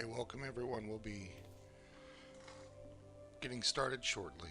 Okay, welcome everyone. We'll be getting started shortly.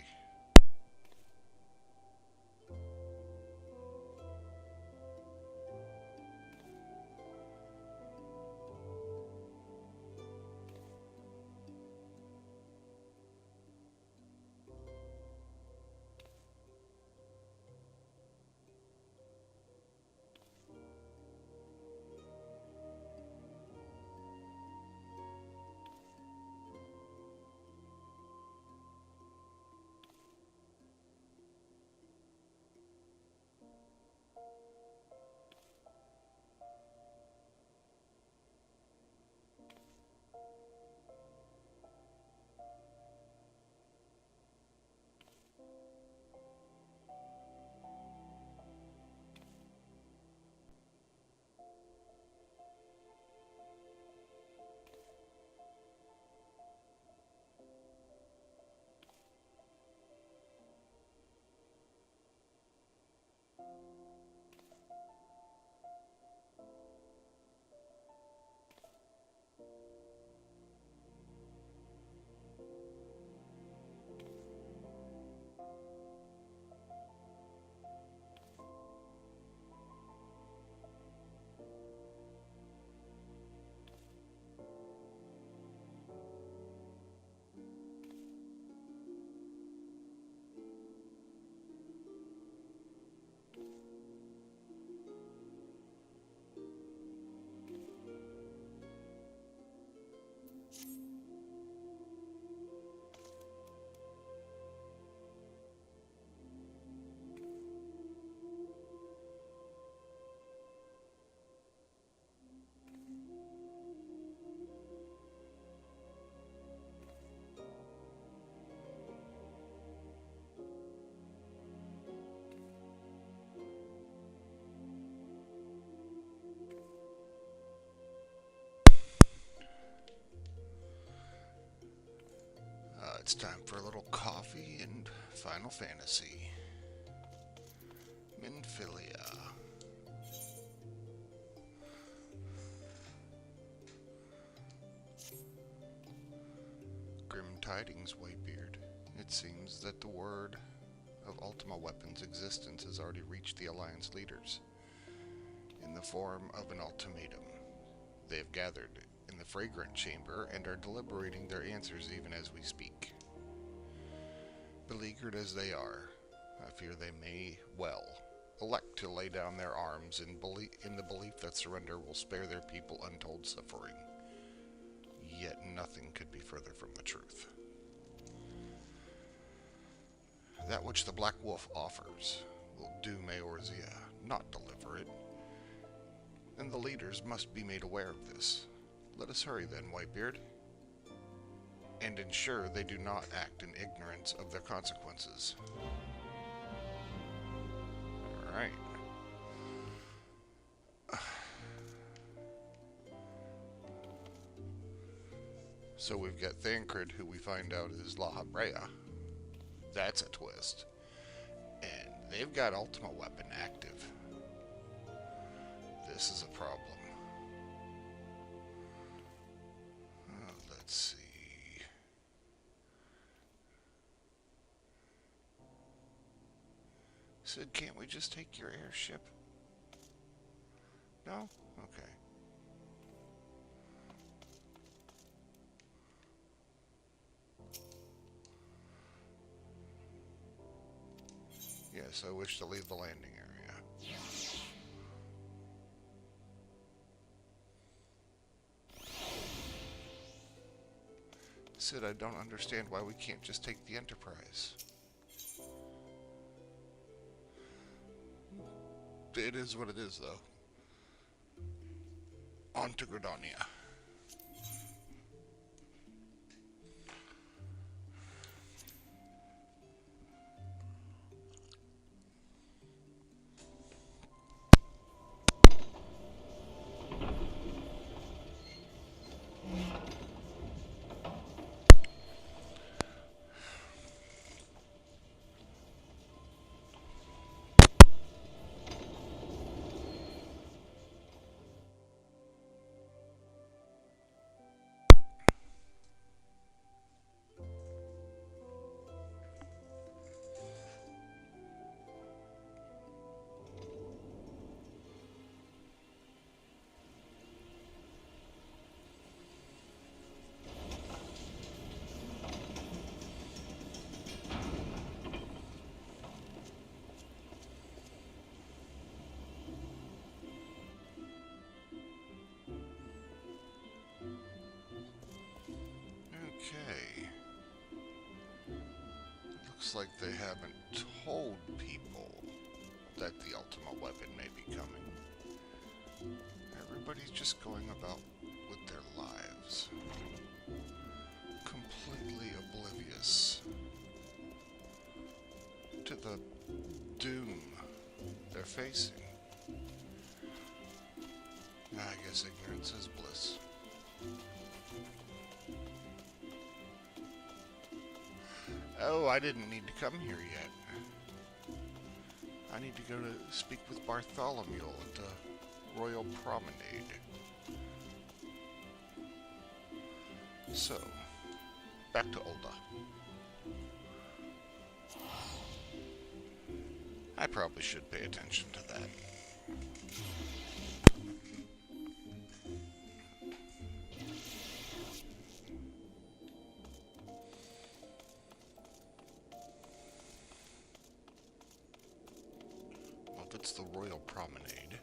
It's time for a little coffee and Final Fantasy. Minfilia. Grim tidings, Whitebeard. It seems that the word of Ultima Weapon's existence has already reached the Alliance leaders in the form of an ultimatum. They have gathered in the Fragrant Chamber and are deliberating their answers even as we speak. Beleaguered as they are, I fear they may well elect to lay down their arms in the belief that surrender will spare their people untold suffering. Yet nothing could be further from the truth. That which the Black Wolf offers will doom Eorzea, not deliver it. And the leaders must be made aware of this. Let us hurry then, Whitebeard, and ensure they do not act in ignorance of their consequences. Alright. So we've got Thancred, who we find out is La Habrea. That's a twist. And they've got Ultima Weapon active. This is a problem. Let's see. Sid, can't we just take your airship? No? Okay. Yes, I wish to leave the landing area. Sid, I don't understand why we can't just take the Enterprise. It is what it is, though. On to Gridania. Looks like they haven't told people that the ultimate weapon may be coming. Everybody's just going about with their lives, completely oblivious to the doom they're facing. I guess ignorance is bliss. Oh, I didn't need to come here yet. I need to go to speak with Bartholomew at the Royal Promenade. So, back to Ulda. I probably should pay attention to that. Well, if it's the Royal Promenade,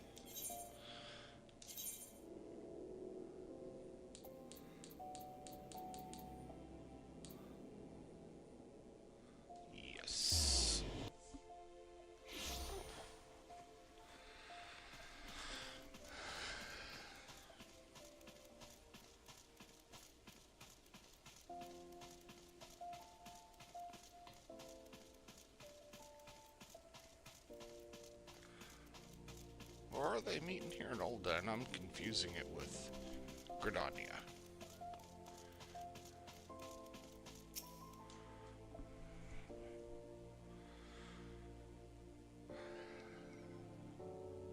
yes. Or are they meeting here in Ulda and I'm confusing it with Gridania?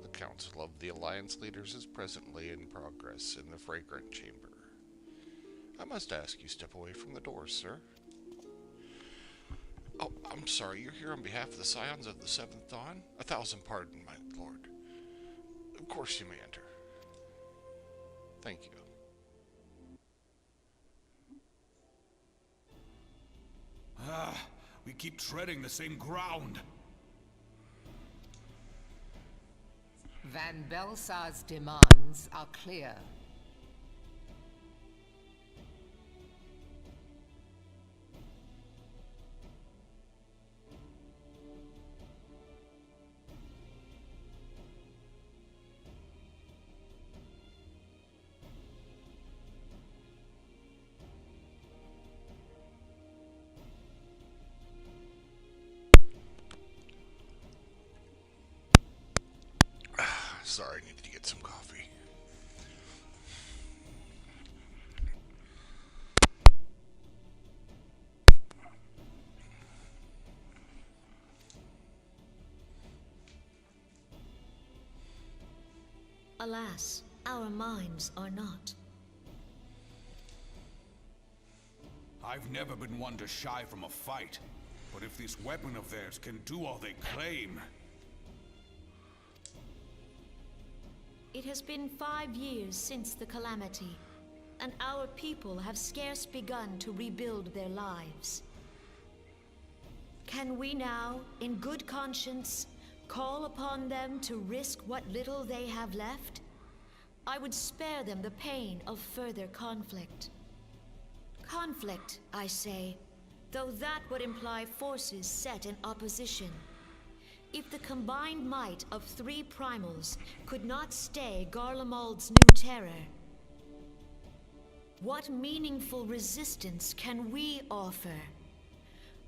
The Council of the Alliance Leaders is presently in progress in the Fragrant Chamber. I must ask you step away from the doors, sir. Oh, I'm sorry, you're here on behalf of the Scions of the Seventh Dawn? 1,000 pardon, my lord. Of course you may enter. Thank you. We keep treading the same ground. Van Belsar's demands are clear. Sorry, I needed to get some coffee. Alas, our minds are not. I've never been one to shy from a fight, but if this weapon of theirs can do all they claim... It has been 5 years since the calamity, and our people have scarce begun to rebuild their lives. Can we now, in good conscience, call upon them to risk what little they have left? I would spare them the pain of further conflict. Conflict, I say, though that would imply forces set in opposition. If the combined might of 3 primals could not stay Garlemald's new terror, what meaningful resistance can we offer?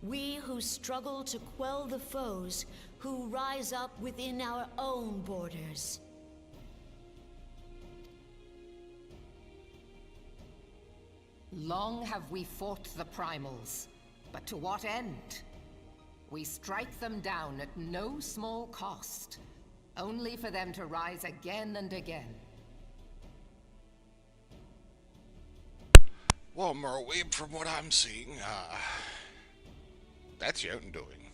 We who struggle to quell the foes who rise up within our own borders. Long have we fought the primals, but to what end? We strike them down at no small cost, only for them to rise again and again. Well, Merweeb, from what I'm seeing, that's your own doing.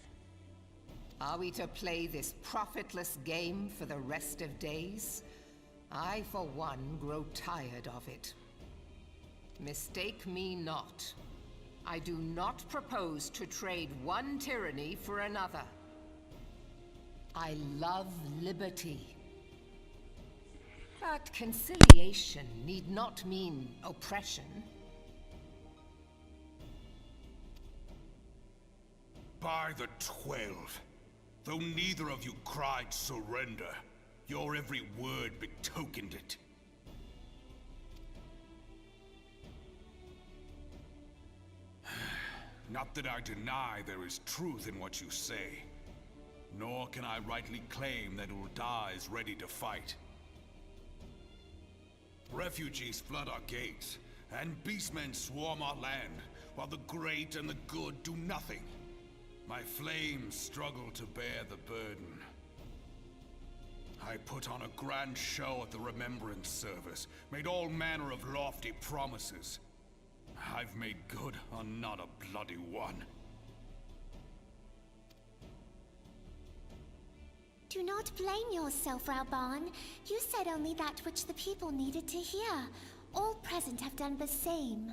Are we to play this profitless game for the rest of days? I, for one, grow tired of it. Mistake me not. I do not propose to trade one tyranny for another. I love liberty. But conciliation need not mean oppression. By the 12, though neither of you cried surrender, your every word betokened it. Not that I deny there is truth in what you say, nor can I rightly claim that Ul'dah is ready to fight. Refugees flood our gates, and beastmen swarm our land, while the great and the good do nothing. My flames struggle to bear the burden. I put on a grand show at the Remembrance Service, made all manner of lofty promises. I've made good on not a bloody one. Do not blame yourself, Raoban. You said only that which the people needed to hear. All present have done the same.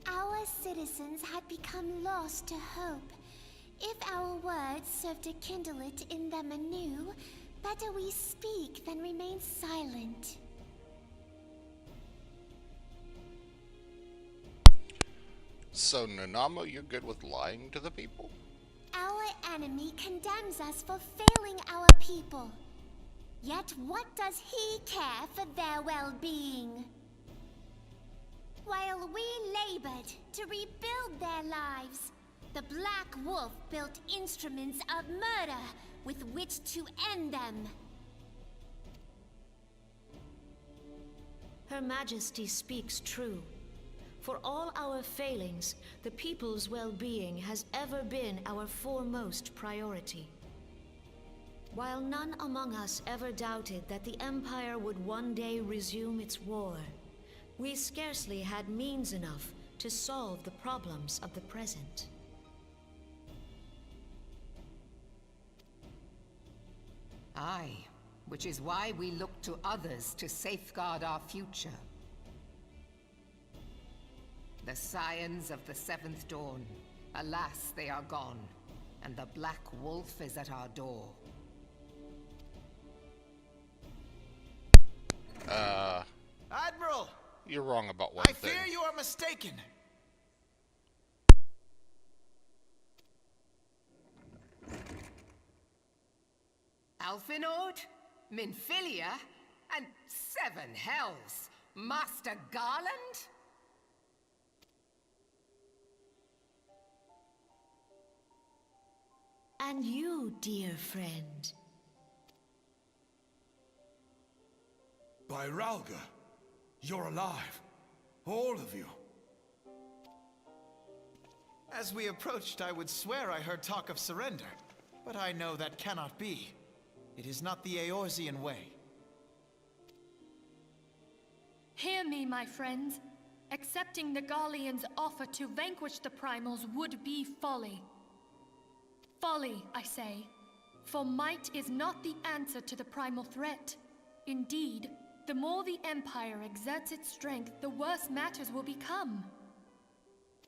Our citizens had become lost to hope. If our words serve to kindle it in them anew, better we speak than remain silent. So, Nanamo, you're good with lying to the people? Our enemy condemns us for failing our people. Yet what does he care for their well-being? While we labored to rebuild their lives, the Black Wolf built instruments of murder with which to end them. Her Majesty speaks true. For all our failings, the people's well-being has ever been our foremost priority. While none among us ever doubted that the Empire would one day resume its war, we scarcely had means enough to solve the problems of the present. Aye, which is why we look to others to safeguard our future. The scions of the Seventh Dawn, alas, they are gone, and the Black Wolf is at our door. Admiral! You're wrong about one I thing. fear you are mistaken. Alphinaud, Minfilia, and Seven Hells, Master Garland? And you, dear friend. By Ralga, you're alive. All of you. As we approached, I would swear I heard talk of surrender, but I know that cannot be. It is not the Eorzean way. Hear me, my friends. Accepting the Garleans' offer to vanquish the Primals would be folly. Folly, I say. For might is not the answer to the Primal threat. Indeed, the more the Empire exerts its strength, the worse matters will become.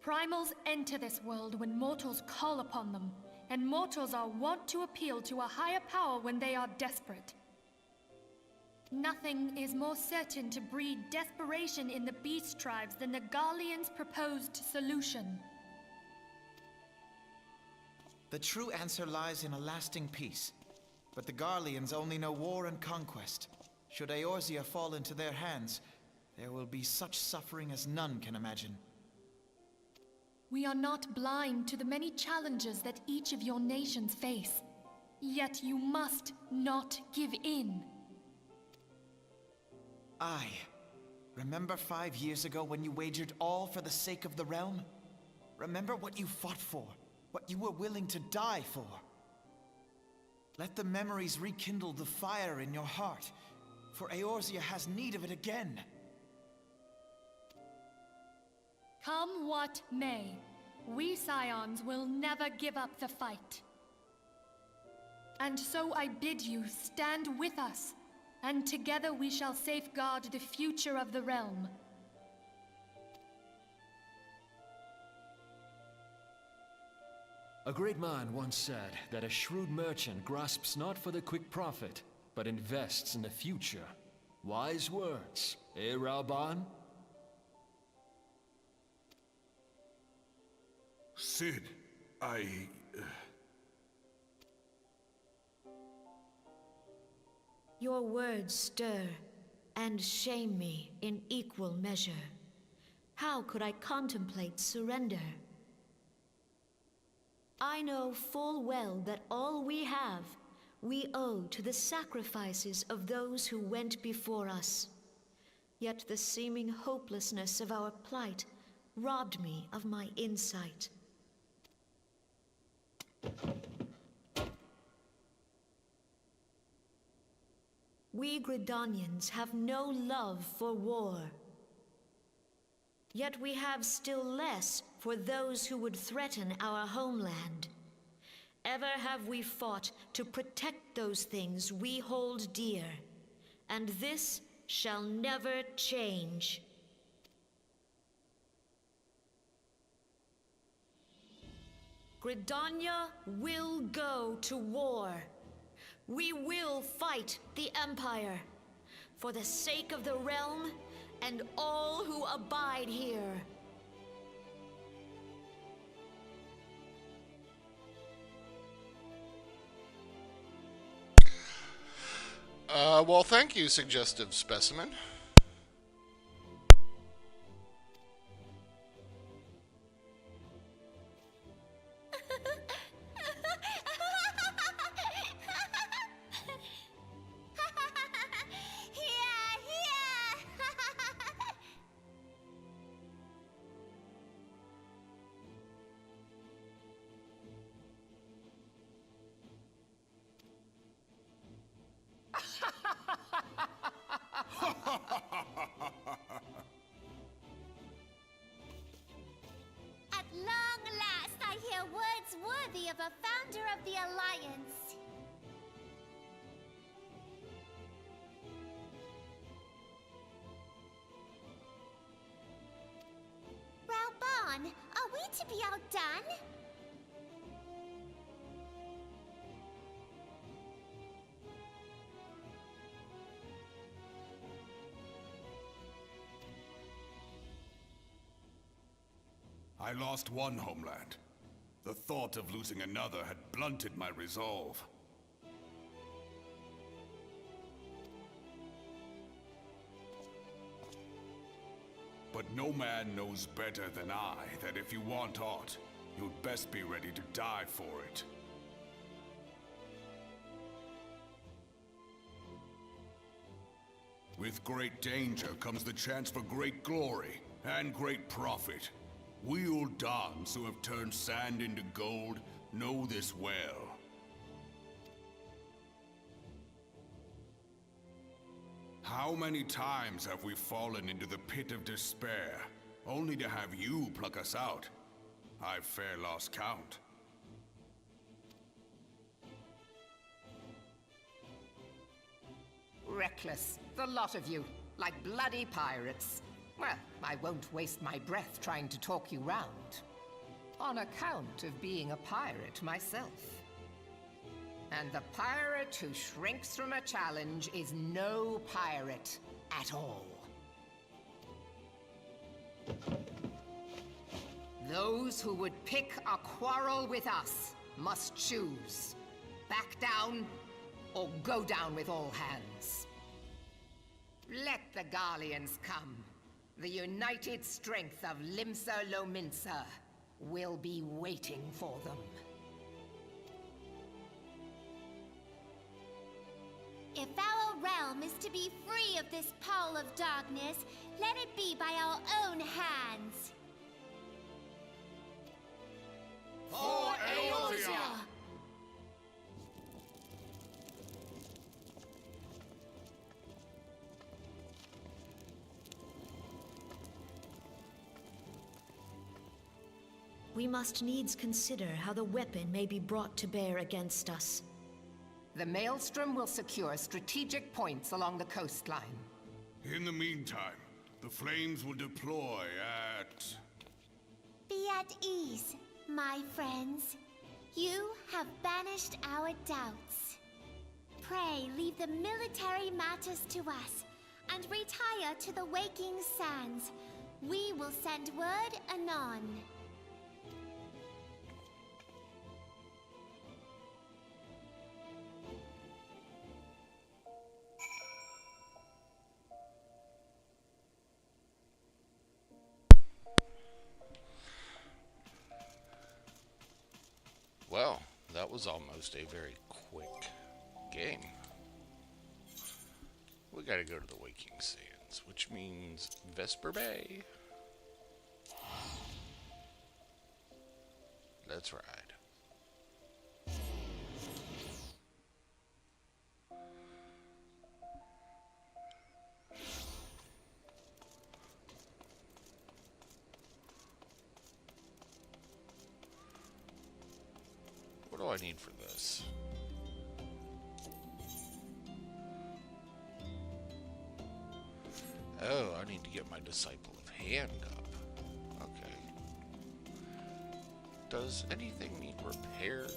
Primals enter this world when mortals call upon them, and mortals are wont to appeal to a higher power when they are desperate. Nothing is more certain to breed desperation in the beast tribes than the Garleans' proposed solution. The true answer lies in a lasting peace. But the Garleans only know war and conquest. Should Eorzea fall into their hands, there will be such suffering as none can imagine. We are not blind to the many challenges that each of your nations face. Yet you must not give in. Aye. Remember 5 years ago when you wagered all for the sake of the realm? Remember what you fought for, what you were willing to die for. Let the memories rekindle the fire in your heart, for Eorzea has need of it again. Come what may, we Scions will never give up the fight. And so I bid you stand with us, and together we shall safeguard the future of the realm. A great man once said that a shrewd merchant grasps not for the quick profit, but invests in the future. Wise words, eh, Raoban? Sid, Your words stir and shame me in equal measure. How could I contemplate surrender? I know full well that all we have, we owe to the sacrifices of those who went before us. Yet the seeming hopelessness of our plight robbed me of my insight. We Gridanians have no love for war. Yet we have still less for those who would threaten our homeland. Ever have we fought to protect those things we hold dear, and this shall never change. Gridania will go to war. We will fight the Empire for the sake of the realm and all who abide here. Well, thank you, suggestive specimen. At long last, I hear words worthy of a founder of the Alliance. Raoban, are we to be outdone? I lost one homeland. The thought of losing another had blunted my resolve. But no man knows better than I that if you want aught, you'd best be ready to die for it. With great danger comes the chance for great glory and great profit. We Uldans who have turned sand into gold know this well. How many times have we fallen into the pit of despair, only to have you pluck us out? I've fair lost count. Reckless, the lot of you, like bloody pirates. Well, I won't waste my breath trying to talk you round. On account of being a pirate myself. And the pirate who shrinks from a challenge is no pirate at all. Those who would pick a quarrel with us must choose. Back down, or go down with all hands. Let the Garleans come. The united strength of Limsa Lominsa will be waiting for them. If our realm is to be free of this pall of darkness, let it be by our own hands. For Eorzea! We must needs consider how the weapon may be brought to bear against us. The Maelstrom will secure strategic points along the coastline. In the meantime, the flames will deploy at... Be at ease, my friends. You have banished our doubts. Pray leave the military matters to us, and retire to the waking sands. We will send word anon. was almost a very quick game. We gotta go to the Waking Sands, which means Vesper Bay. Let's ride. What do I need for this? Oh, I need to get my Disciple of Hand up. Okay. Does anything need repaired?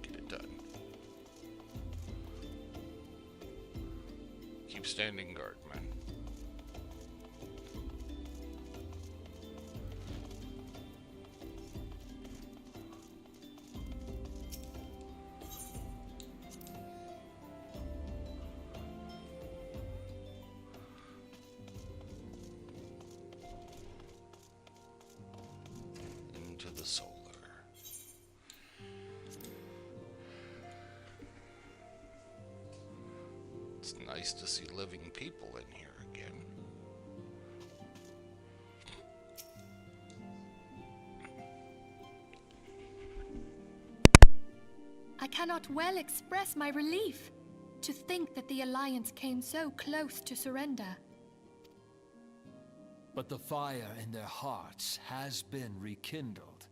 Get it done. Keep standing guard, man. Into the solar. It's nice to see living people in here again. I cannot well express my relief to think that the Alliance came so close to surrender. But the fire in their hearts has been rekindled,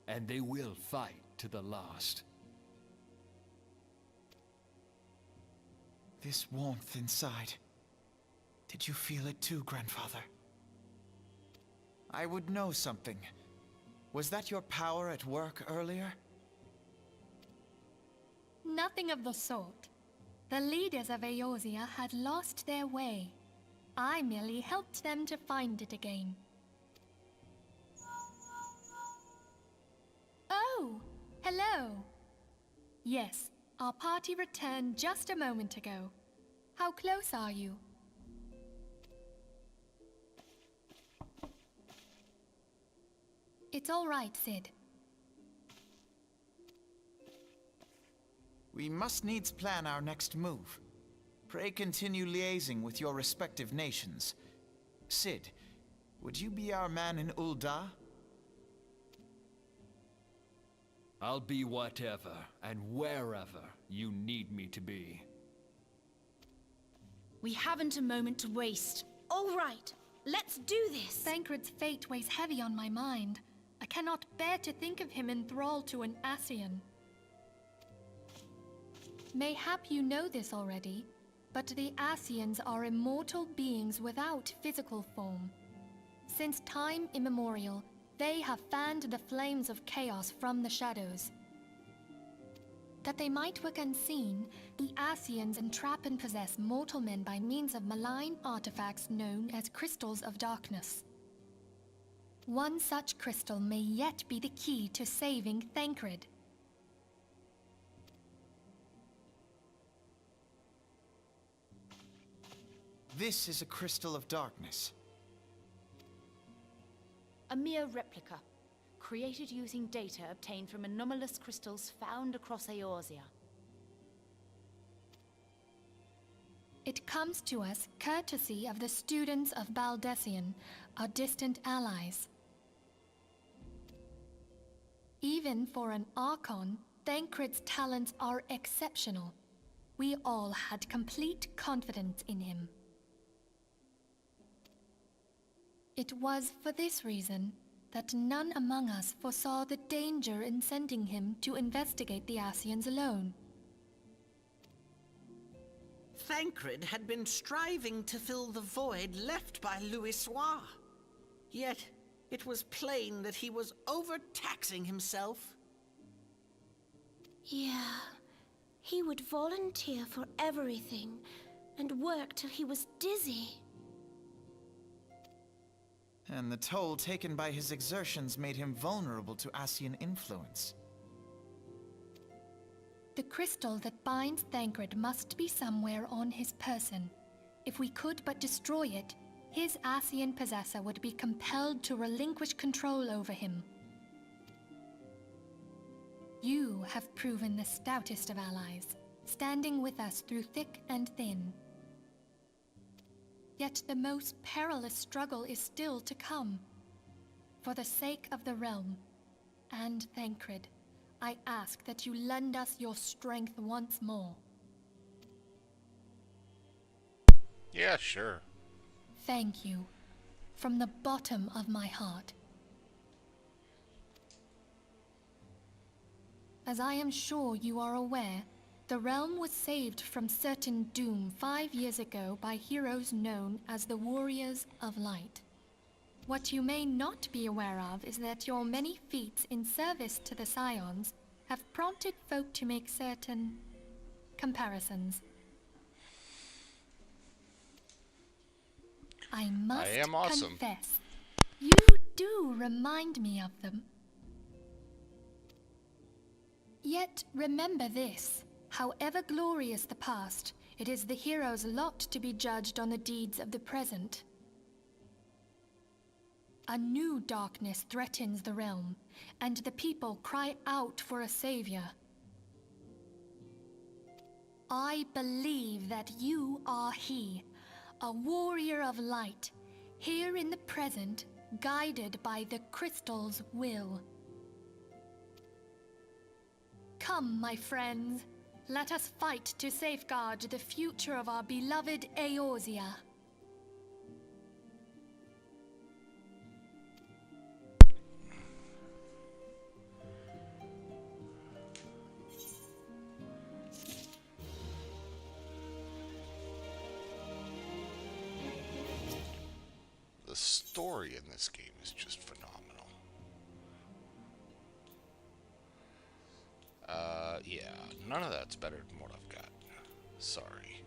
and they will fight to the last. This warmth inside. Did you feel it too, Grandfather? I would know something. Was that your power at work earlier? Nothing of the sort. The leaders of Eorzea had lost their way. I merely helped them to find it again. Oh, hello. Yes, our party returned just a moment ago. How close are you? It's all right, Sid. We must needs plan our next move. Pray continue liaising with your respective nations. Sid, would you be our man in Ul'dah? I'll be whatever and wherever you need me to be. We haven't a moment to waste. All right, let's do this. Thancred's fate weighs heavy on my mind. I cannot bear to think of him in thrall to an Ascian. Mayhap you know this already, but the Ascians are immortal beings without physical form. Since time immemorial, they have fanned the flames of chaos from the shadows. That they might work unseen, the Ascians entrap and possess mortal men by means of malign artifacts known as crystals of darkness. One such crystal may yet be the key to saving Thancred. This is a crystal of darkness. A mere replica, created using data obtained from anomalous crystals found across Eorzea. It comes to us courtesy of the students of Baldessian, our distant allies. Even for an Archon, Thancred's talents are exceptional. We all had complete confidence in him. It was for this reason that none among us foresaw the danger in sending him to investigate the Ascians alone. Thancred had been striving to fill the void left by Louisoix. Yet, it was plain that he was overtaxing himself. Yeah, he would volunteer for everything and work till he was dizzy. And the toll taken by his exertions made him vulnerable to Ascian influence. The crystal that binds Thancred must be somewhere on his person. If we could but destroy it, his Ascian possessor would be compelled to relinquish control over him. You have proven the stoutest of allies, standing with us through thick and thin. Yet the most perilous struggle is still to come. For the sake of the realm, and Thancred, I ask that you lend us your strength once more. Yeah, sure. Thank you, from the bottom of my heart. As I am sure you are aware, the realm was saved from certain doom 5 years ago by heroes known as the Warriors of Light. What you may not be aware of is that your many feats in service to the Scions have prompted folk to make certain comparisons. I must am awesome. confess, you do remind me of them. Yet remember this, however glorious the past, it is the hero's lot to be judged on the deeds of the present. A new darkness threatens the realm, and the people cry out for a savior. I believe that you are he, a warrior of light, here in the present, guided by the crystal's will. Come, my friends, let us fight to safeguard the future of our beloved Eorzea. The story in this game is just phenomenal. Yeah, none of that's better than what I've got. Sorry.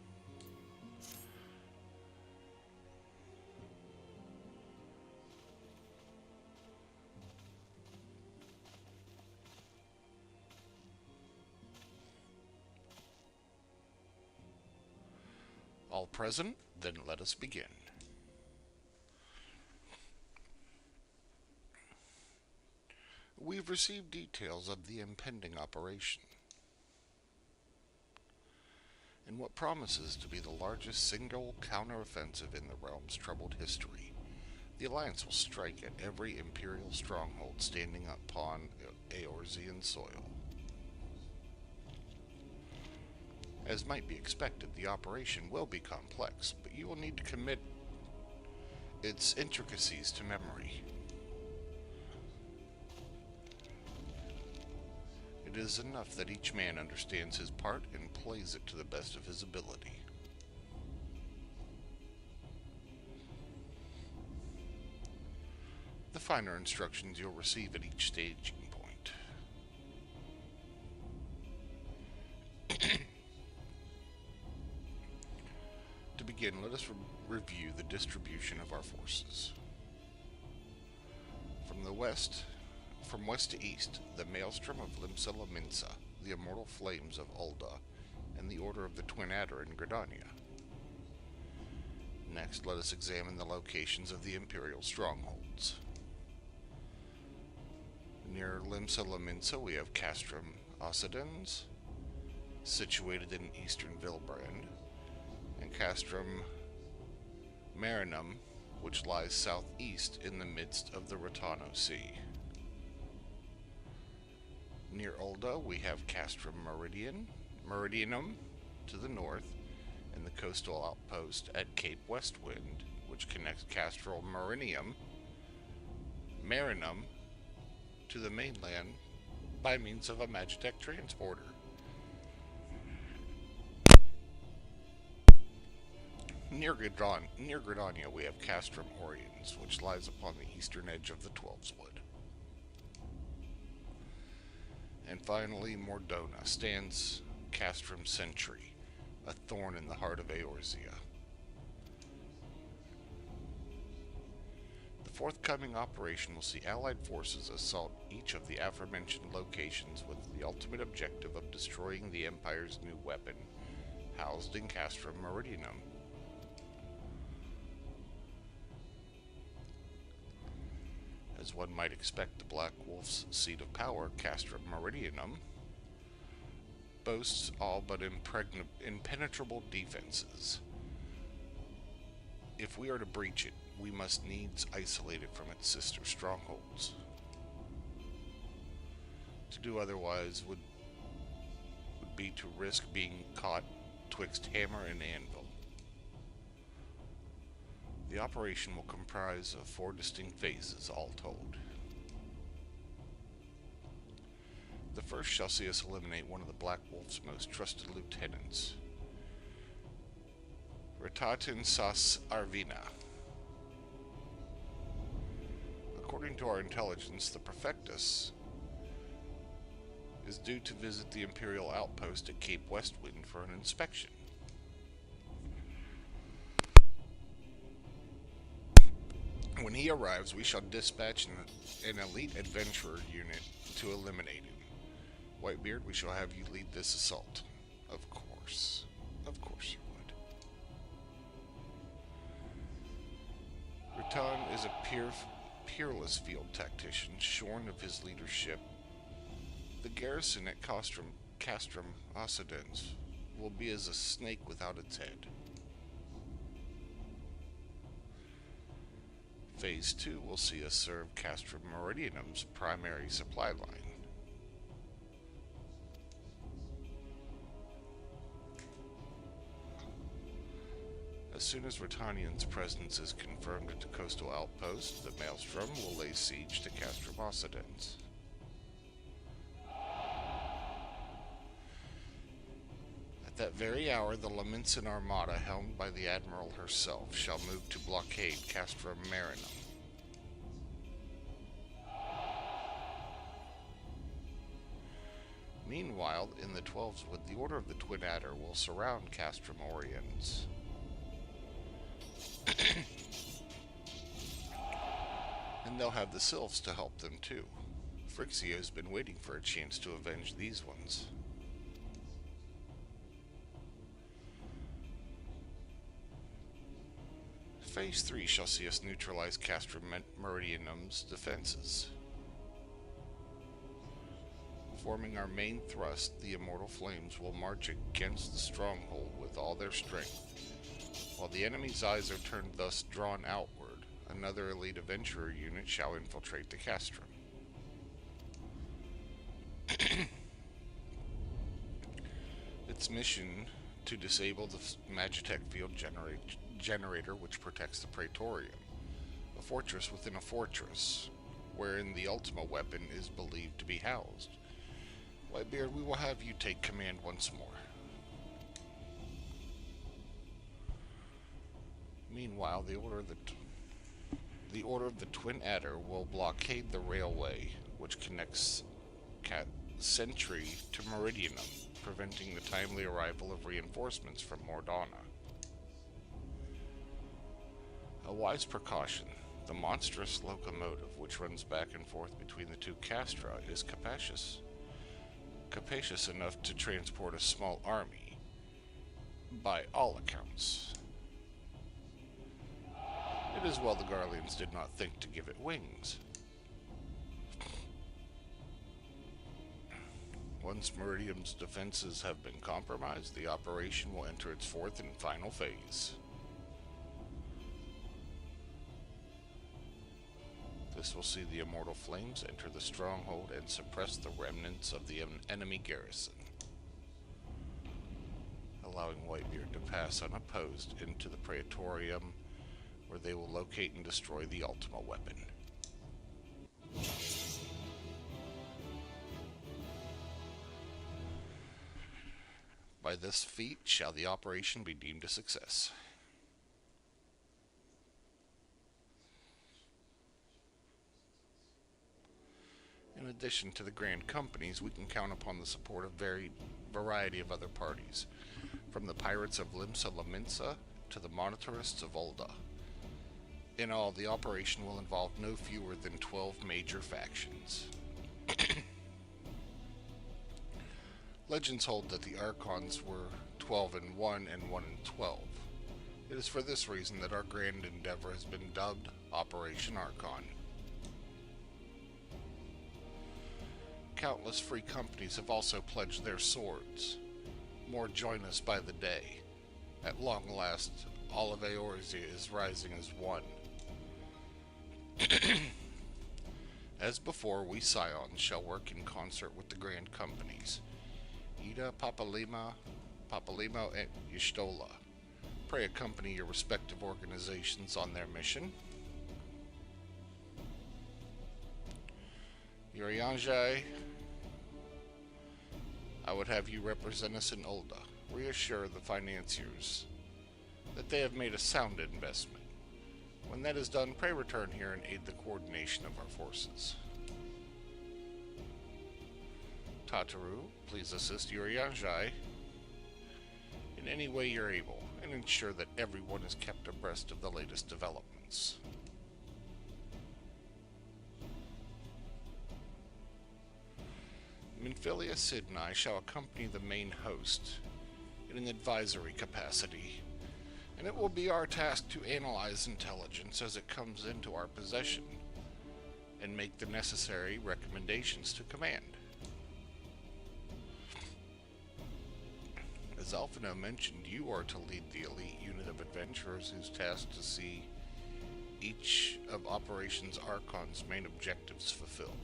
All present? Then let us begin. We've received details of the impending operation. In what promises to be the largest single counteroffensive in the realm's troubled history, the Alliance will strike at every Imperial stronghold standing upon Eorzean soil. As might be expected, the operation will be complex, but you will need to commit its intricacies to memory. It is enough that each man understands his part and plays it to the best of his ability. The finer instructions you'll receive at each staging point. To begin, let us review the distribution of our forces. From west to east, the Maelstrom of Limsela Minsa, the Immortal Flames of Ulda, and the Order of the Twin Adder in Gridania. Next, let us examine the locations of the Imperial strongholds. Near Limsela Minsa, we have Castrum Occidens, situated in eastern Vilbrand, and Castrum Marinum, which lies southeast in the midst of the Rotano Sea. Near Ulda, we have Castrum Meridianum to the north, and the coastal outpost at Cape Westwind, which connects Castrum Marinum to the mainland by means of a Magitech transporter. Near Gridania, we have Castrum Oriens, which lies upon the eastern edge of the Twelveswood. And finally, Mordona stands Castrum Sentry, a thorn in the heart of Eorzea. The forthcoming operation will see Allied forces assault each of the aforementioned locations with the ultimate objective of destroying the Empire's new weapon, housed in Castrum Meridianum. As one might expect, the Black Wolf's seat of power, Castrum Meridianum, boasts all but impenetrable defenses. If we are to breach it, we must needs isolate it from its sister strongholds. To do otherwise would be to risk being caught twixt hammer and anvil. The operation will comprise of 4 distinct phases, all told. The first shall see us eliminate one of the Black Wolf's most trusted lieutenants, Ratatin Sas Arvina. According to our intelligence, the Prefectus is due to visit the Imperial outpost at Cape Westwind for an inspection. When he arrives, we shall dispatch an elite adventurer unit to eliminate him. WhiteBeard, we shall have you lead this assault. Of course. Of course you would. Ratan is a peerless field tactician, shorn of his leadership. The garrison at Castrum Occidens will be as a snake without its head. Phase 2 will see us serve Castrum Meridianum's primary supply line. As soon as Ratanian's presence is confirmed at the coastal outpost, the Maelstrom will lay siege to Castrum Occidens. At that very hour, the Laminsan Armada, helmed by the Admiral herself, shall move to blockade Castrum Marinum. Meanwhile, in the Twelveswood, the Order of the Twin Adder will surround Castrum Oriens. And they'll have the Sylphs to help them too. Phrixio's been waiting for a chance to avenge these ones. Phase 3 shall see us neutralize Castrum Meridianum's defenses. Forming our main thrust, the Immortal Flames will march against the stronghold with all their strength. While the enemy's eyes are turned thus drawn outward, another elite adventurer unit shall infiltrate the castrum. Its mission to disable the Magitech field generator which protects the Praetorium, a fortress within a fortress, wherein the Ultima weapon is believed to be housed. WhiteBeard, we will have you take command once more. Meanwhile, the Order of the Twin Adder will blockade the railway which connects Sentry to Meridianum, preventing the timely arrival of reinforcements from Mordana. A wise precaution. The monstrous locomotive which runs back and forth between the two castra is capacious enough to transport a small army, by all accounts. It is well the Garleans did not think to give it wings. Once Meridium's defenses have been compromised, the operation will enter its fourth and final phase. This will see the Immortal Flames enter the stronghold and suppress the remnants of the enemy garrison, allowing WhiteBeard to pass unopposed into the Praetorium, where they will locate and destroy the Ultima weapon. By this feat shall the operation be deemed a success. In addition to the Grand Companies, we can count upon the support of variety of other parties, from the pirates of Limsa Laminsa to the monetarists of Ulda. In all, the operation will involve no fewer than 12 major factions. Legends hold that the Archons were 12 in 1 and 1 in 12. It is for this reason that our grand endeavor has been dubbed Operation Archon. Countless free companies have also pledged their swords. More join us by the day. At long last, all of Eorzea is rising as one. As before, we Scions shall work in concert with the grand companies, Ida, Papalima, and Y'shtola. Pray accompany your respective organizations on their mission. Urianger, I would have you represent us in Ul'dah. Reassure the financiers that they have made a sound investment. When that is done, pray return here and aid the coordination of our forces. Tataru, please assist Urianger in any way you're able, and ensure that everyone is kept abreast of the latest developments. Minfilia, Sid, and I shall accompany the main host in an advisory capacity, and it will be our task to analyze intelligence as it comes into our possession and make the necessary recommendations to command. As Alphino mentioned, you are to lead the elite unit of adventurers who's tasked to see each of Operations Archon's main objectives fulfilled.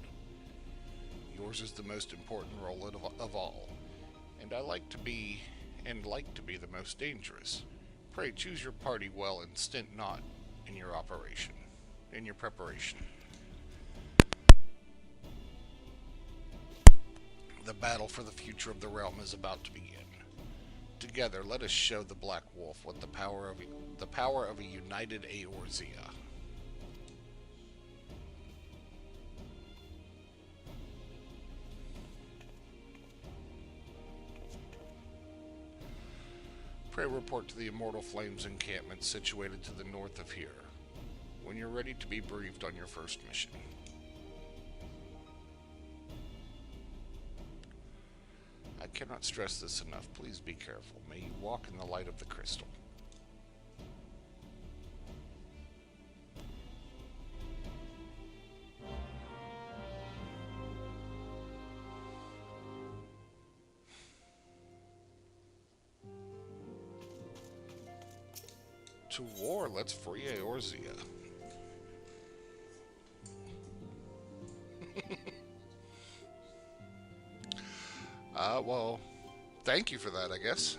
Yours is the most important role of all, and like to be the most dangerous. Pray choose your party well and stint not in your preparation. The battle for the future of the realm is about to begin. Together, let us show the Black Wolf what the power of a united Eorzea. Pray report to the Immortal Flames encampment situated to the north of here, when you're ready to be briefed on your first mission. I cannot stress this enough. Please be careful. May you walk in the light of the crystal. To war, let's free Eorzea. Well, thank you for that, I guess.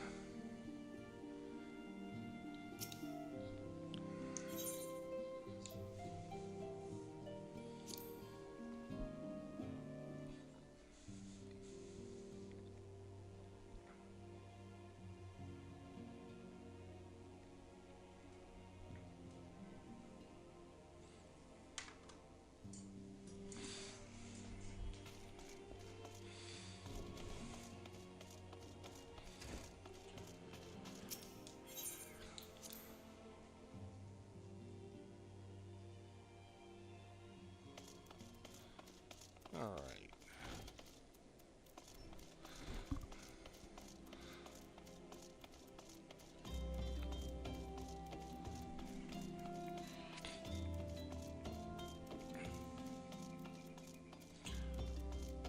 Alright.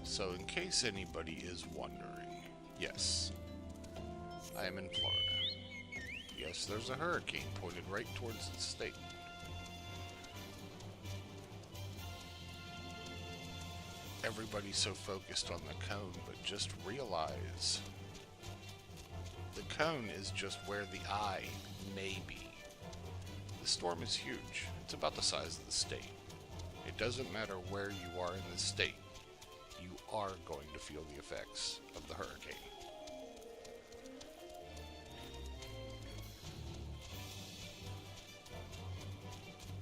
So, in case anybody is wondering, yes, I am in Florida. Yes, there's a hurricane pointed right towards the state. Everybody's so focused on the cone, but just realize the cone is just where the eye may be. The storm is huge. It's about the size of the state. It doesn't matter where you are in the state, you are going to feel the effects of the hurricane.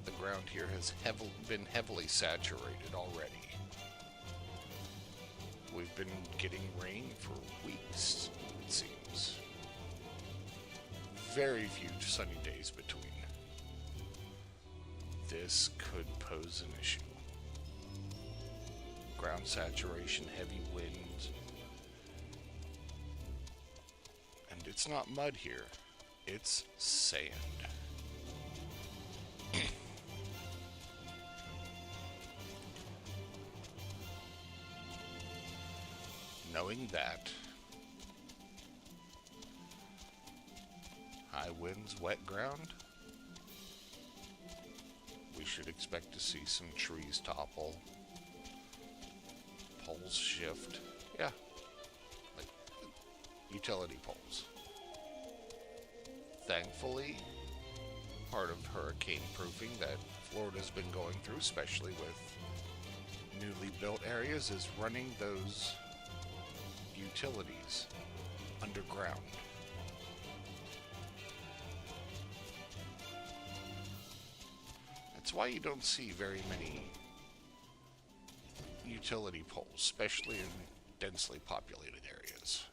The ground here has been heavily saturated already. We've been getting rain for weeks, it seems. Very few sunny days between. This could pose an issue. Ground saturation, heavy winds. And it's not mud here, it's sand. Knowing that, high winds, wet ground, we should expect to see some trees topple, poles shift. Yeah, like utility poles. Thankfully, part of hurricane proofing that Florida's been going through, especially with newly built areas, is running those utilities underground. That's why you don't see very many utility poles, especially in densely populated areas.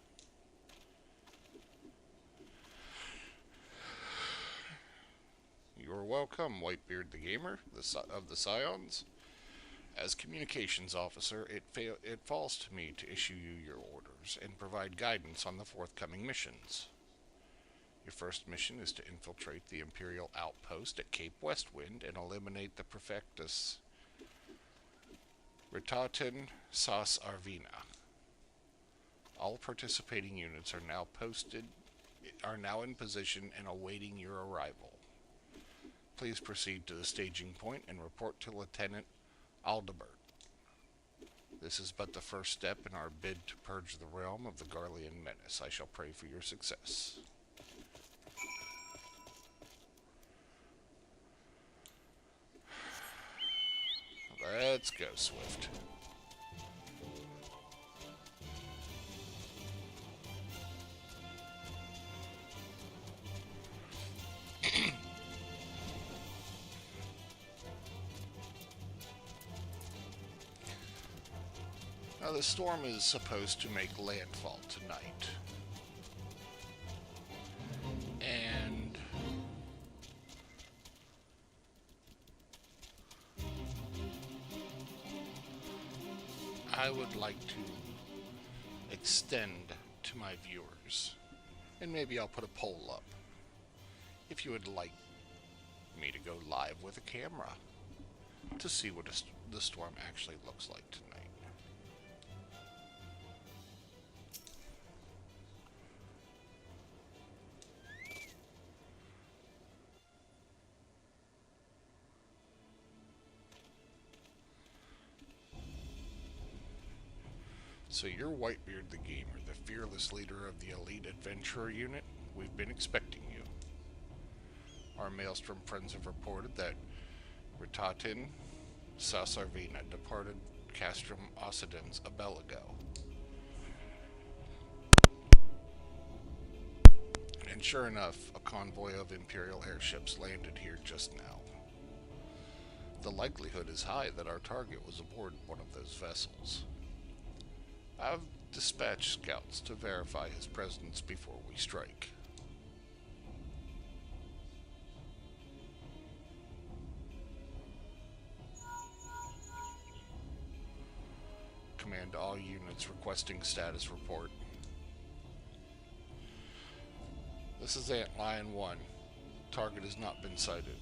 You're welcome, WhiteBeard the Gamer of the Scions. As communications officer, it falls to me to issue you your orders and provide guidance on the forthcoming missions. Your first mission is to infiltrate the Imperial outpost at Cape Westwind and eliminate the Prefectus Ritatin Sas Arvina. All participating units are now in position and awaiting your arrival. Please proceed to the staging point and report to Lieutenant Aldebert. This is but the first step in our bid to purge the realm of the Garlean menace. I shall pray for your success. Let's go, Swift. Now, the storm is supposed to make landfall tonight. And I would like to extend to my viewers, and maybe I'll put a poll up, if you would like me to go live with a camera to see what the storm actually looks like tonight. So you're WhiteBeard the Gamer, the fearless leader of the elite adventurer unit. We've been expecting you. Our Maelstrom friends have reported that Ritatin Sasarvina departed Castrum Occidens a bell ago. And sure enough, a convoy of Imperial airships landed here just now. The likelihood is high that our target was aboard one of those vessels. I've dispatched scouts to verify his presence before we strike. Command all units requesting status report. This is Antlion 1. Target has not been sighted.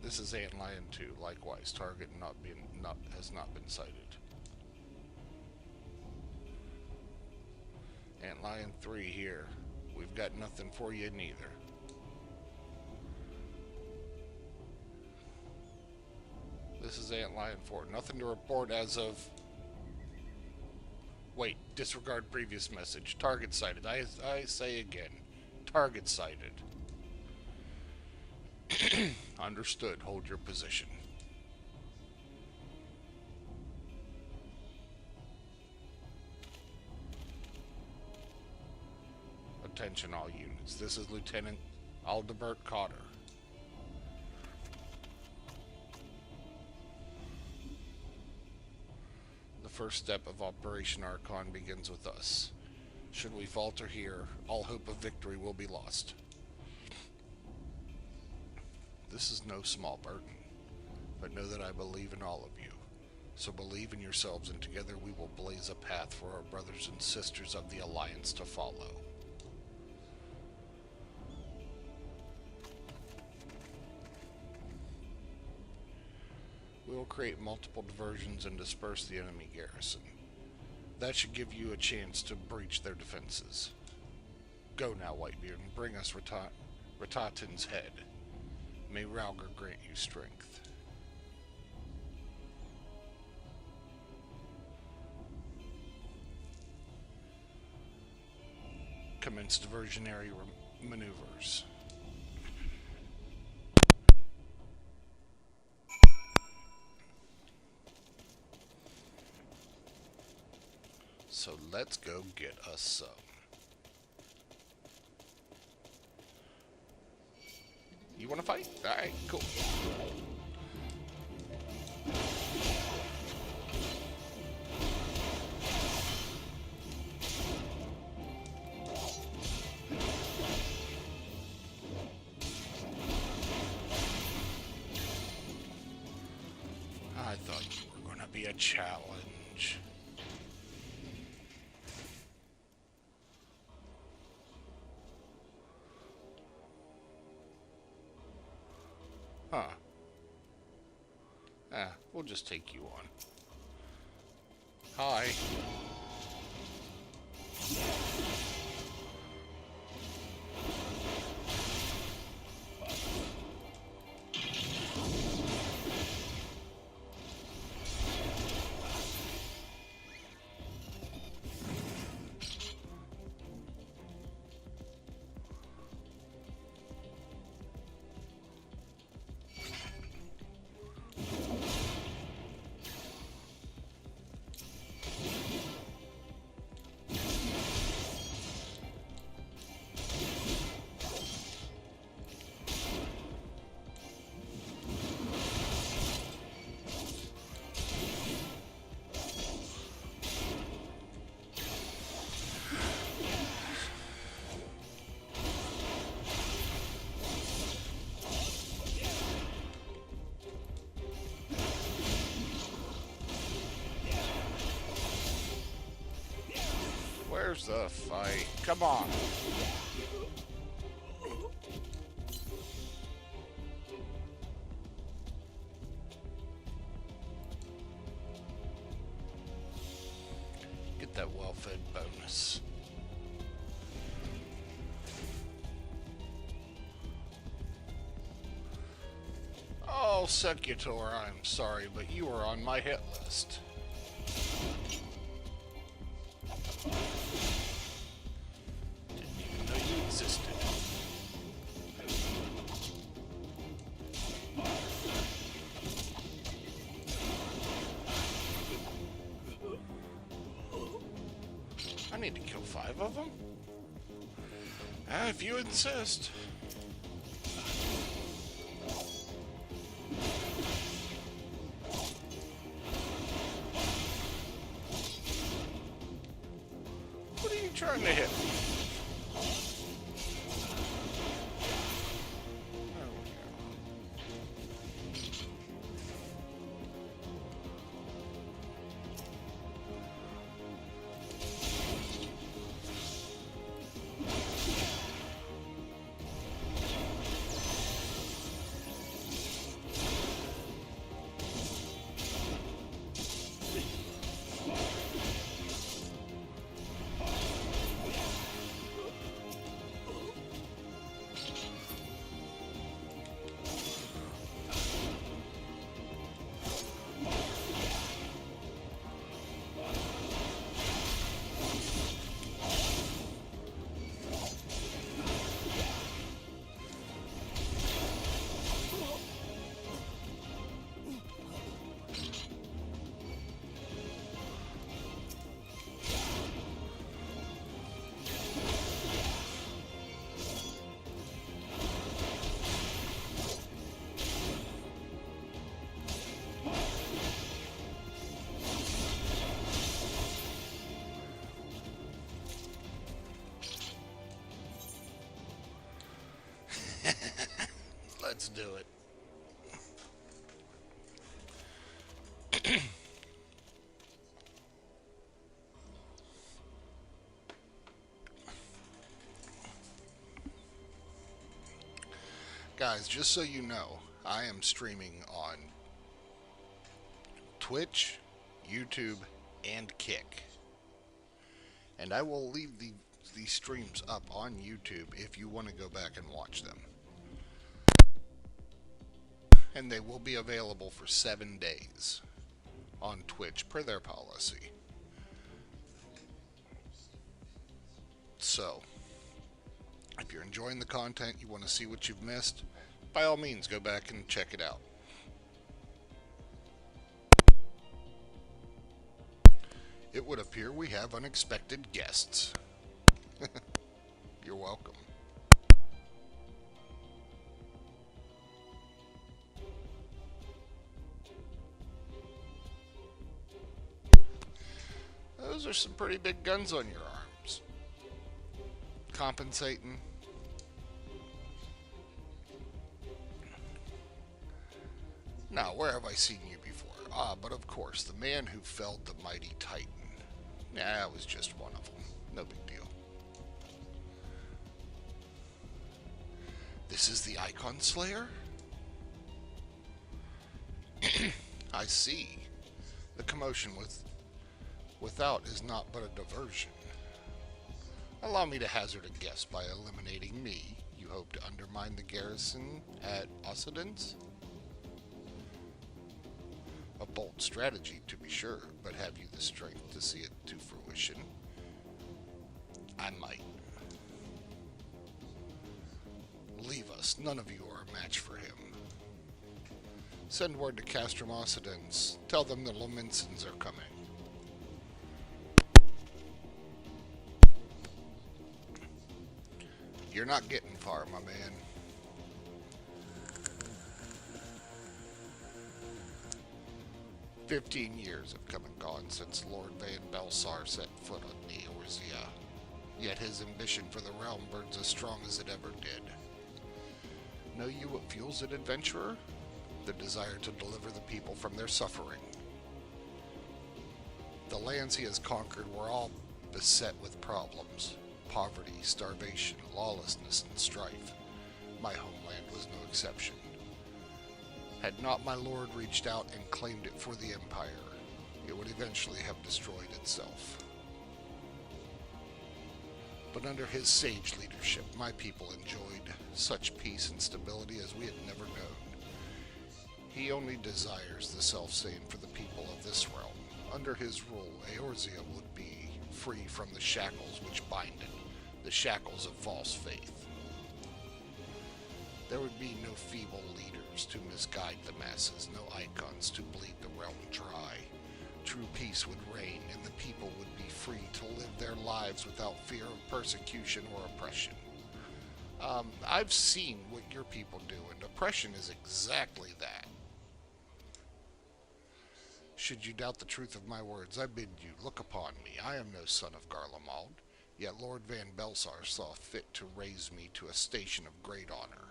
This is Antlion 2. Likewise, target has not been sighted. Antlion 3 here. We've got nothing for you neither. This is Antlion 4. Nothing to report as of... Wait, disregard previous message. Target sighted. I say again. Target sighted. Understood. Hold your position. Attention all units. This is Lieutenant Aldebert Cotter. The first step of Operation Archon begins with us. Should we falter here, all hope of victory will be lost. This is no small burden, but know that I believe in all of you. So believe in yourselves, and together we will blaze a path for our brothers and sisters of the Alliance to follow. will create multiple diversions and disperse the enemy garrison. That should give you a chance to breach their defenses. Go now, Whitebeard, and bring us Ratatin's head. May Ralgar grant you strength. Commence diversionary maneuvers. So let's go get us some. You want to fight? Alright, cool. I thought you were going to be a challenge. Huh. We'll just take you on. Hi. Where's the fight? Come on. Get that well-fed bonus. Oh, Secutor, I'm sorry, but you are on my hit list. I need to kill 5 of them? If you insist. What are you trying to hit? Let's do it. Guys, just so you know, I am streaming on Twitch, YouTube, and Kick. And I will leave these streams up on YouTube if you want to go back and watch them. And they will be available for 7 days on Twitch per their policy. So, if you're enjoying the content, you want to see what you've missed, by all means go back and check it out. It would appear we have unexpected guests. You're welcome. Those are some pretty big guns on your arms. Compensating. Now, where have I seen you before? Ah, but of course, the man who felled the mighty Titan. Nah, I was just one of them. No big deal. This is the Icon Slayer? I see. The commotion without is not but a diversion. Allow me to hazard a guess. By eliminating me, you hope to undermine the garrison at Occidents? A bold strategy, to be sure, but have you the strength to see it to fruition? I might. Leave us. None of you are a match for him. Send word to Castrum Occidents. Tell them the Lominsons are coming. You're not getting far, my man. "15 years have come and gone since Lord Van Belsar set foot on Eorzea, yet his ambition for the realm burns as strong as it ever did. Know you what fuels an adventurer? The desire to deliver the people from their suffering. The lands he has conquered were all beset with problems. Poverty, starvation, lawlessness, and strife. My homeland was no exception. Had not my lord reached out and claimed it for the Empire, it would eventually have destroyed itself. But under his sage leadership, my people enjoyed such peace and stability as we had never known. He only desires the self-same for the people of this realm. Under his rule, Eorzea would be free from the shackles which bind it, the shackles of false faith. There would be no feeble leaders to misguide the masses, no icons to bleed the realm dry. True peace would reign, and the people would be free to live their lives without fear of persecution or oppression. I've seen what your people do, and oppression is exactly that. Should you doubt the truth of my words, I bid you look upon me. I am no son of Garlemald, yet Lord Van Belsar saw fit to raise me to a station of great honor.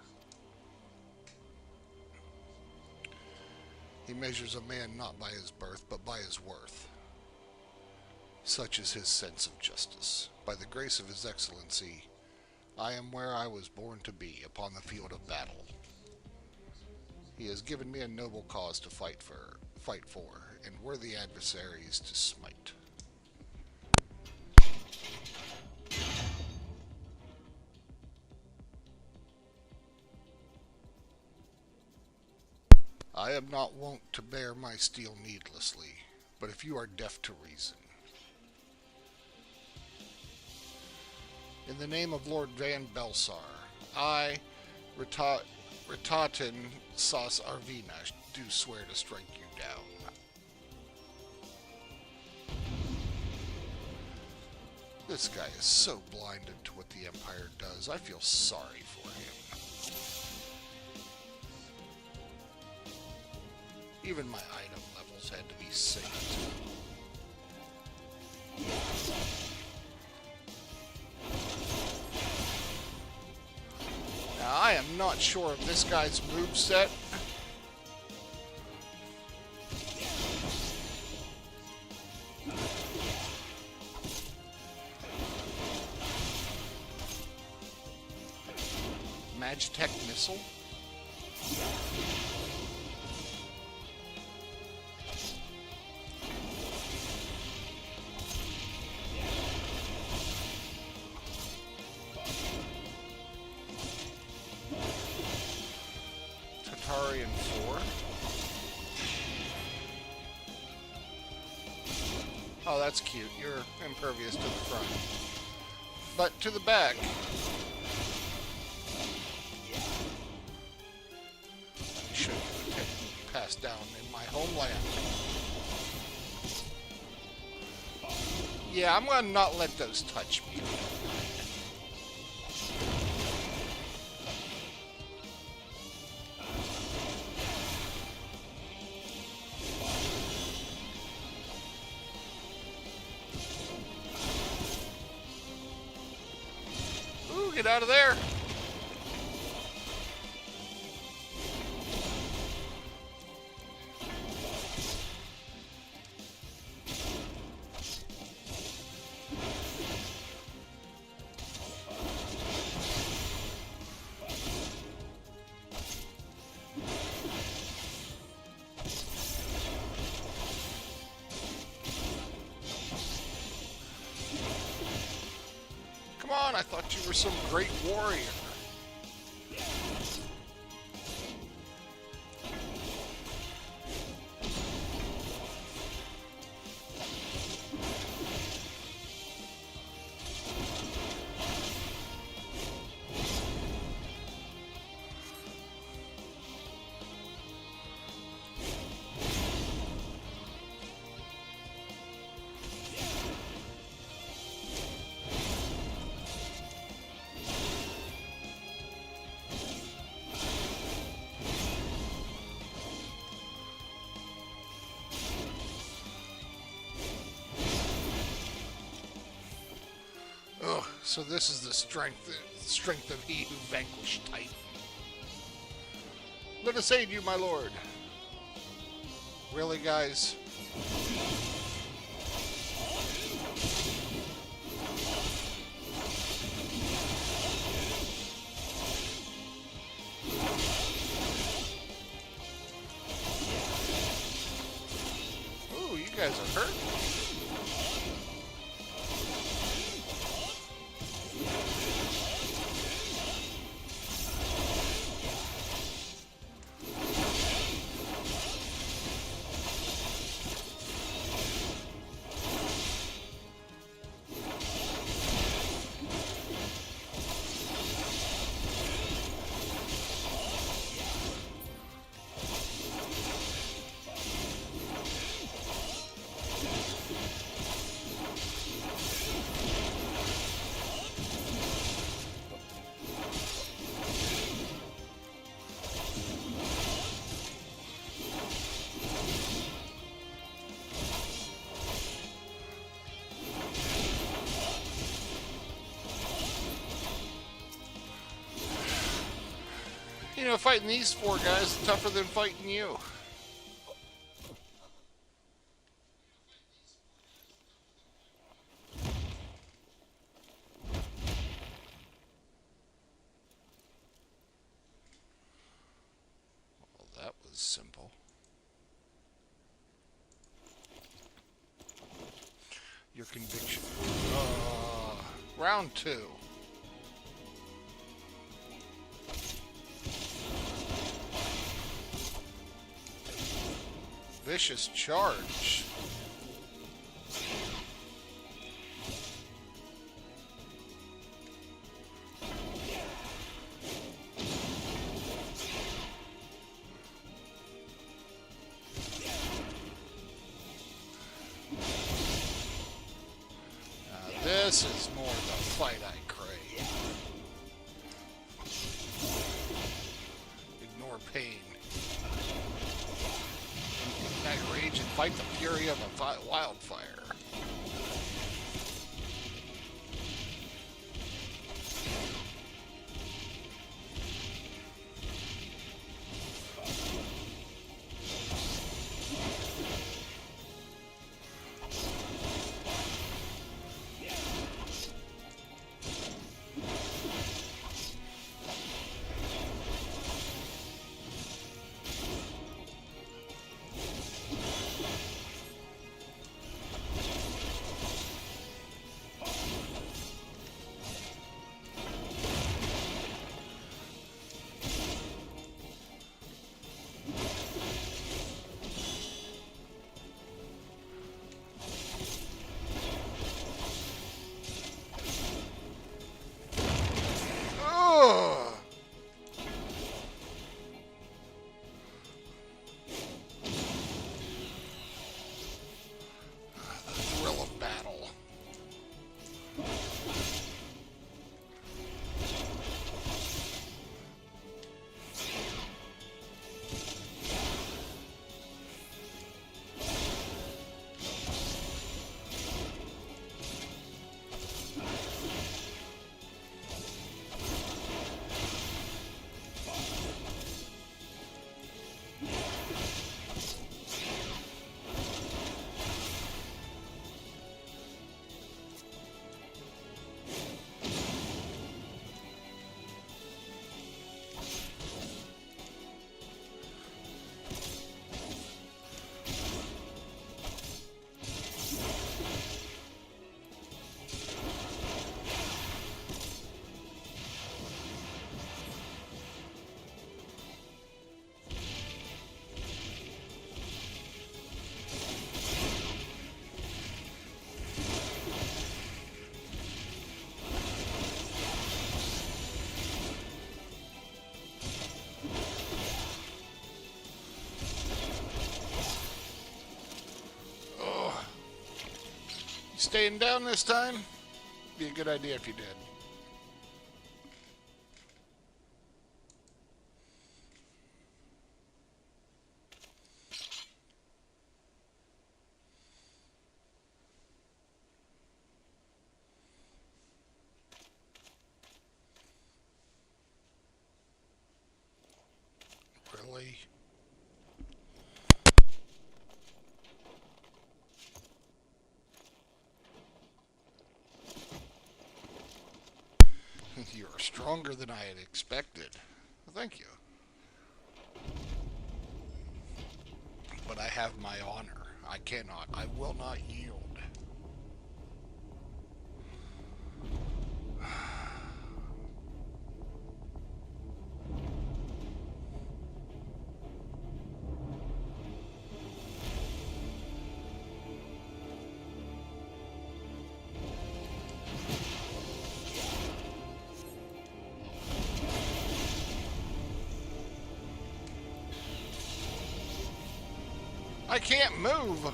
He measures a man not by his birth, but by his worth. Such is his sense of justice. By the grace of his excellency, I am where I was born to be, upon the field of battle. He has given me a noble cause to fight for, and worthy adversaries to smite. I am not wont to bear my steel needlessly, but if you are deaf to reason, in the name of Lord Van Belsar, I, Ritatin Sas Arvina, do swear to strike you down. This guy is so blinded to what the Empire does, I feel sorry for him. Even my item levels had to be synced. Now, I am not sure of this guy's moveset. Magitech missile? Oh, that's cute. You're impervious to the front. But to the back... should have passed down in my homeland. Yeah, I'm gonna not let those touch me. Ooh, get out of there! Come on, I thought you were some great warrior. Ugh, so this is the strength of he who vanquished Titan. Let us aid you, my lord. Really, guys? Ooh, you guys are hurt. You know, fighting these four guys is tougher than fighting you. Well, that was simple. Your conviction. Round 2. Vicious charge. Now this is more the fight I crave. Ignore pain. Rage and fight the fury of a wildfire. Staying down this time? Be a good idea if you did. Really? You are stronger than I had expected. Well, thank you. But I have my honor. I will not yield. I can't move.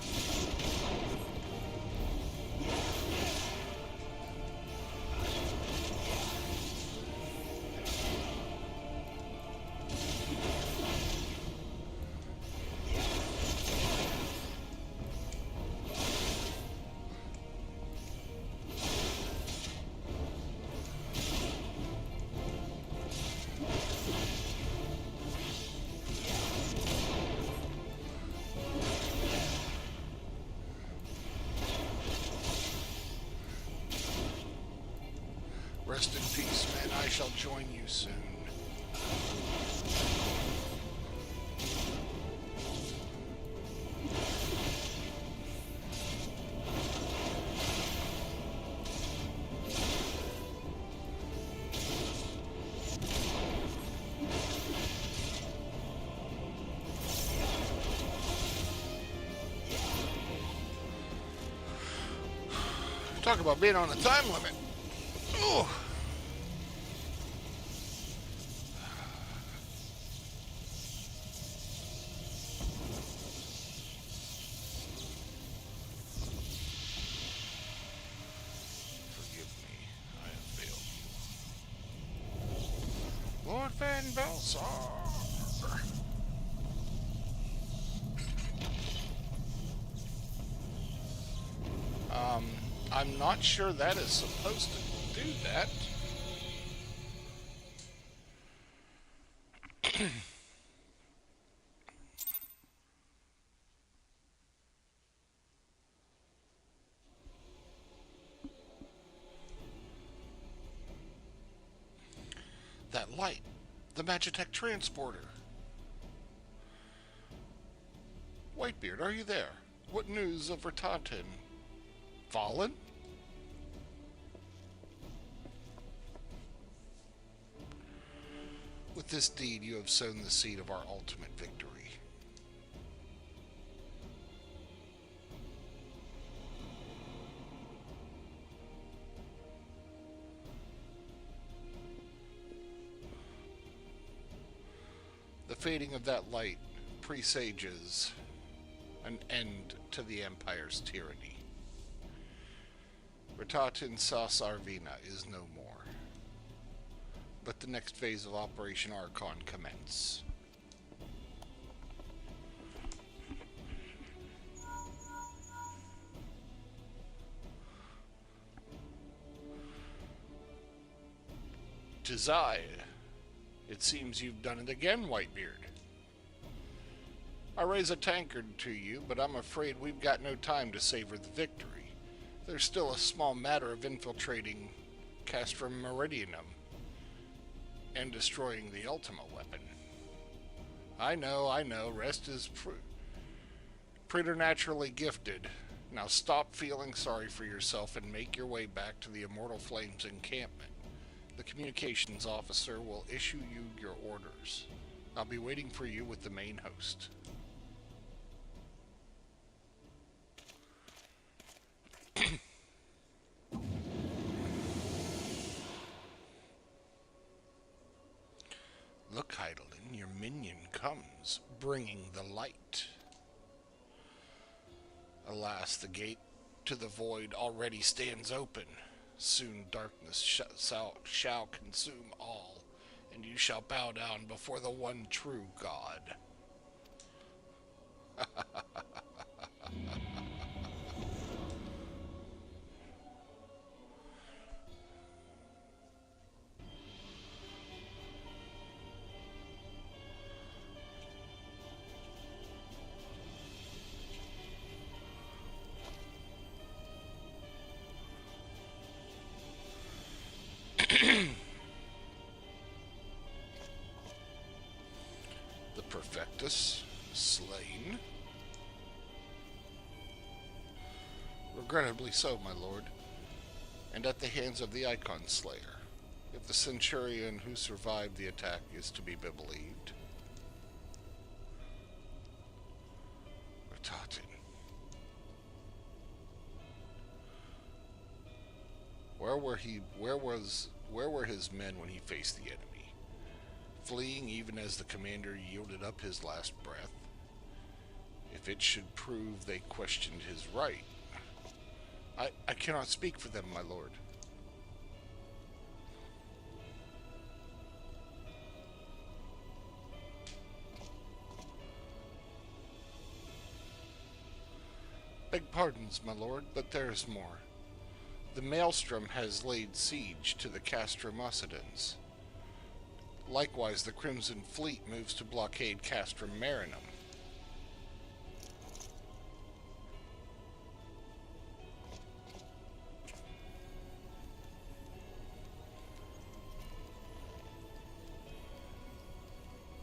Rest in peace, man. I shall join you soon. Talk about being on a time limit. Ooh. Forgive me, I have failed you. Lord Van Velsar. I'm not sure that is supposed to do that. That light, the Magitech transporter. Whitebeard, are you there? What news of Ratatin? Fallen? With this deed, you have sown the seed of our ultimate victory. The fading of that light presages an end to the Empire's tyranny. Ratatin Sas Arvina is no more. But the next phase of Operation Archon commence. "'Tis I. It seems you've done it again, Whitebeard. I raise a tankard to you, but I'm afraid we've got no time to savor the victory. There's still a small matter of infiltrating Castrum Meridianum and destroying the Ultima weapon. I know, Rest is preternaturally gifted. Now stop feeling sorry for yourself and make your way back to the Immortal Flames encampment. The communications officer will issue you your orders. I'll be waiting for you with the main host." Look, Heidelin, your minion comes, bringing the light. Alas, the gate to the void already stands open. Soon darkness shall consume all, and you shall bow down before the one true God. The Perfectus, slain. Regrettably so, my lord, and at the hands of the Icon Slayer, if the centurion who survived the attack is to be believed. Ratatin. Where were his men when he faced the enemy? Fleeing even as the commander yielded up his last breath? If it should prove they questioned his right. I cannot speak for them, my lord. Beg pardons, my lord, but there is more. The Maelstrom has laid siege to the Castrum Occidens. Likewise, the Crimson Fleet moves to blockade Castrum Marinum.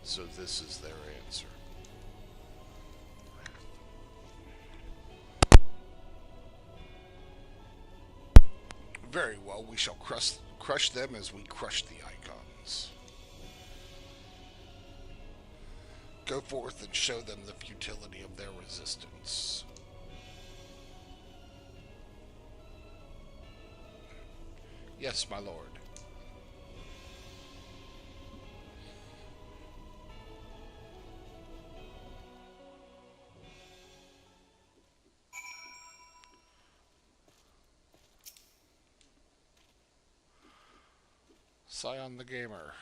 So this is their answer. Very well, we shall crush them as we crush the Icons. Go forth and show them the futility of their resistance. Yes, my lord. Scion the Gamer.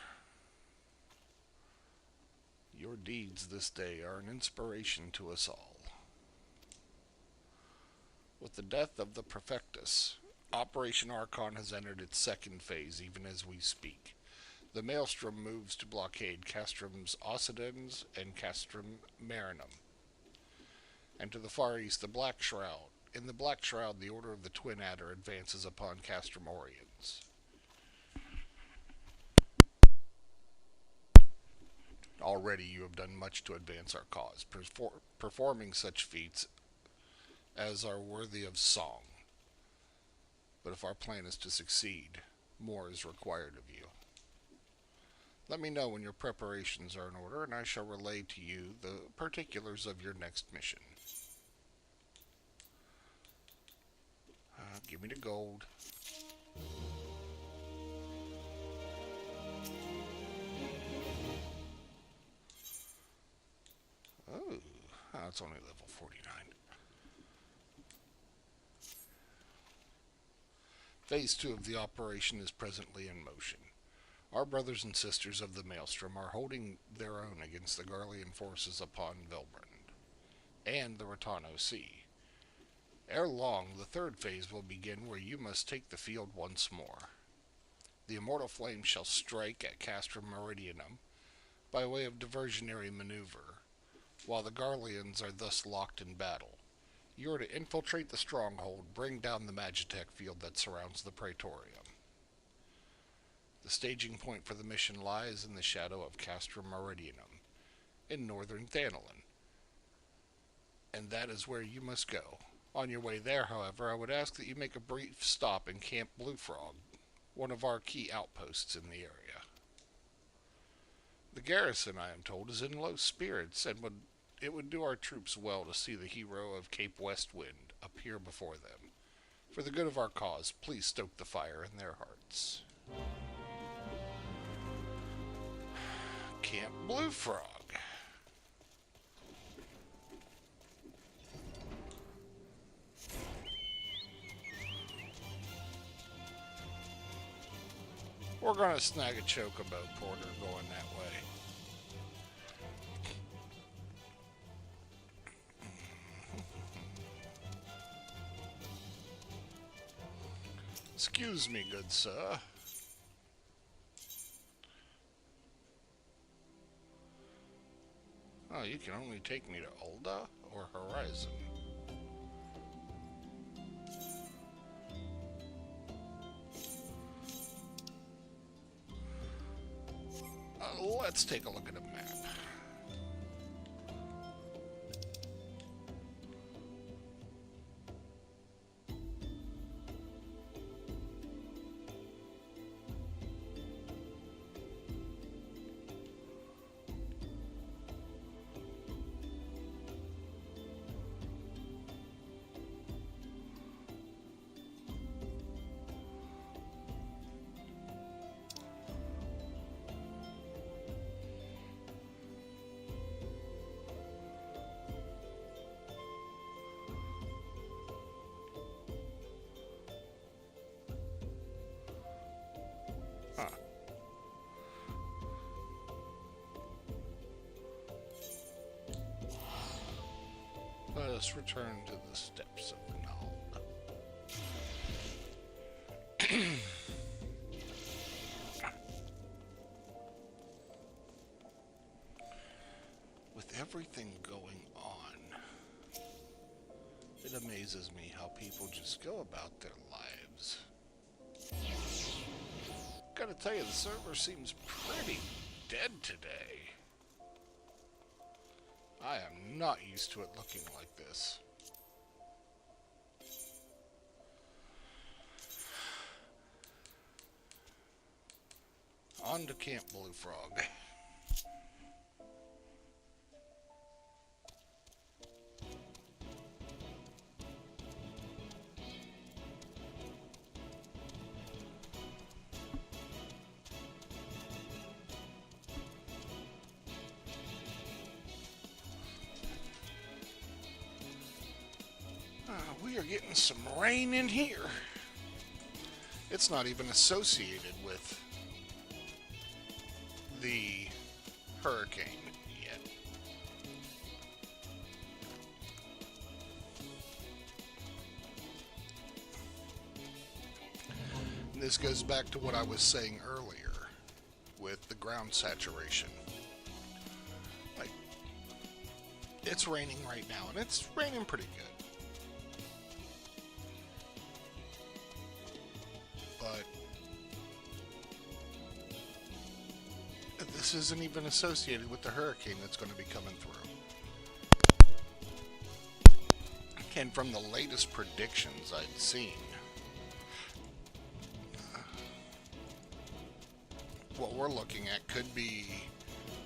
Your deeds this day are an inspiration to us all. With the death of the Perfectus, Operation Archon has entered its second phase even as we speak. The Maelstrom moves to blockade Castrum's Occidens and Castrum Marinum. And to the far east, the Black Shroud. In the Black Shroud, the Order of the Twin Adder advances upon Castrum Oriens. Already you have done much to advance our cause, performing such feats as are worthy of song. But if our plan is to succeed, more is required of you. Let me know when your preparations are in order, and I shall relay to you the particulars of your next mission. Give me the gold. Oh, it's only level 49. Phase 2 of the operation is presently in motion. Our brothers and sisters of the Maelstrom are holding their own against the Garlean forces upon Velbrand and the Ratano Sea. Ere long, the third phase will begin, where you must take the field once more. The immortal flame shall strike at Castrum Meridianum by way of diversionary maneuver, while the Garleans are thus locked in battle. You are to infiltrate the stronghold, bring down the Magitech field that surrounds the Praetorium. The staging point for the mission lies in the shadow of Castrum Meridianum, in northern Thanalin, and that is where you must go. On your way there, however, I would ask that you make a brief stop in Camp Blue Frog, one of our key outposts in the area. The garrison, I am told, is in low spirits, and it would do our troops well to see the hero of Cape Westwind appear before them. For the good of our cause, please stoke the fire in their hearts. Camp Blue Frog. We're gonna snag a chocobo porter going that way. Excuse me, good sir. Oh, you can only take me to Ulda or Horizon. Let's take a look at a map. Let us return to the steps of the Nald. With everything going on, it amazes me how people just go about their lives. Gotta tell you, the server seems pretty dead today. I am not used to it looking like this. On to Camp Blue Frog. We are getting some rain in here. It's not even associated with the hurricane yet. And this goes back to what I was saying earlier with the ground saturation. Like, it's raining right now, and it's raining pretty good. But this isn't even associated with the hurricane that's going to be coming through. And from the latest predictions I'd seen, what we're looking at could be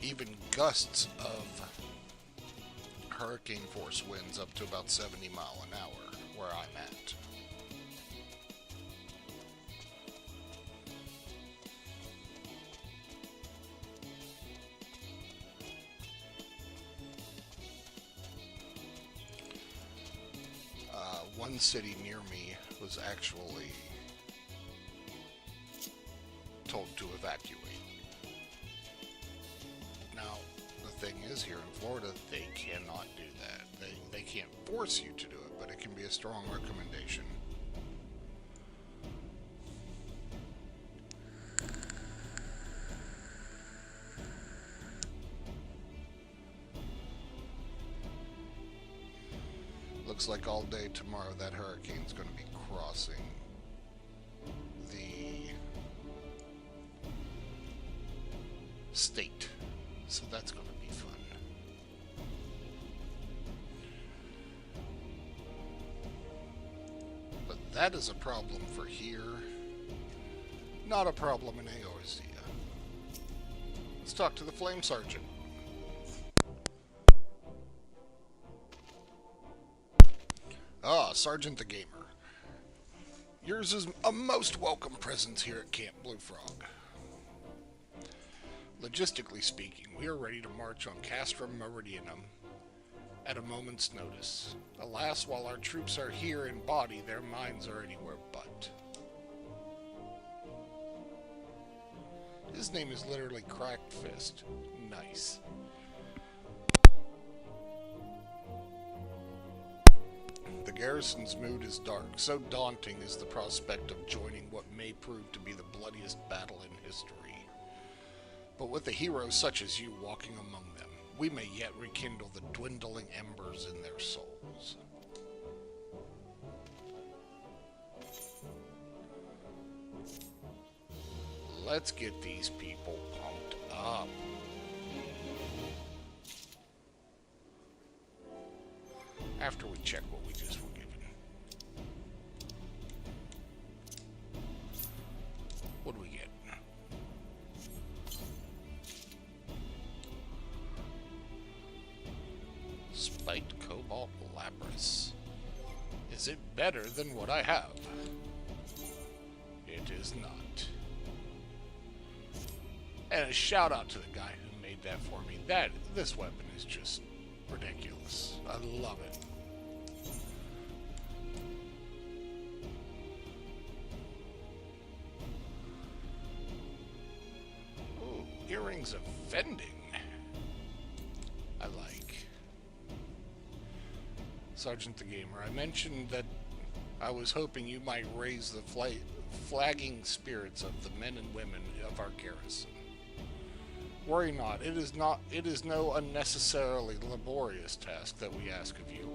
even gusts of hurricane force winds up to about 70 miles an hour where I'm at. One city near me was actually told to evacuate. Now, the thing is, here in Florida, they cannot do that. They can't force you to do it, but it can be a strong recommendation. Looks like all day tomorrow that hurricane's going to be crossing the state. So that's going to be fun. But that is a problem for here. Not a problem in Eorzea. Let's talk to the Flame Sergeant. Ah, Sergeant the Gamer. Yours is a most welcome presence here at Camp Blue Frog. Logistically speaking, we are ready to march on Castrum Meridianum at a moment's notice. Alas, while our troops are here in body, their minds are anywhere but. His name is literally Cracked Fist. Nice. The garrison's mood is dark. So daunting is the prospect of joining what may prove to be the bloodiest battle in history. But with a hero such as you walking among them, we may yet rekindle the dwindling embers in their souls. Let's get these people pumped up. After we check what we just were given. What do we get? Spiked Cobalt Lapras. Is it better than what I have? It is not. And a shout out to the guy who made that for me. This weapon is just ridiculous. I love it. Ooh, earrings of vending. I like. Sergeant the Gamer, I mentioned that I was hoping you might raise the flagging spirits of the men and women of our garrison. Worry not. It is no unnecessarily laborious task that we ask of you.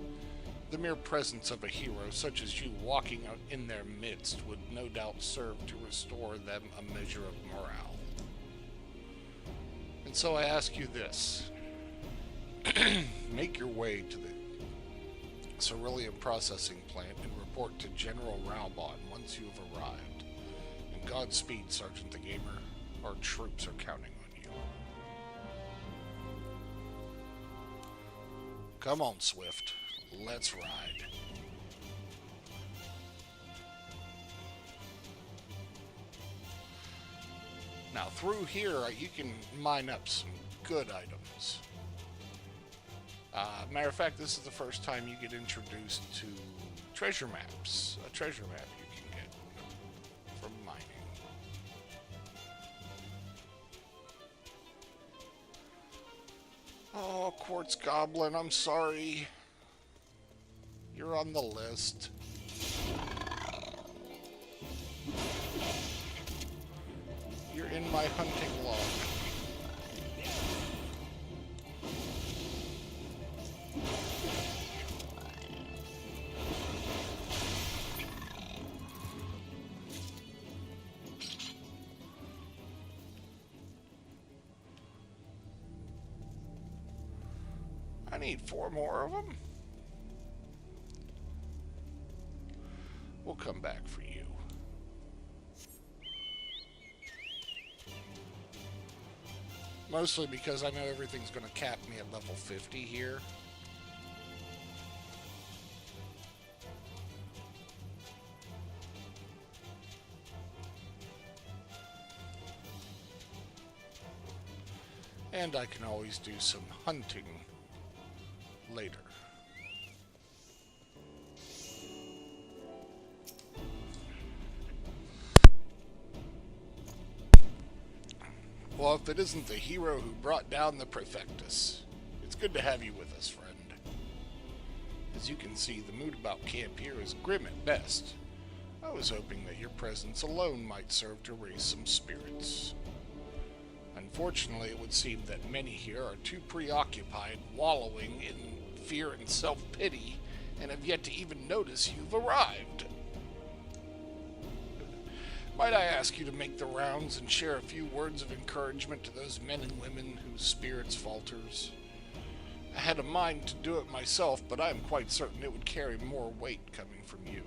The mere presence of a hero such as you walking out in their midst would no doubt serve to restore them a measure of morale. And so I ask you this. Make your way to the Cerulean processing plant and report to General Raubon once you have arrived. And Godspeed, Sergeant the Gamer. Our troops are counting on you. Come on, Swift. Let's ride. Now, through here, you can mine up some good items. Matter of fact, this is the first time you get introduced to treasure maps. A treasure map you can get from mining. Oh, Quartz Goblin, I'm sorry. You're on the list. You're in my hunting log. I need 4 more of them. We'll come back for you. Mostly because I know everything's going to cap me at level 50 here. And I can always do some hunting later. Well, if it isn't the hero who brought down the Prefectus, it's good to have you with us, friend. As you can see, the mood about camp here is grim at best. I was hoping that your presence alone might serve to raise some spirits. Unfortunately, it would seem that many here are too preoccupied wallowing in fear and self-pity, and have yet to even notice you've arrived. Might I ask you to make the rounds and share a few words of encouragement to those men and women whose spirits falters? I had a mind to do it myself, but I am quite certain it would carry more weight coming from you.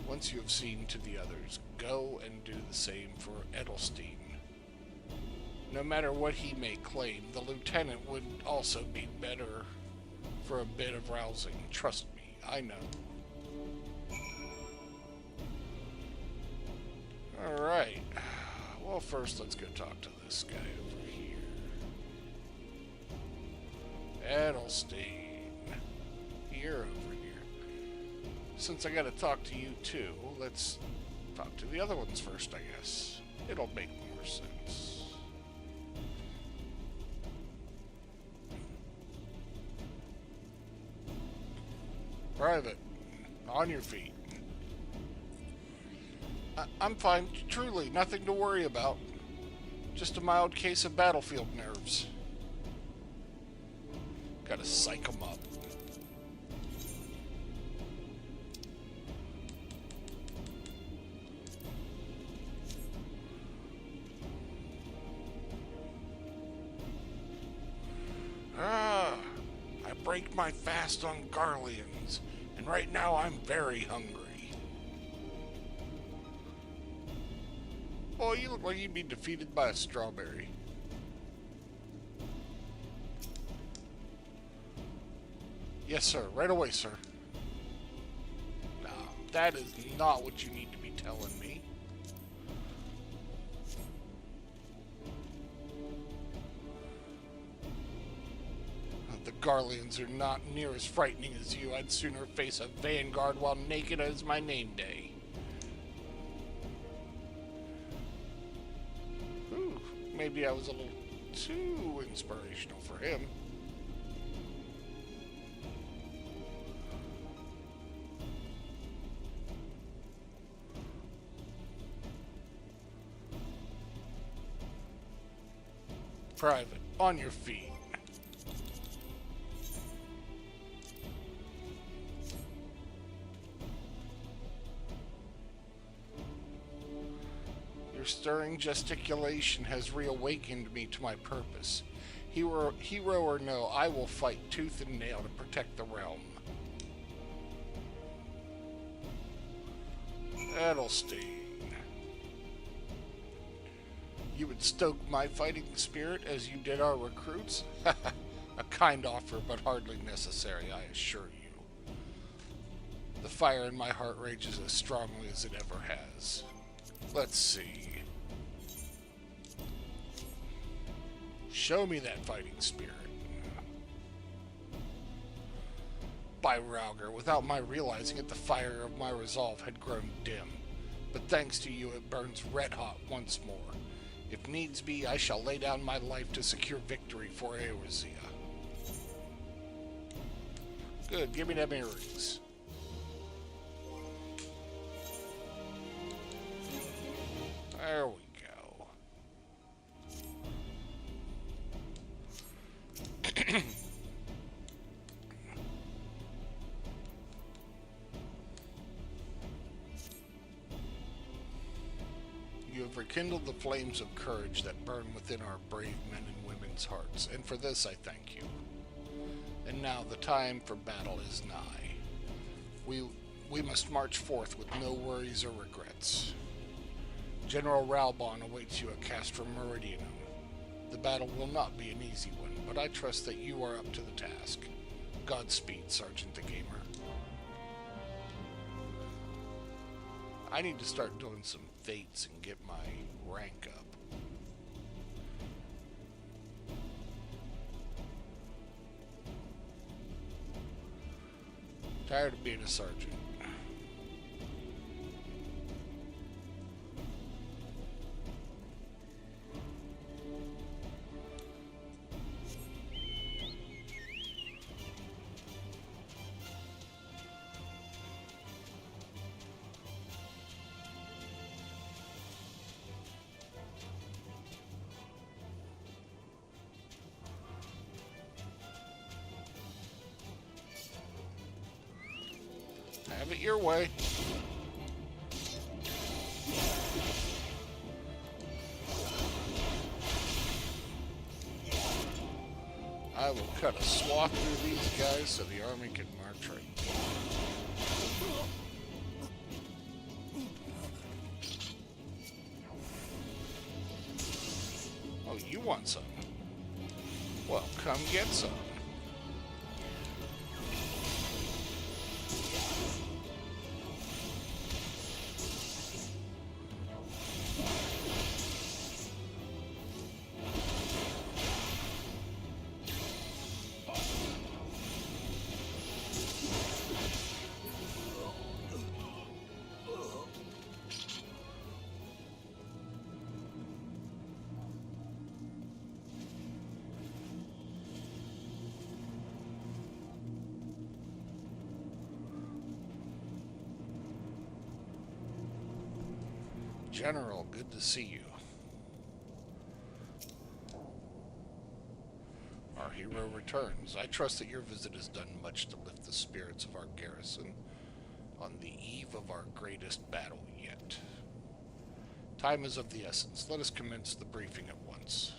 Once you have seen to the others, go and do the same for Edelstein. No matter what he may claim, the lieutenant would also be better for a bit of rousing. Trust me, I know. Alright. Well, first let's go talk to this guy over here. Edelstein. You're over here. Since I gotta talk to you too, let's talk to the other ones first, I guess. It'll make more sense. Private, on your feet. I'm fine, truly, nothing to worry about. Just a mild case of battlefield nerves. Gotta psych 'em up. I break my fast on Garleans, and right now I'm very hungry. Oh, you look like you'd be defeated by a strawberry. Yes, sir. Right away, sir. No, that is not what you need to be telling me. The Garleans are not near as frightening as you. I'd sooner face a vanguard while naked as my name day. Ooh, maybe I was a little too inspirational for him. Private, on your feet. Your stirring gesticulation has reawakened me to my purpose. Hero or no, I will fight tooth and nail to protect the realm. Edelstein. You would stoke my fighting spirit as you did our recruits? A kind offer, but hardly necessary, I assure you. The fire in my heart rages as strongly as it ever has. Let's see. Show me that fighting spirit. By Rauger, without my realizing it, the fire of my resolve had grown dim. But thanks to you, it burns red hot once more. If needs be, I shall lay down my life to secure victory for Eorzea. Good, give me them earrings. There we go. You have rekindled the flames of courage that burn within our brave men and women's hearts, and for this I thank you. And now the time for battle is nigh. We must march forth with no worries or regrets. General Ralbon awaits you at Castra Meridianum. The battle will not be an easy one, but I trust that you are up to the task. Godspeed, Sergeant the Gamer. I need to start doing some fates and get my rank up. Tired of being a sergeant. Have it your way. I will cut a swath through these guys so the army can march right. Oh, you want some? Well, come get some. General, good to see you. Our hero returns. I trust that your visit has done much to lift the spirits of our garrison on the eve of our greatest battle yet. Time is of the essence. Let us commence the briefing at once.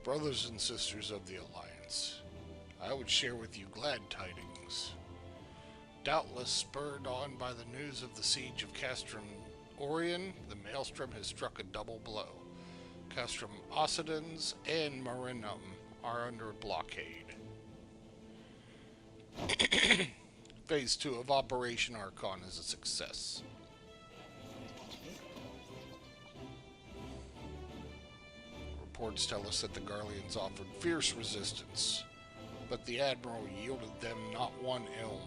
Brothers and sisters of the Alliance, I would share with you glad tidings. Doubtless spurred on by the news of the siege of Castrum Orion, the Maelstrom has struck a double blow. Castrum Occidens and Marinum are under blockade. Phase 2 of Operation Archon is a success. Reports tell us that the Garleans offered fierce resistance, but the Admiral yielded them not one elm.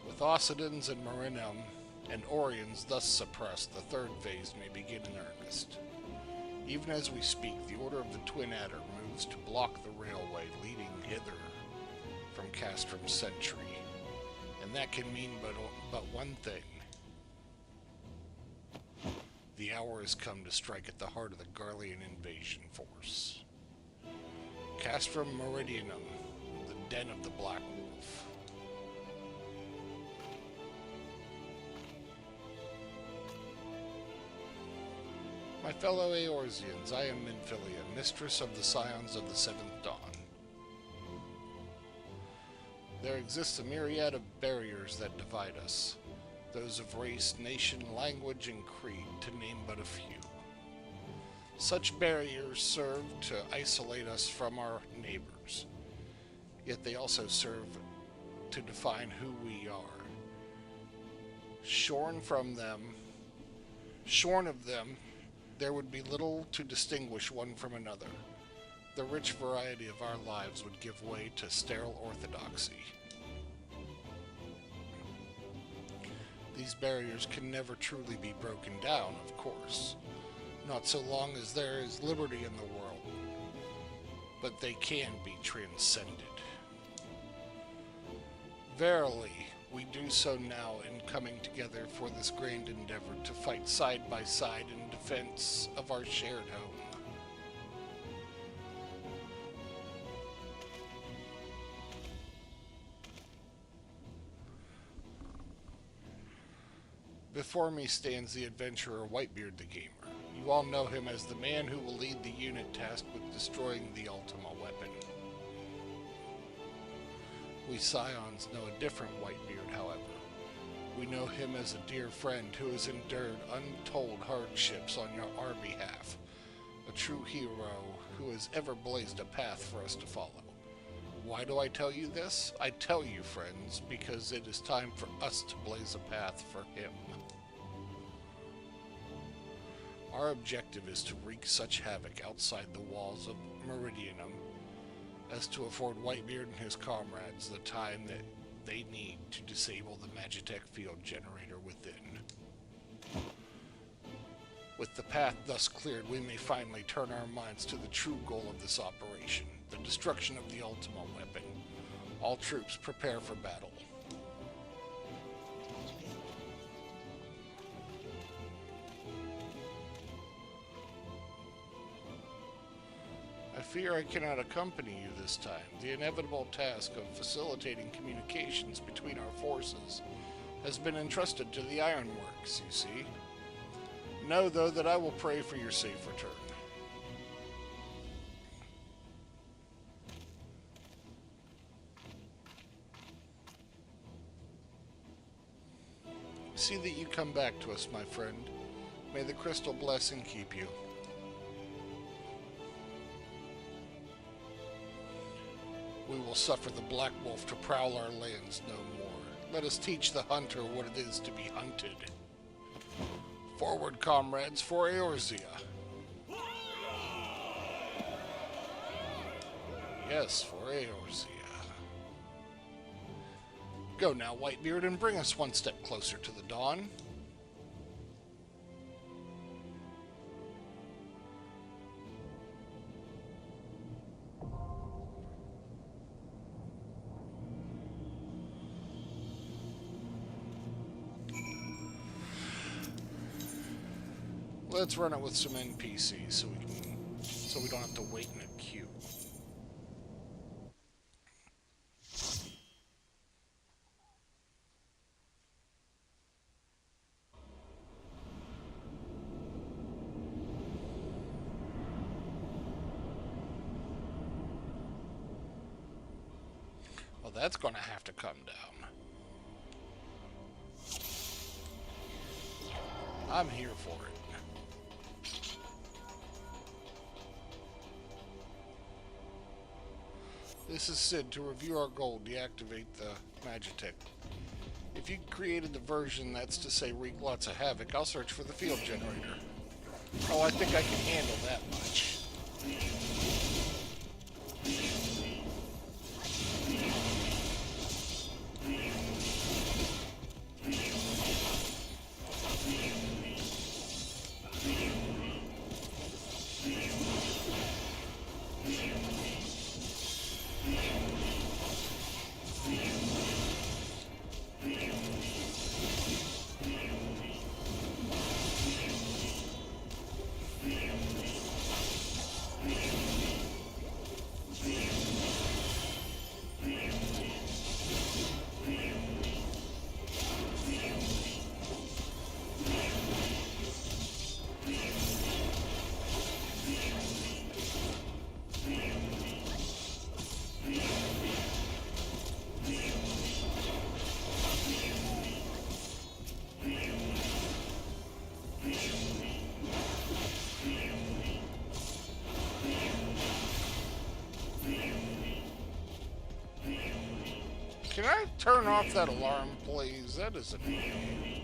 With Occidens and Marinum and Orions thus suppressed, the third phase may begin in earnest. Even as we speak, the Order of the Twin Adder moves to block the railway leading hither from Castrum Sentry, and that can mean but one thing. The hour has come to strike at the heart of the Garlean invasion force. Castrum Meridianum, the den of the Black Wolf. My fellow Eorzeans, I am Minfilia, mistress of the Scions of the Seventh Dawn. There exists a myriad of barriers that divide us. Those of race, nation, language, and creed, to name but a few. Such barriers serve to isolate us from our neighbors, yet they also serve to define who we are. Shorn of them, there would be little to distinguish one from another. The rich variety of our lives would give way to sterile orthodoxy. These barriers can never truly be broken down, of course, not so long as there is liberty in the world, but they can be transcended. Verily, we do so now in coming together for this grand endeavor to fight side by side in defense of our shared home. Before me stands the adventurer WhiteBeard the Gamer. You all know him as the man who will lead the unit tasked with destroying the Ultima weapon. We Scions know a different WhiteBeard, however. We know him as a dear friend who has endured untold hardships on our behalf. A true hero who has ever blazed a path for us to follow. Why do I tell you this? I tell you, friends, because it is time for us to blaze a path for him. Our objective is to wreak such havoc outside the walls of Meridianum as to afford WhiteBeard and his comrades the time that they need to disable the Magitech field generator within. With the path thus cleared, we may finally turn our minds to the true goal of this operation, the destruction of the Ultima weapon. All troops prepare for battle. I fear I cannot accompany you this time. The inevitable task of facilitating communications between our forces has been entrusted to the Ironworks, you see. Know, though, that I will pray for your safe return. See that you come back to us, my friend. May the crystal bless and keep you. we will suffer the Black Wolf to prowl our lands no more. Let us teach the hunter what it is to be hunted. Forward, comrades, for Eorzea. Yes, for Eorzea. Go now, Whitebeard, and bring us one step closer to the dawn. Let's run it with some NPCs so we don't have to wait in a queue. Well, that's gonna have to come down. I'm here for it. This is Sid. To review our goal, deactivate the Magitech. If you created the version that's to say wreak lots of havoc, I'll search for the field generator. Oh, I think I can handle that much. Can I turn off that alarm, please? That is annoying.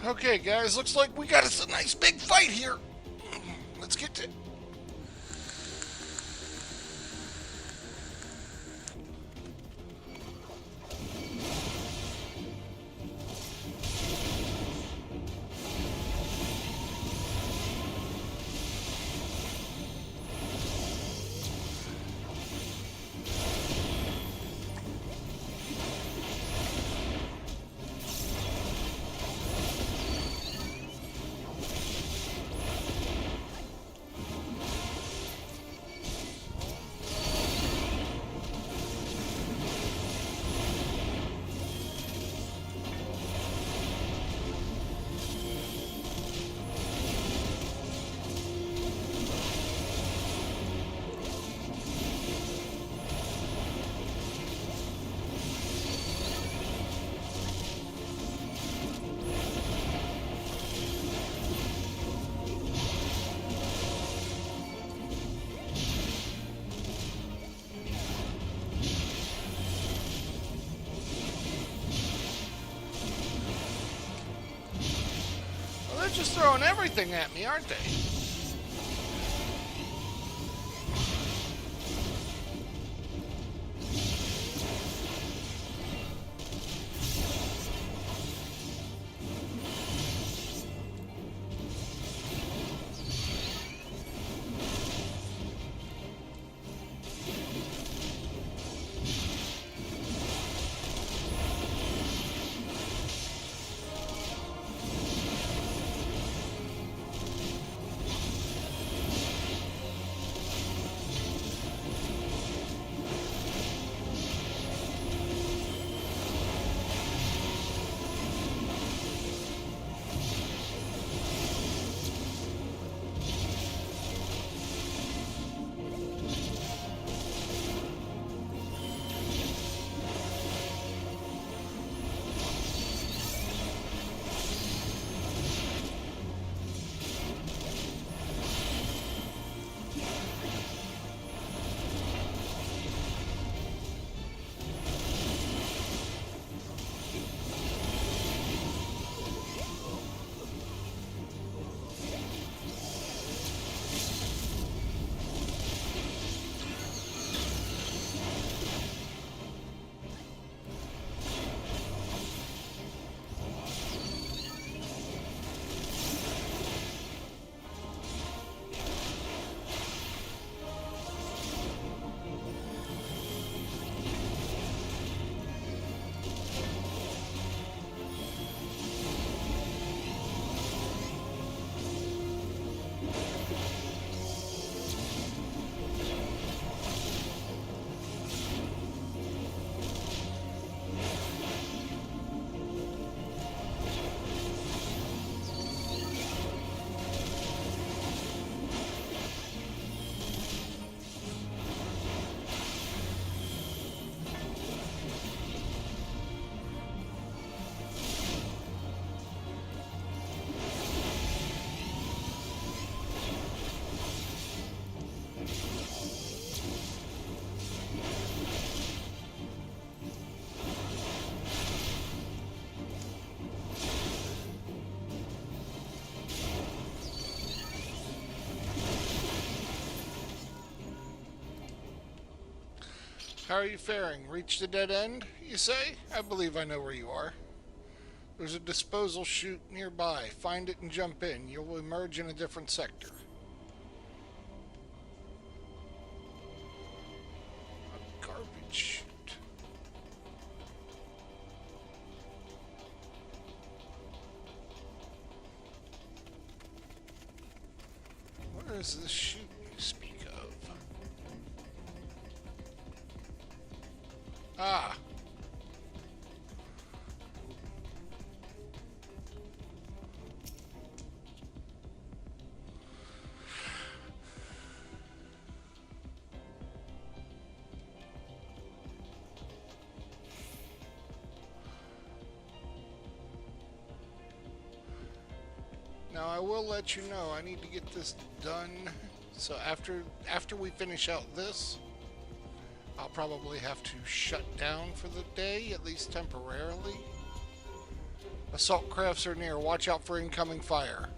Okay, guys, looks like we got us a nice big fight here. Let's get to... They're just throwing everything at me, aren't they? How are you faring? Reached the dead end, you say? I believe I know where you are. There's a disposal chute nearby. Find it and jump in. You'll emerge in a different sector. A garbage chute. Where is this chute you speak of? Ah. Now I will let you know I need to get this done. So after we finish out this, I'll probably have to shut down for the day, at least temporarily. Assault crafts are near. Watch out for incoming fire.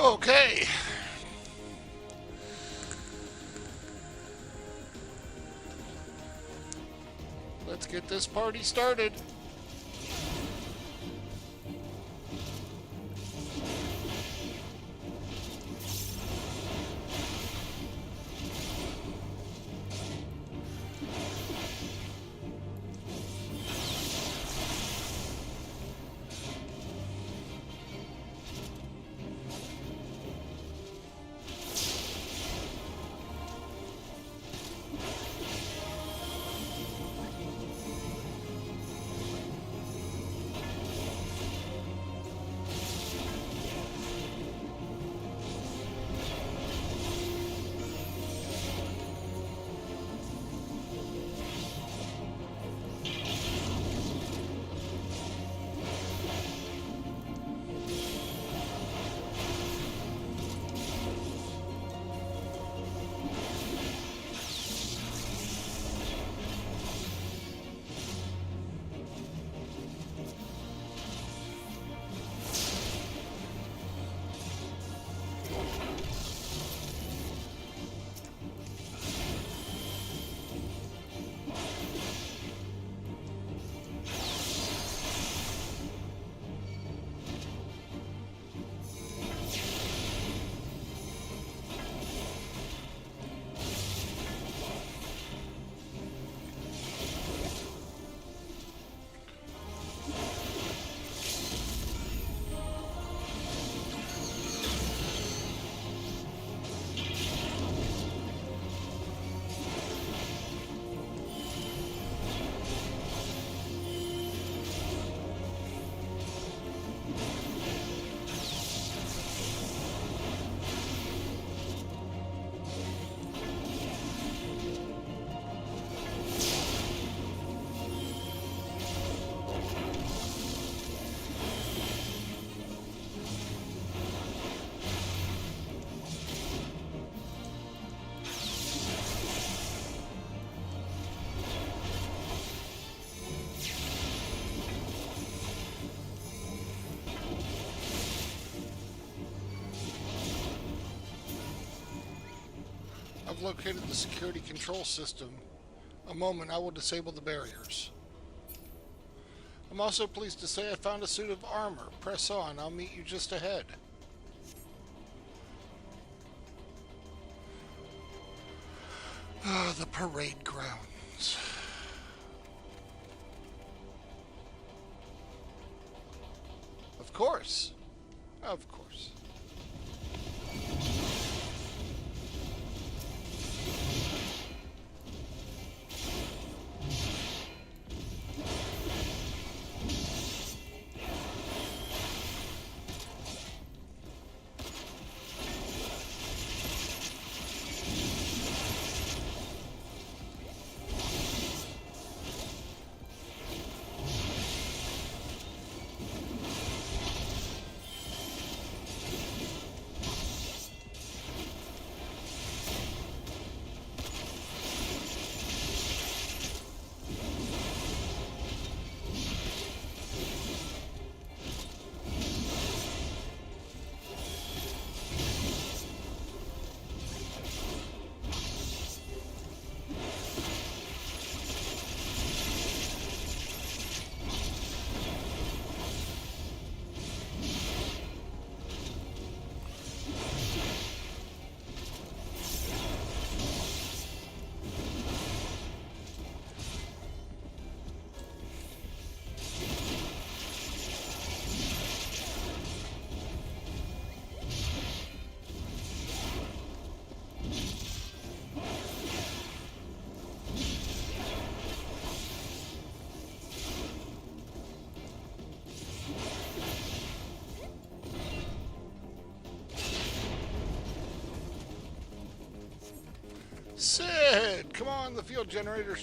Okay. Let's get this party started. I've located the security control system. A moment, I will disable the barriers. I'm also pleased to say I found a suit of armor. Press on, I'll meet you just ahead. Ah, the parade grounds. Of course. Of course. Sid! Come on, the field generator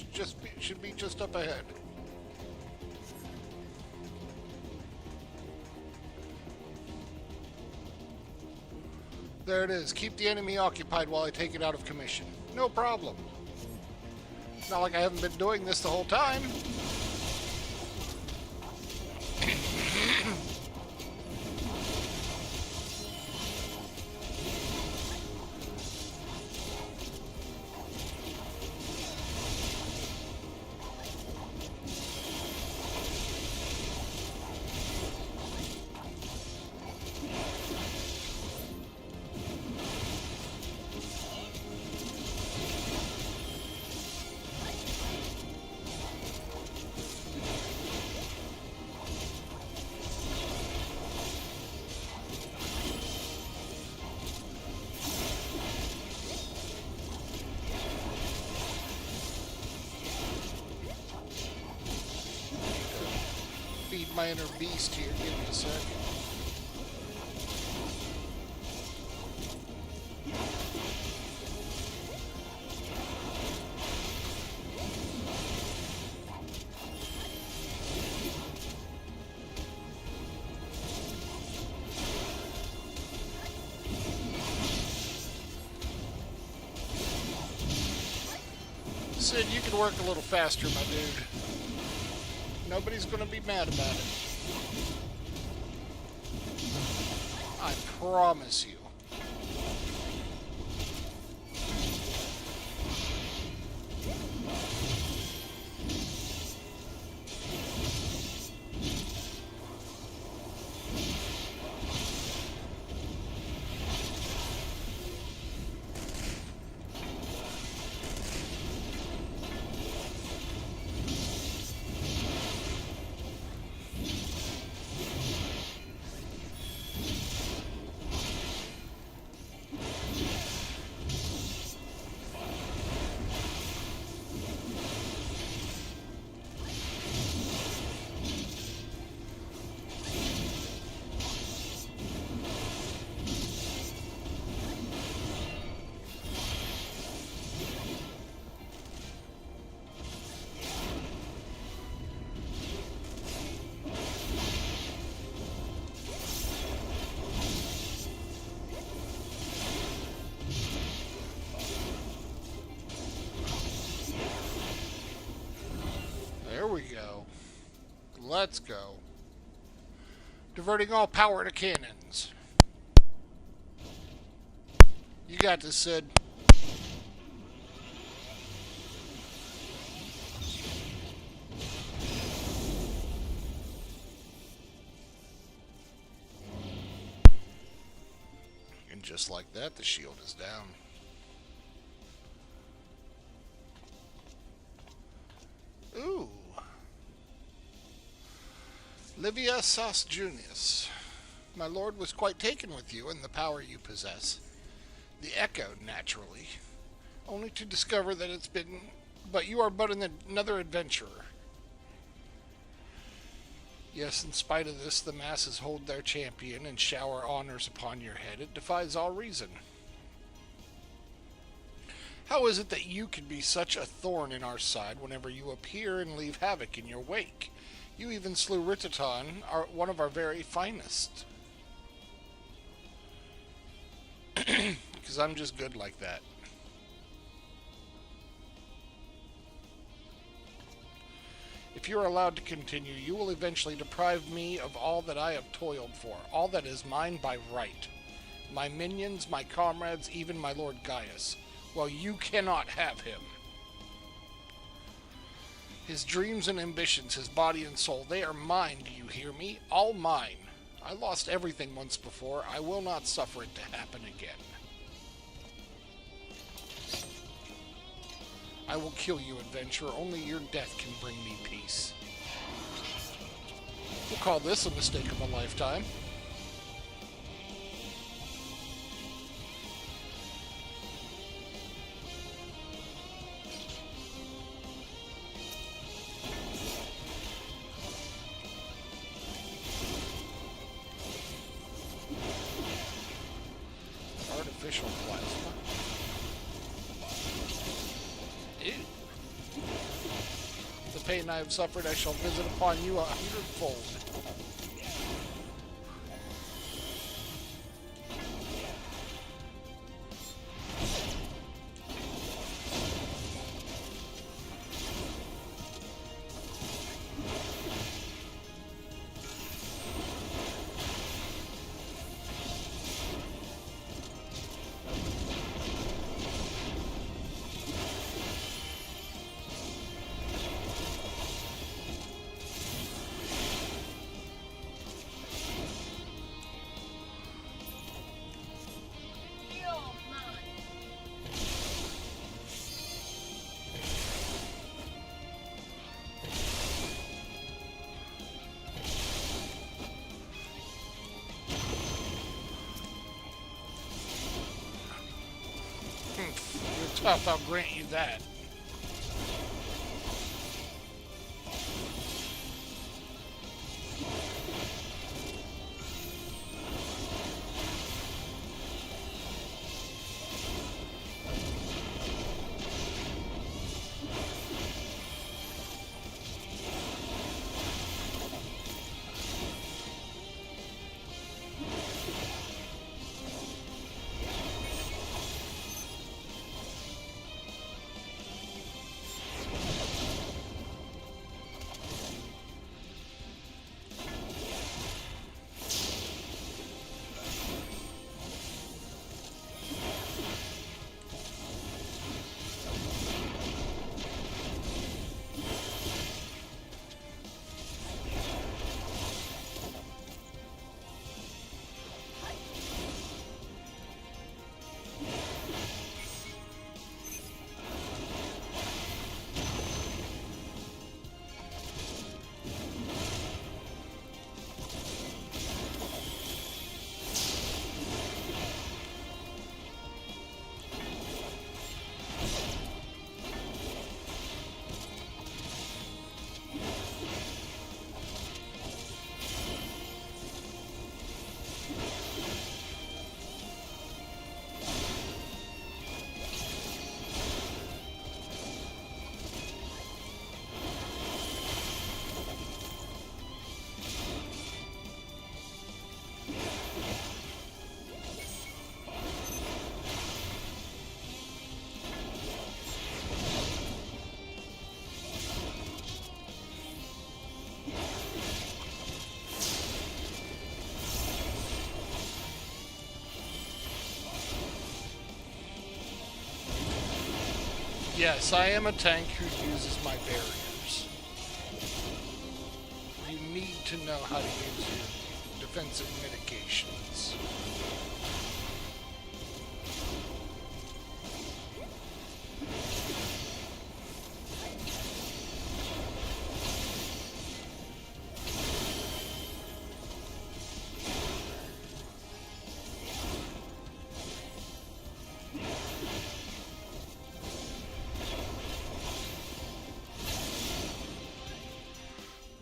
should be just up ahead. There it is. Keep the enemy occupied while I take it out of commission. No problem. It's not like I haven't been doing this the whole time. my inner beast here. Give me a sec. Sid, you can work a little faster, my dude. Nobody's gonna be mad about it. I promise you. There we go. Let's go. Diverting all power to cannons. You got this, Sid. And just like that, the shield is down. Ooh. Livia Sas Junius. My lord was quite taken with you and the power you possess. The Echo, naturally. Only to discover that it's been... But you are but another adventurer. Yes, in spite of this, the masses hold their champion and shower honors upon your head. It defies all reason. How is it that you can be such a thorn in our side whenever you appear and leave havoc in your wake? You even slew Ritaton, one of our very finest. Because I'm just good like that. If you are allowed to continue, you will eventually deprive me of all that I have toiled for, all that is mine by right. My minions, my comrades, even my Lord Gaius. Well, you cannot have him. His dreams and ambitions, his body and soul, they are mine, do you hear me? All mine. I lost everything once before. I will not suffer it to happen again. I will kill you, adventurer. Only your death can bring me peace. We'll call this a mistake of a lifetime. Artificial plasma. Ew. The pain I have suffered, I shall visit upon you 100-fold. You're tough, I'll grant you that. Yes, I am a tank who uses my barriers. You need to know how to use your defensive mitigations.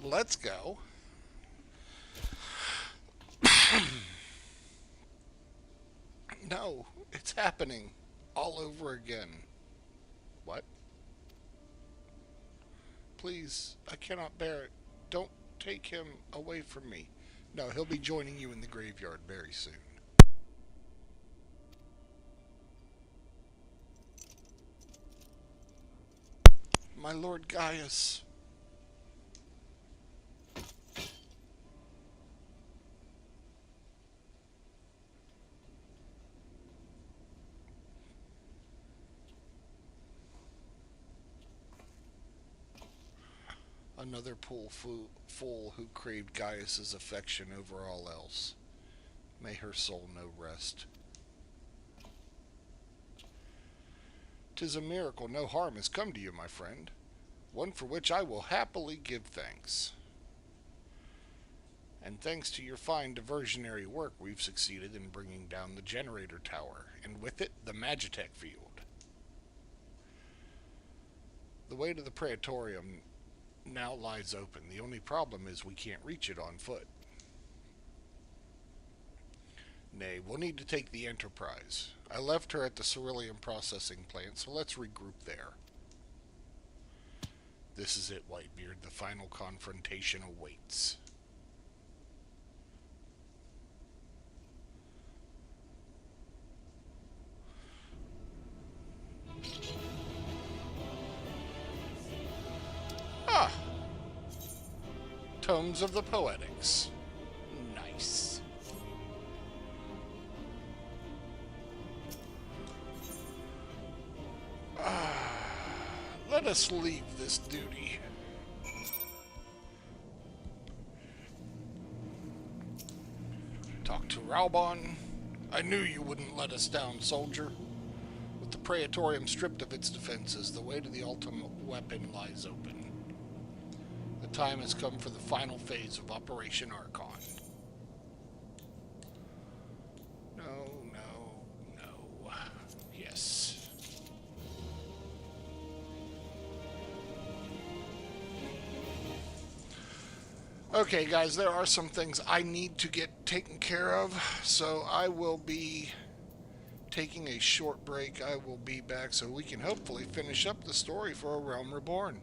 Let's go. No, it's happening all over again. What? Please, I cannot bear it. Don't take him away from me. No, he'll be joining you in the graveyard very soon. My Lord Gaius. Another fool who craved Gaius's affection over all else. May her soul know rest. 'Tis a miracle no harm has come to you, my friend, one for which I will happily give thanks. And thanks to your fine diversionary work, we've succeeded in bringing down the generator tower, and with it, the Magitech field. The way to the Praetorium now lies open. The only problem is we can't reach it on foot. Nay, we'll need to take the Enterprise. I left her at the Cerulean processing plant, so let's regroup there. This is it, WhiteBeard. The final confrontation awaits. Ah! Tomes of the Poetics. Nice. Let us leave this duty. Talk to Raubon. I knew you wouldn't let us down, soldier. With the Praetorium stripped of its defenses, the way to the ultimate weapon lies open. The time has come for the final phase of Operation Archon. No. Yes. Okay, guys, there are some things I need to get taken care of, so I will be taking a short break. I will be back so we can hopefully finish up the story for A Realm Reborn.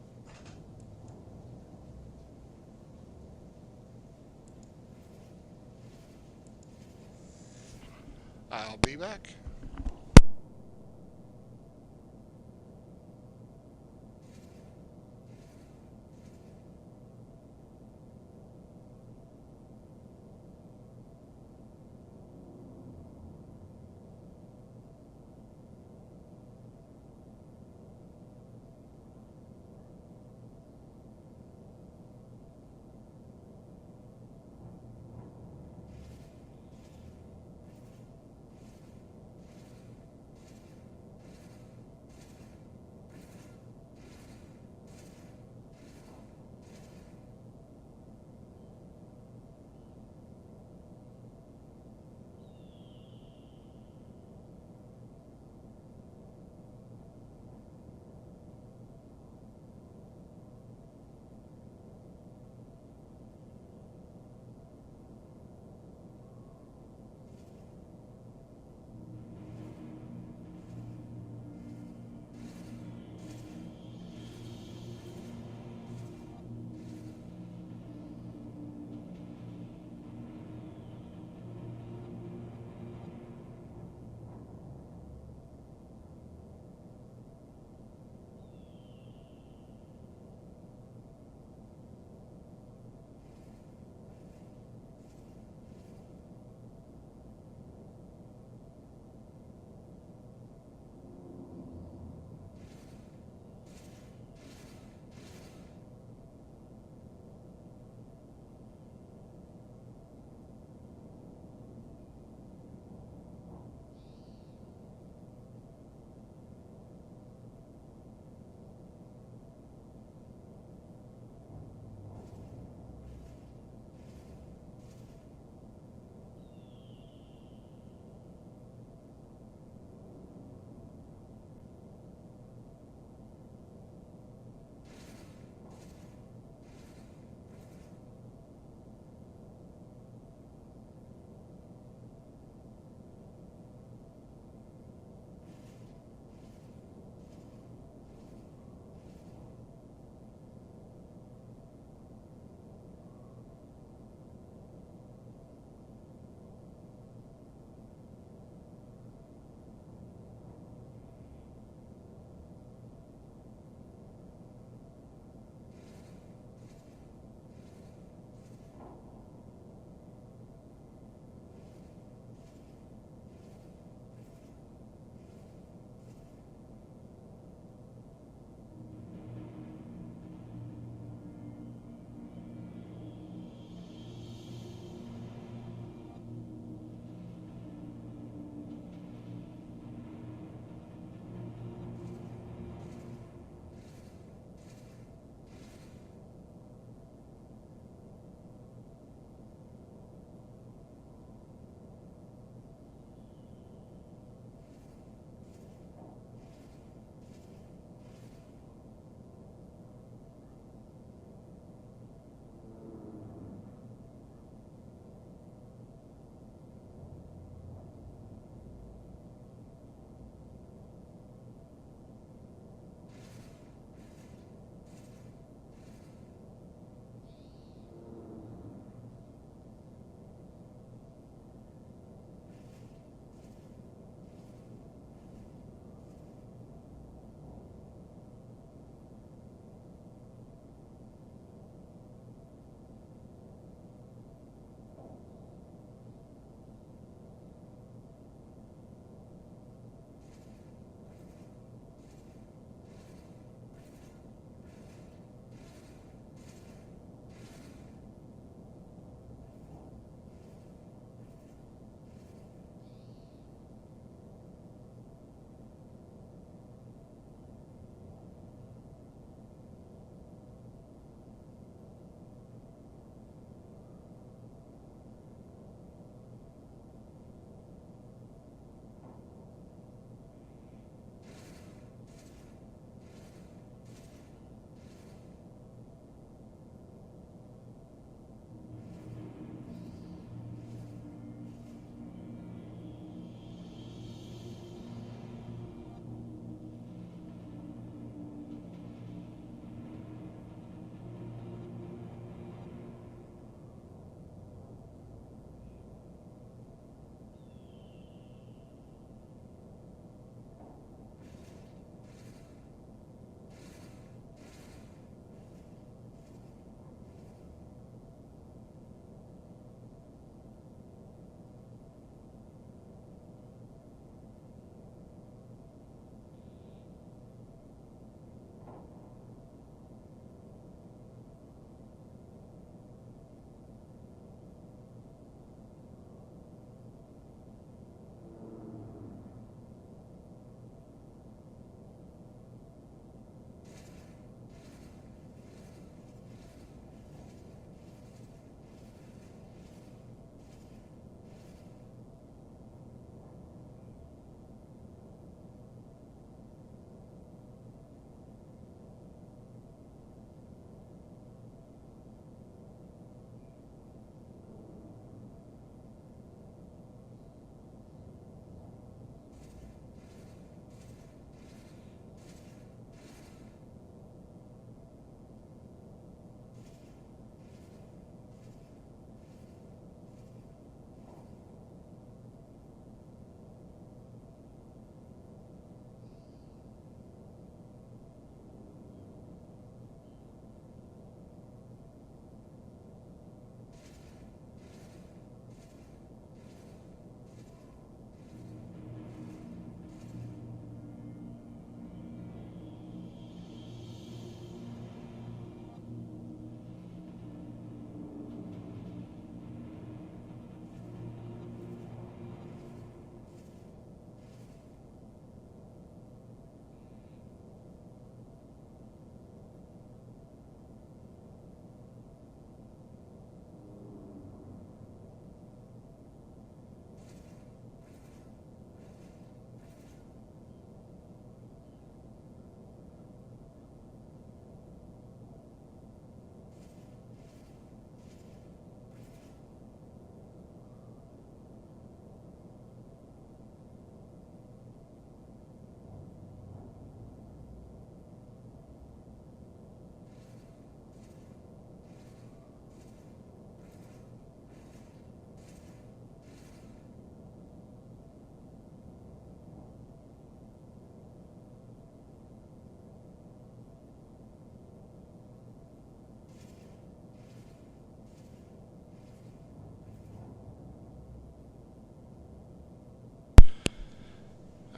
I'll be back.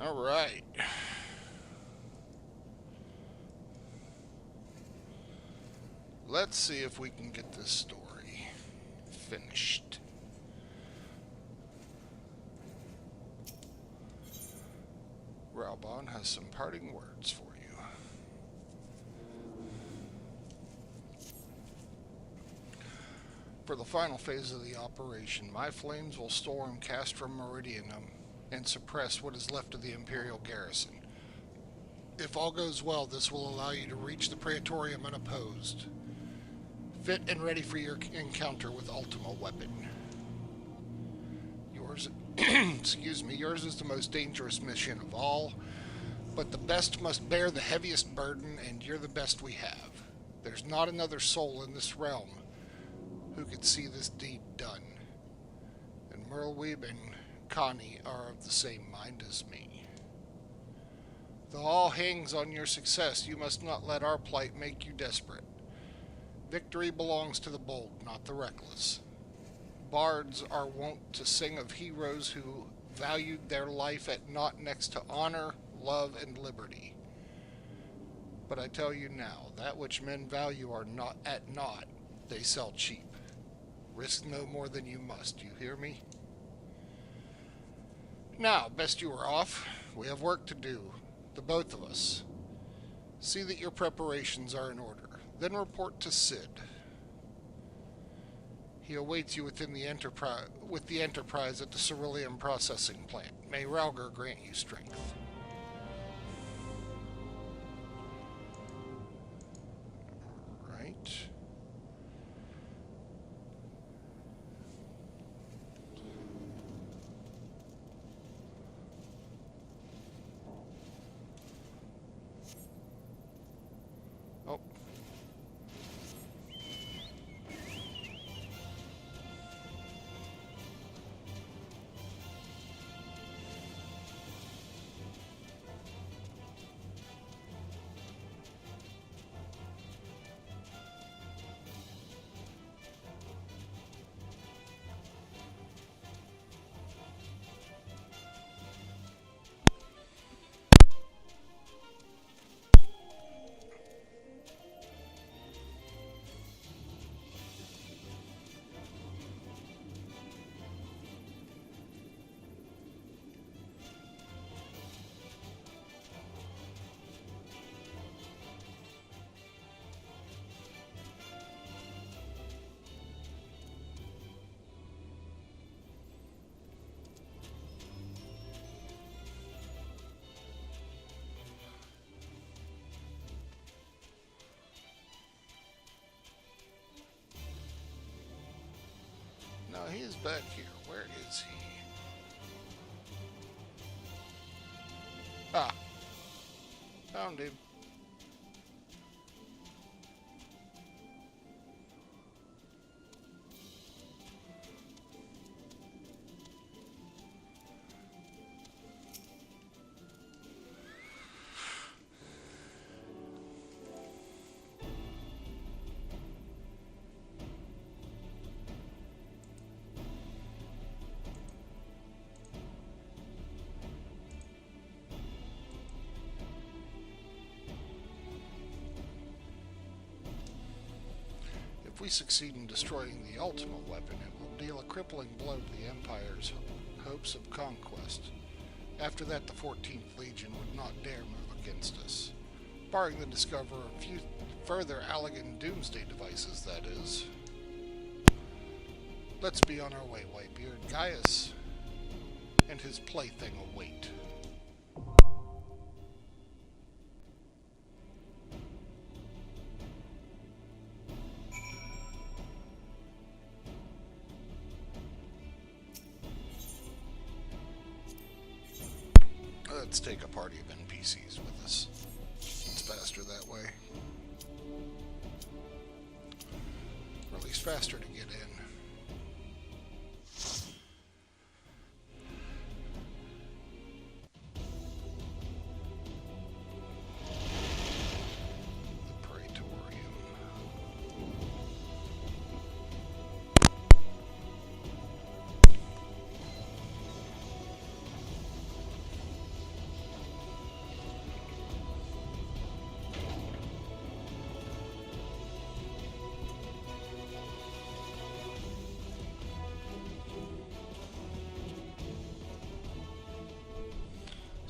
All right. Let's see if we can get this story finished. Raubon has some parting words for you. For the final phase of the operation, my flames will storm Castrum Meridianum and suppress what is left of the Imperial garrison. If all goes well, this will allow you to reach the Praetorium unopposed, fit and ready for your encounter with Ultima Weapon. Yours, excuse me, yours is the most dangerous mission of all, but the best must bear the heaviest burden, and you're the best we have. There's not another soul in this realm who could see this deed done, and Merlweeb and Connie are of the same mind as me. Though all hangs on your success, you must not let our plight make you desperate. Victory belongs to the bold, not the reckless. Bards are wont to sing of heroes who valued their life at naught next to honor, love, and liberty. But I tell you now, that which men value are not at naught, they sell cheap. Risk no more than you must, you hear me? Now, best you are off. We have work to do, the both of us. See that your preparations are in order. Then report to Sid. He awaits you within the Enterprise at the Cerulean processing plant. May Rauger grant you strength. Right. Oh. No, he is back here. Where is he? Ah. Found him. If we succeed in destroying the Ultima Weapon, it will deal a crippling blow to the Empire's hopes of conquest. After that, the 14th Legion would not dare move against us. Barring the discovery of a few further Allagan doomsday devices, that is. Let's be on our way, Whitebeard. Gaius and his plaything await. Let's take a party of NPCs with us. It's faster that way. Or at least faster to get in. The Praetorium.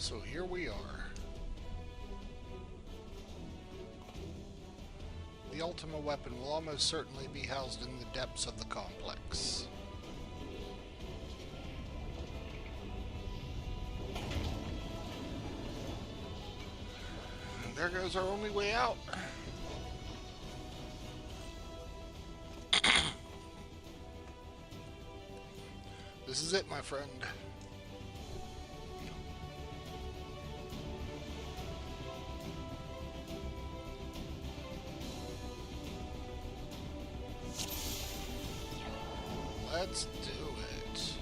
So here we are. The Ultima weapon will almost certainly be housed in the depths of the complex. And there goes our only way out. This is it, my friend. Let's do it.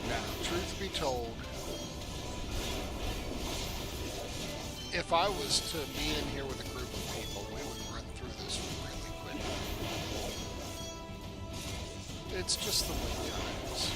Now, truth be told, if I was to be in here with a group of people, we would run through this really quick. It's just the way times.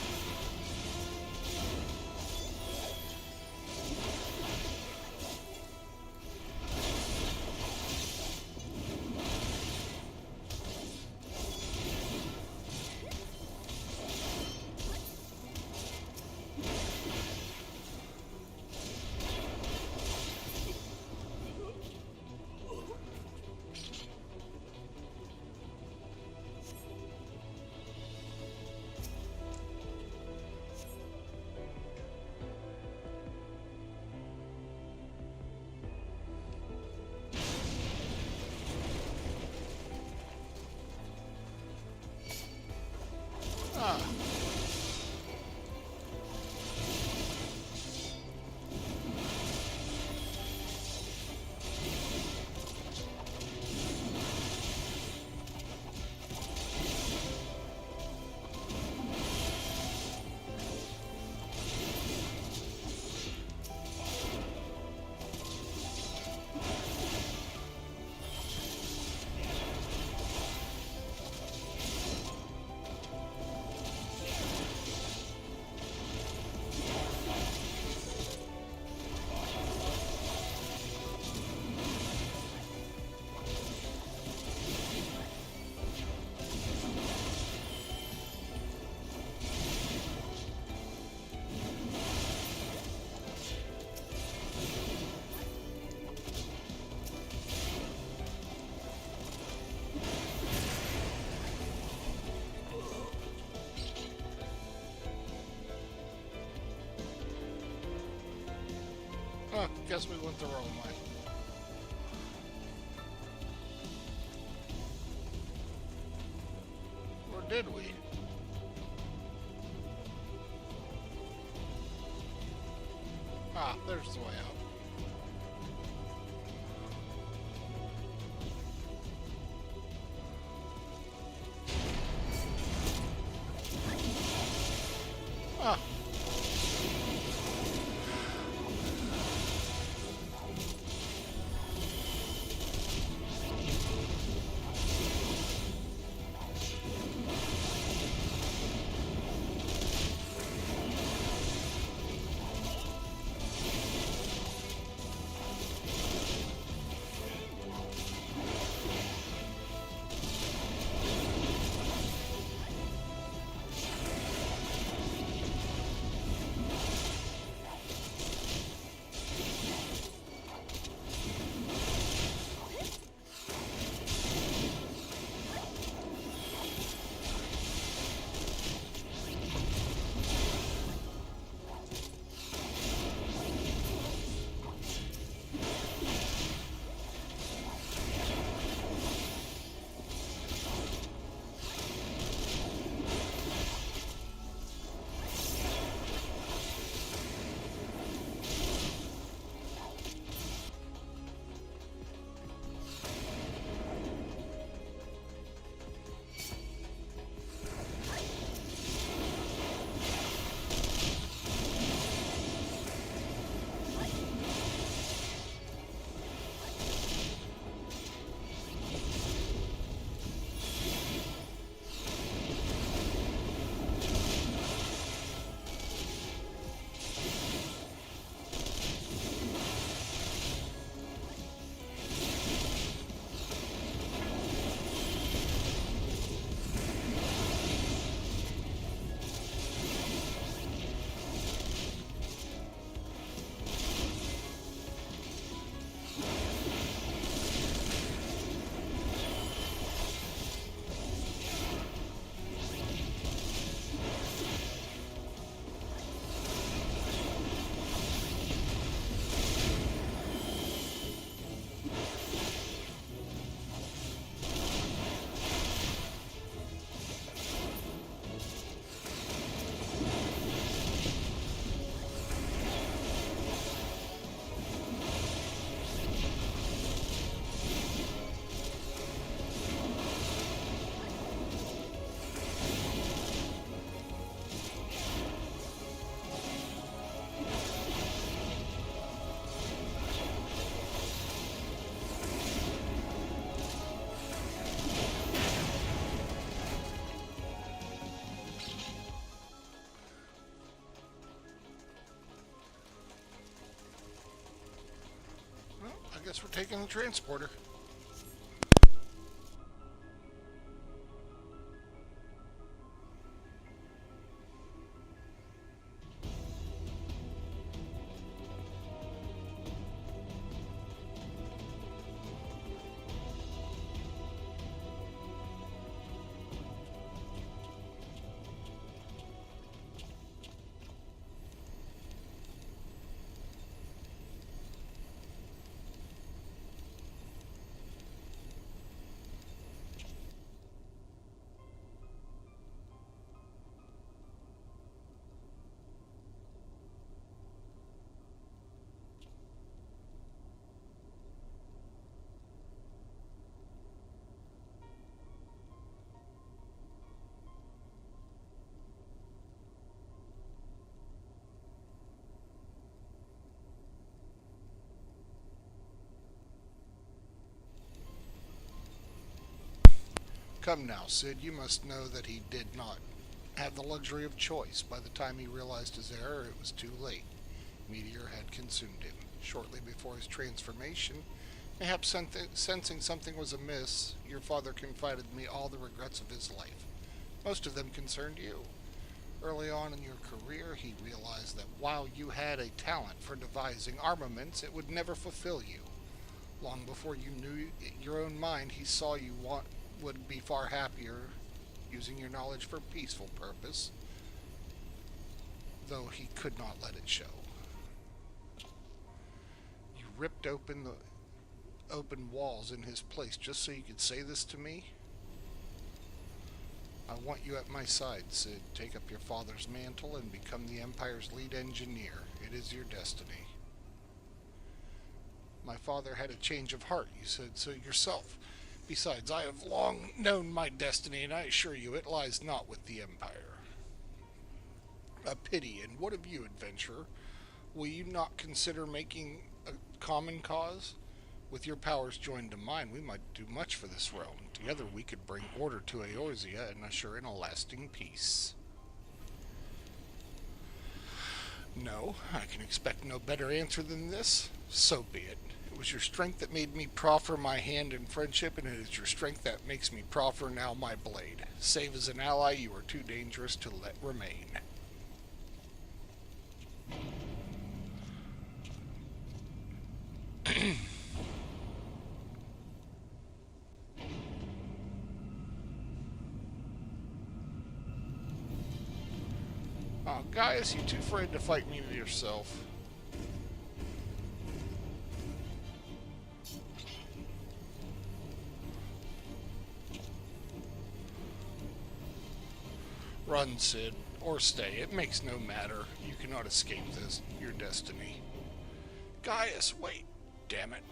Ah. Huh, guess we went the wrong way. Or did we? Ah, there's the way out. Ah. guess we're taking the transporter. Come now, Sid, you must know that he did not have the luxury of choice. By the time he realized his error, it was too late. Meteor had consumed him. Shortly before his transformation, perhaps sensing something was amiss, your father confided me all the regrets of his life. Most of them concerned you. Early on in your career, he realized that while you had a talent for devising armaments, it would never fulfill you. Long before you knew your own mind, he saw you would be far happier using your knowledge for peaceful purpose, though he could not let it show. You ripped open the open walls in his place just so you could say this to me? I want you at my side, Sid. Take up your father's mantle and become the Empire's lead engineer. It is your destiny. My father had a change of heart, you said so yourself. Besides, I have long known my destiny, and I assure you it lies not with the Empire. A pity, and what of you, adventurer? Will you not consider making a common cause? With your powers joined to mine, we might do much for this realm. Together we could bring order to Eorzea and usher in a lasting peace. No, I can expect no better answer than this. So be it. It was your strength that made me proffer my hand in friendship, and it is your strength that makes me proffer now my blade. Save as an ally, you are too dangerous to let remain. Oh, Gaius, you too afraid to fight me yourself. Run, Sid, or stay. It makes no matter. You cannot escape this. Your destiny. Gaius, wait. Damn it.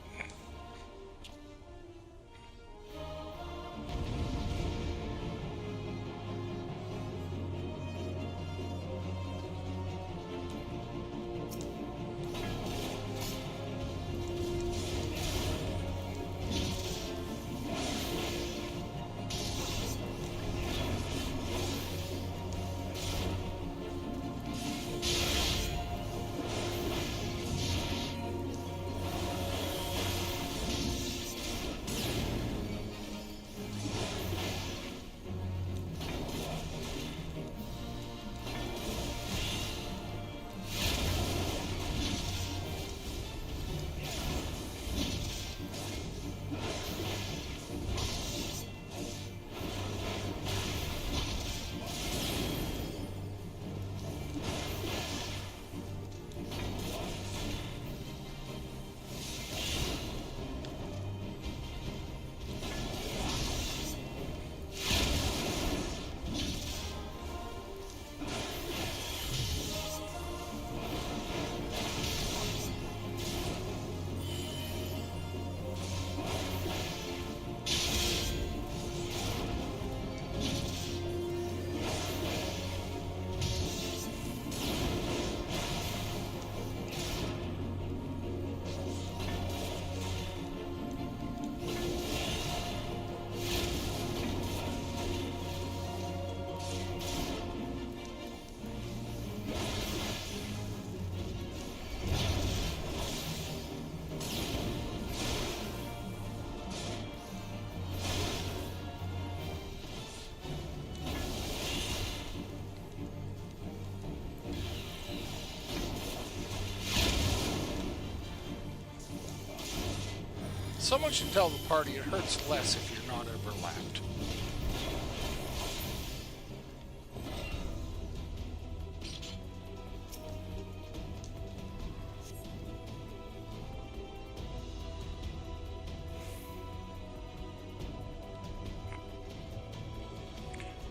Someone should tell the party it hurts less if you're not overlapped.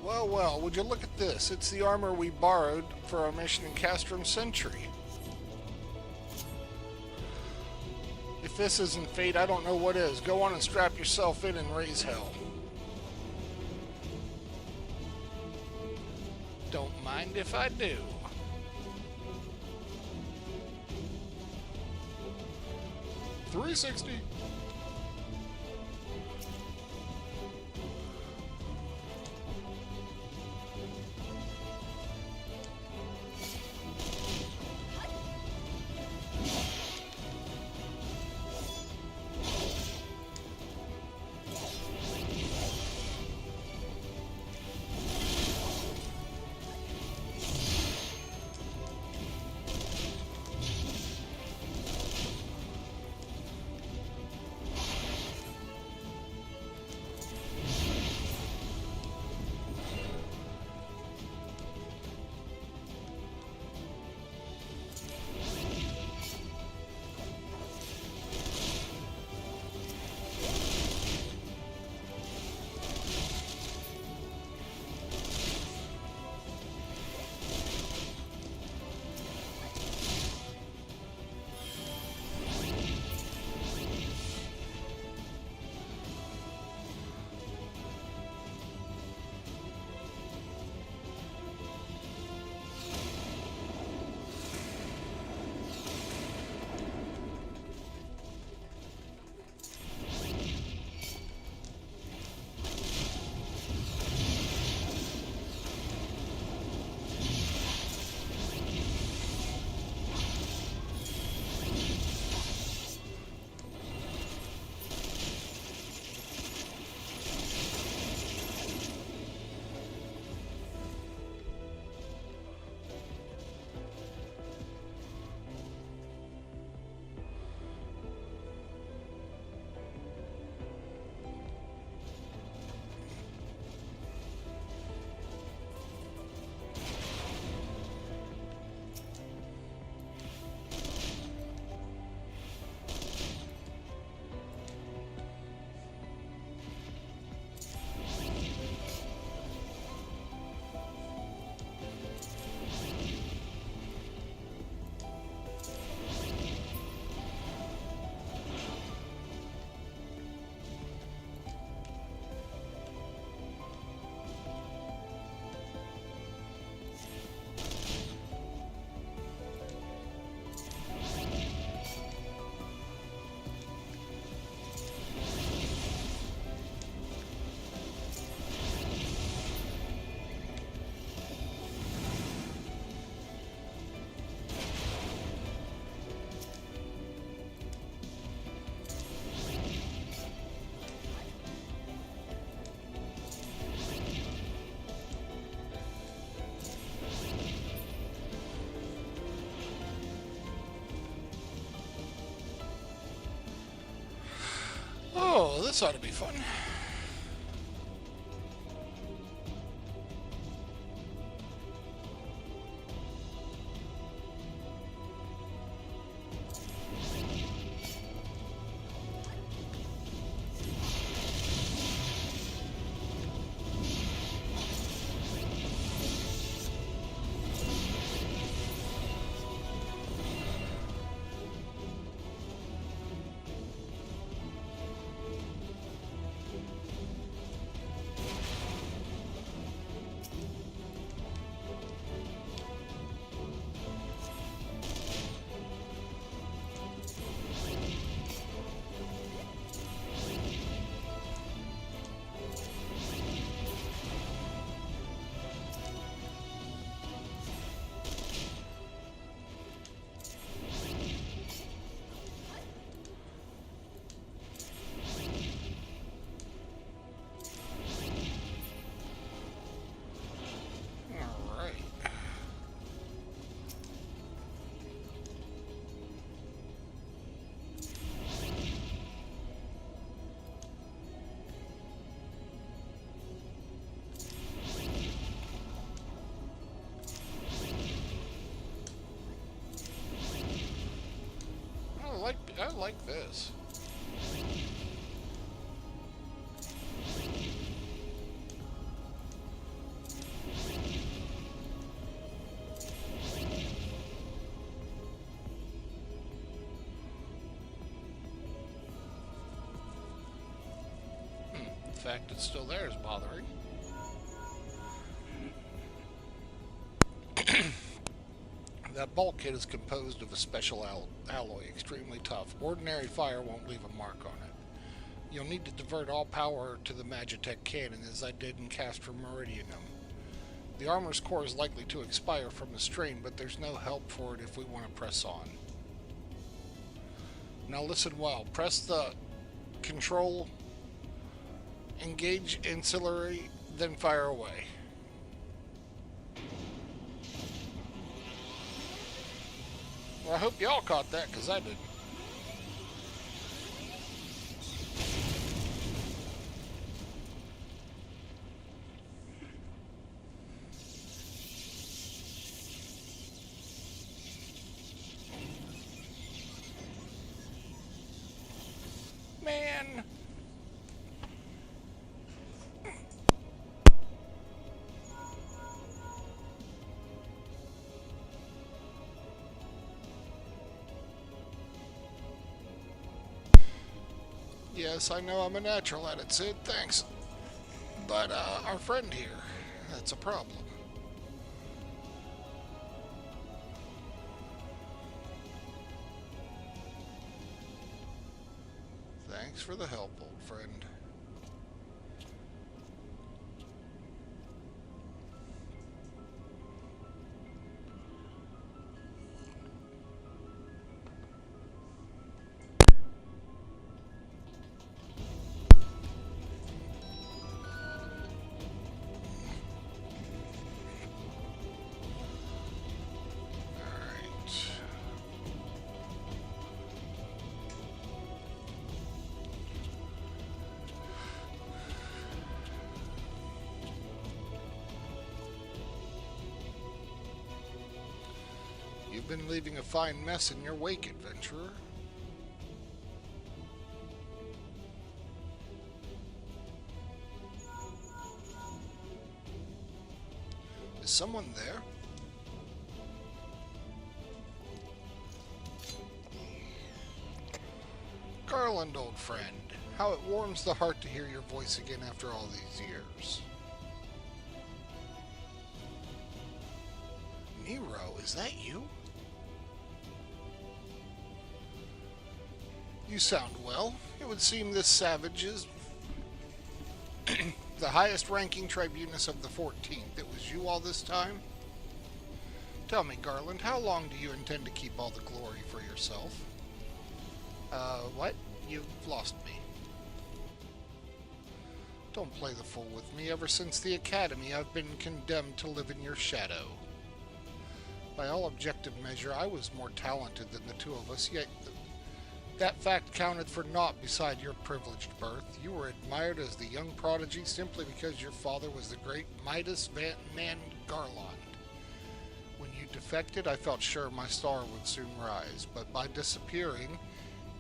Well, well, would you look at this? It's the armor we borrowed for our mission in Castrum Sentry. If this isn't fate, I don't know what is. Go on and strap yourself in and raise hell. Don't mind if I do. .360. Oh, this ought to be fun. like this. The fact it's still there is bothering. That bulkhead is composed of a special alloy, extremely tough. Ordinary fire won't leave a mark on it. You'll need to divert all power to the Magitech cannon, as I did in Castor Meridianum. The armor's core is likely to expire from the strain, but there's no help for it if we want to press on. Now listen well. Press the control, engage ancillary, then fire away. Well, I hope y'all caught that, because I didn't. Man! Yes, I know I'm a natural at it, Sid, thanks. But, our friend here, that's a problem. Thanks for the help, old friend. You've been leaving a fine mess in your wake, adventurer. Is someone there? Garland, old friend, how it warms the heart to hear your voice again after all these years. Nero, is that you? You sound well. It would seem this savage is the highest ranking tribunus of the 14th. It was you all this time? Tell me, Garland, how long do you intend to keep all the glory for yourself? What? You've lost me. Don't play the fool with me. Ever since the Academy, I've been condemned to live in your shadow. By all objective measure, I was more talented than the two of us, yet that fact counted for naught beside your privileged birth. You were admired as the young prodigy simply because your father was the great Midas Van Garland. When you defected, I felt sure my star would soon rise, but by disappearing,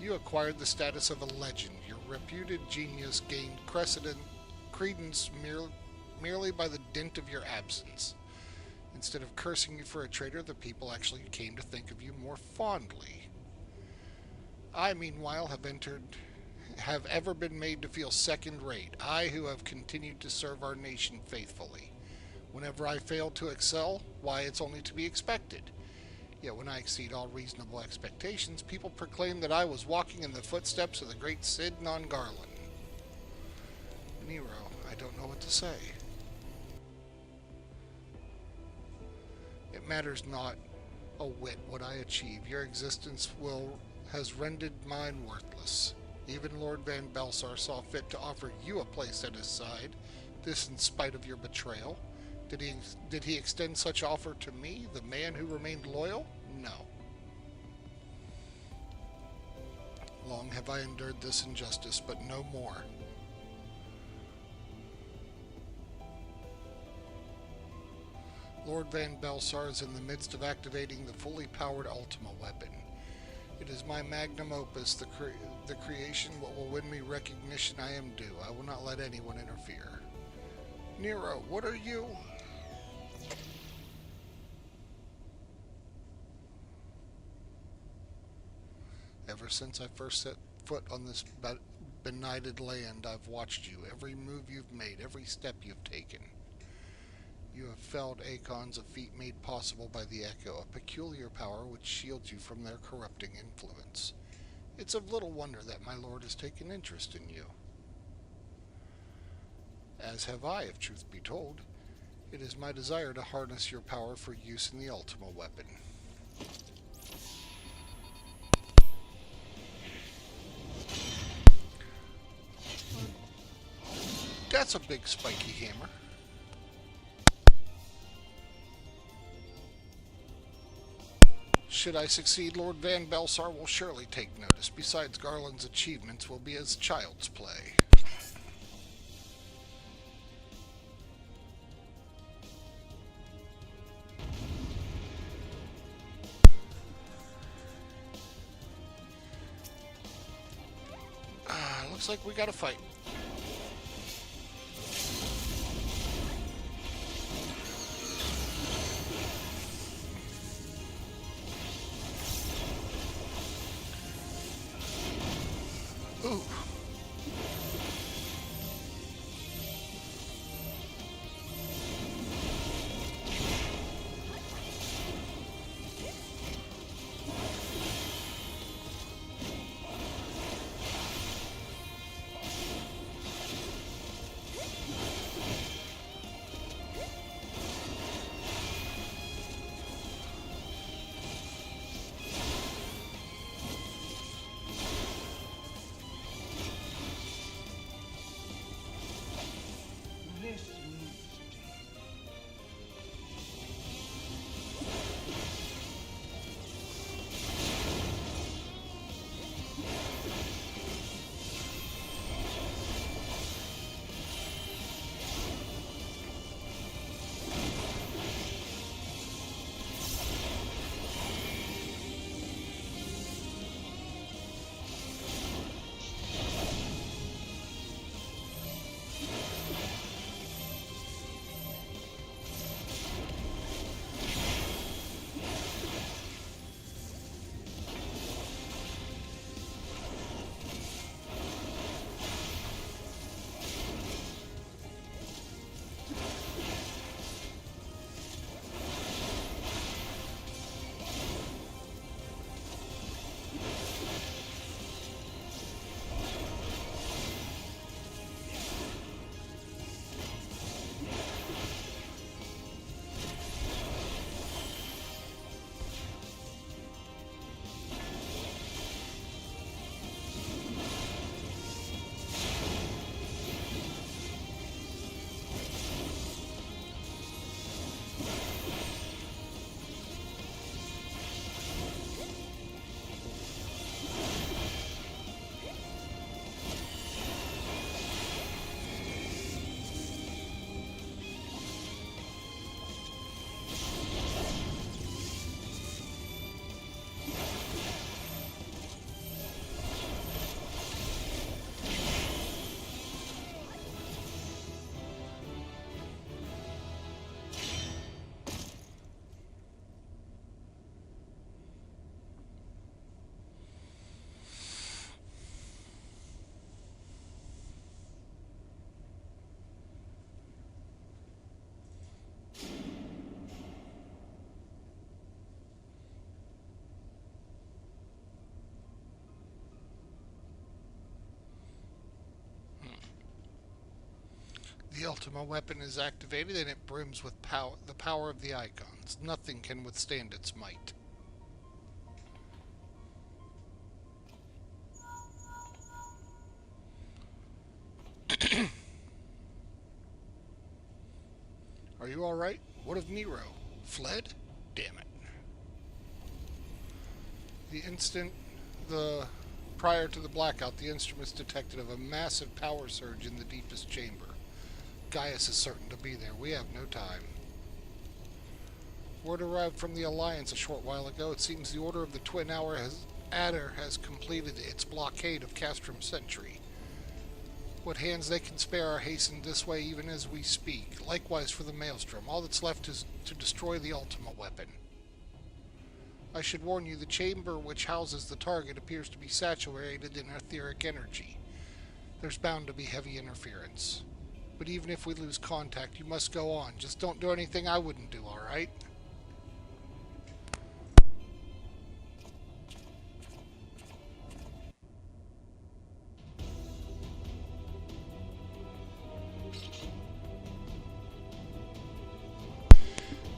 you acquired the status of a legend. Your reputed genius gained credence merely by the dint of your absence. Instead of cursing you for a traitor, the people actually came to think of you more fondly. I, meanwhile, have ever been made to feel second-rate. I, who have continued to serve our nation faithfully. Whenever I fail to excel, why, it's only to be expected. Yet when I exceed all reasonable expectations, people proclaim that I was walking in the footsteps of the great Cid non Garland. Nero, I don't know what to say. It matters not a whit what I achieve. Your existence has rendered mine worthless. Even Lord Van Belsar saw fit to offer you a place at his side, this in spite of your betrayal. Did he extend such offer to me, the man who remained loyal? No. Long have I endured this injustice, but no more. Lord Van Belsar is in the midst of activating the fully powered Ultima weapon. It is my magnum opus, the creation what will win me recognition I am due. I will not let anyone interfere. Nero, what are you? Ever since I first set foot on this benighted land, I've watched you. Every move you've made, every step you've taken. You have felled Akon's, a feat made possible by the Echo, a peculiar power which shields you from their corrupting influence. It's of little wonder that my lord has taken interest in you. As have I, if truth be told. It is my desire to harness your power for use in the Ultima weapon. That's a big spiky hammer. Should I succeed, Lord Van Belsar will surely take notice. Besides, Garland's achievements will be as child's play. Looks like we gotta fight. Ooh. The Ultima weapon is activated and it brims with power, the power of the icons. Nothing can withstand its might. Are you alright? What of Nero? Fled? Damn it. Prior to the blackout, the instruments detected of a massive power surge in the deepest chamber. Gaius is certain to be there. We have no time. Word arrived from the Alliance a short while ago. It seems the Order of the Twin Hour has Adder has completed its blockade of Castrum Sentry. What hands they can spare are hastened this way even as we speak. Likewise for the Maelstrom. All that's left is to destroy the ultimate weapon. I should warn you, the chamber which houses the target appears to be saturated in etheric energy. There's bound to be heavy interference. But even if we lose contact, you must go on. Just don't do anything I wouldn't do, alright?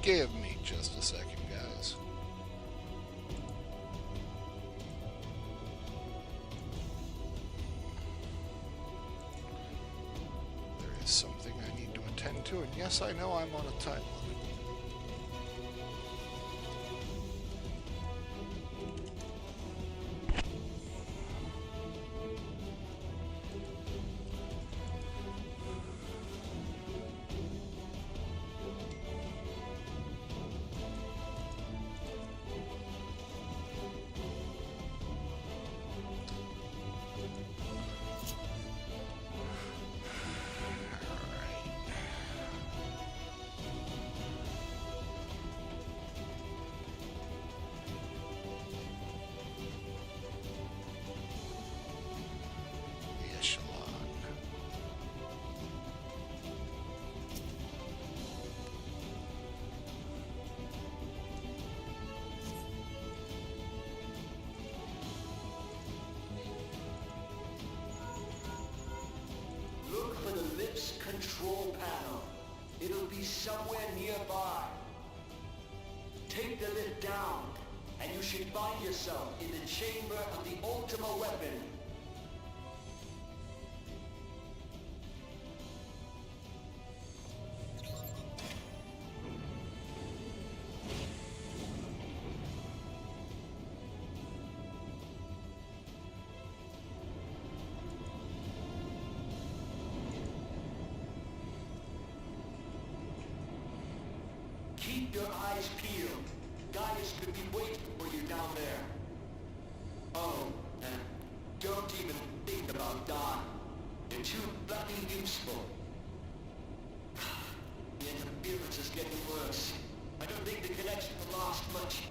Give me just a second, guys. There is something I need to attend to, and yes, I know I'm on a time limit. Look for the lift's control panel. It'll be somewhere nearby. Take the lift down, and you should find yourself in the chamber of the Ultima weapon. Keep your eyes peeled. Gaius could be waiting for you down there. Oh, and don't even think about dying. You're too bloody useful. The interference is getting worse. I don't think the connection will last much.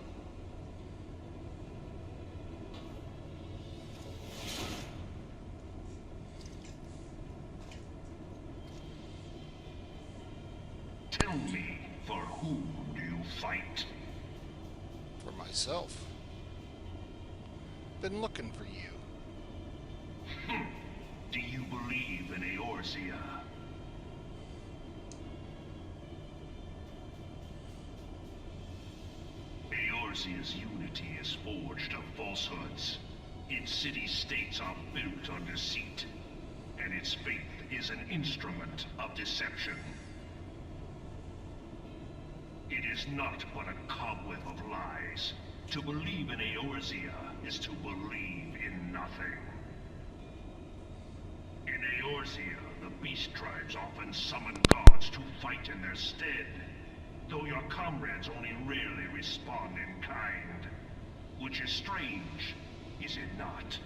Tell me, for whom do you fight? For myself. Been looking for you. Do you believe in Eorzea? Eorzea's unity is forged of falsehoods. Its city-states are built on deceit, and its faith is an instrument of deception. It is not but a cobweb of lies. To believe in Eorzea is to believe in nothing. In Eorzea, the beast tribes often summon gods to fight in their stead, though your comrades only rarely respond in kind. Which is strange, is it not?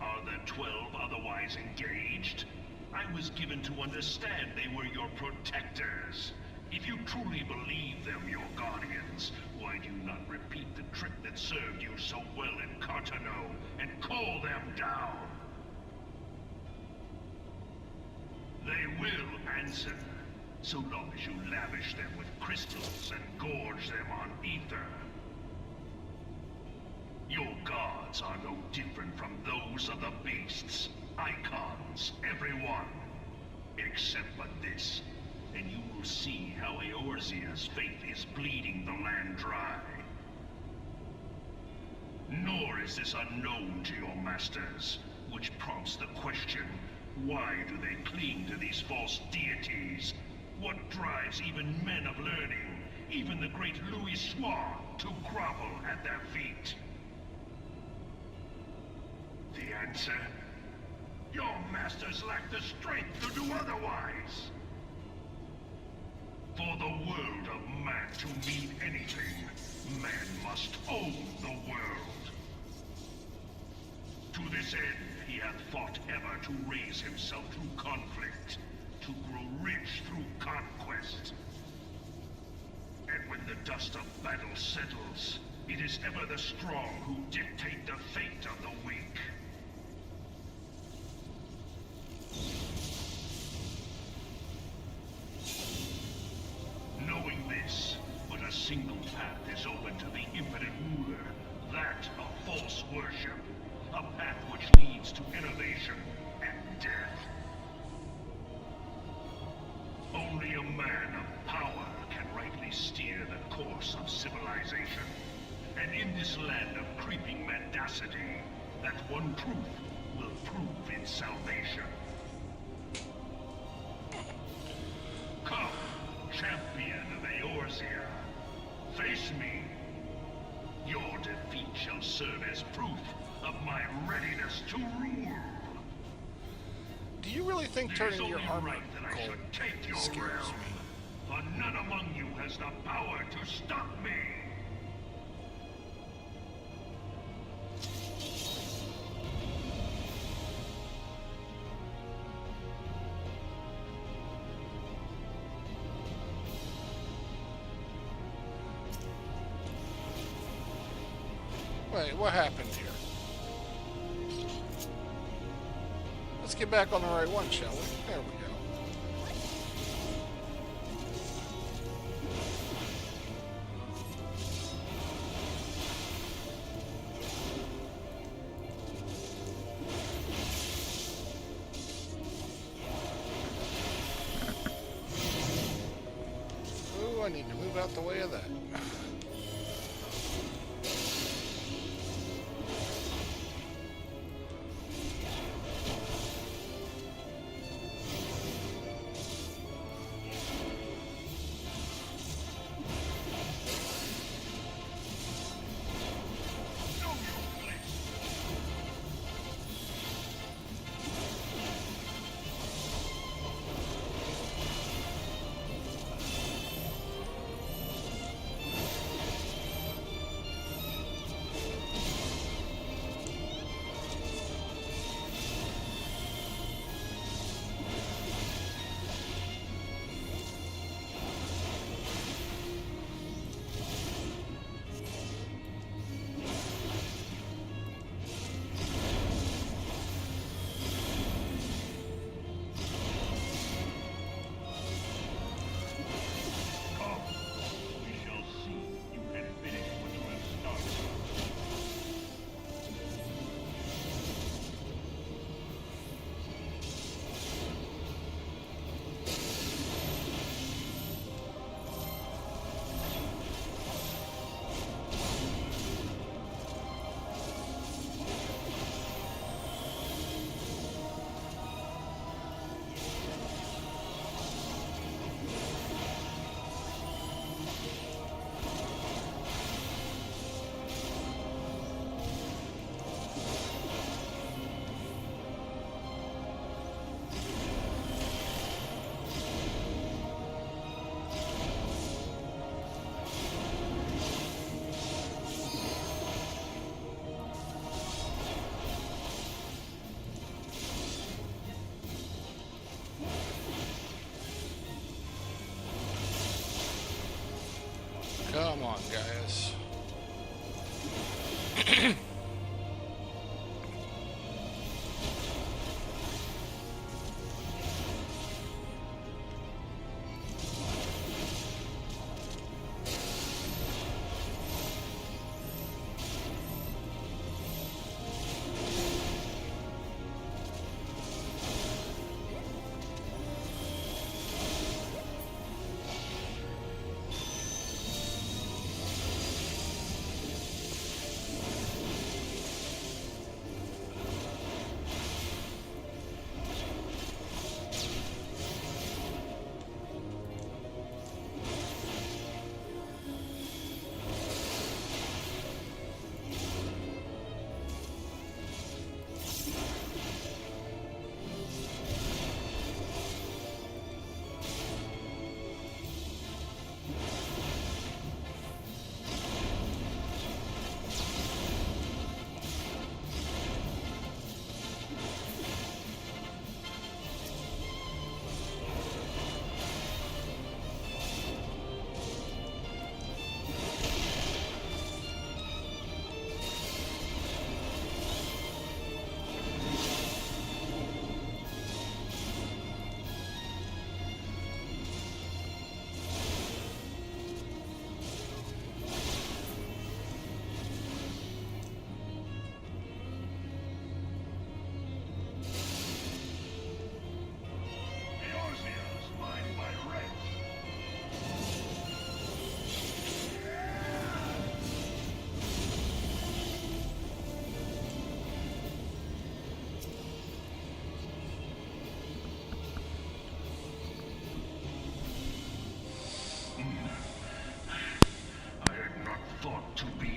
Are the 12 otherwise engaged? I was given to understand they were your protectors. If you truly believe them your guardians, why do you not repeat the trick that served you so well in Cartano and call them down? They will answer, so long as you lavish them with crystals and gorge them on ether. Your gods are no different from those of the beasts. Icons, everyone. Except but this, and you will see how Eorzea's faith is bleeding the land dry. Nor is this unknown to your masters, which prompts the question, why do they cling to these false deities? What drives even men of learning, even the great Louis Soir, to grovel at their feet? The answer? Your masters lack the strength to do otherwise. For the world of man to mean anything, man must own the world. To this end, he hath fought ever to raise himself through conflict, to grow rich through conquest. And when the dust of battle settles, it is ever the strong who dictate the fate of the weak. Knowing this, but a single path is open to the infinite ruler, that of false worship, a path which leads to innovation and death. Only a man of power can rightly steer the course of civilization. And in this land of creeping mendacity, that one truth will prove its salvation. Come, champion of Eorzea, face me. Your defeat shall serve as proof of my readiness to rule. Do you really think turning your armor right that I gold should take your scares realm, me? for none among you has the power to stop me. Wait, what happened here? Let's get back on the right one, shall we? There we go. Ooh, I need to move out the way of that.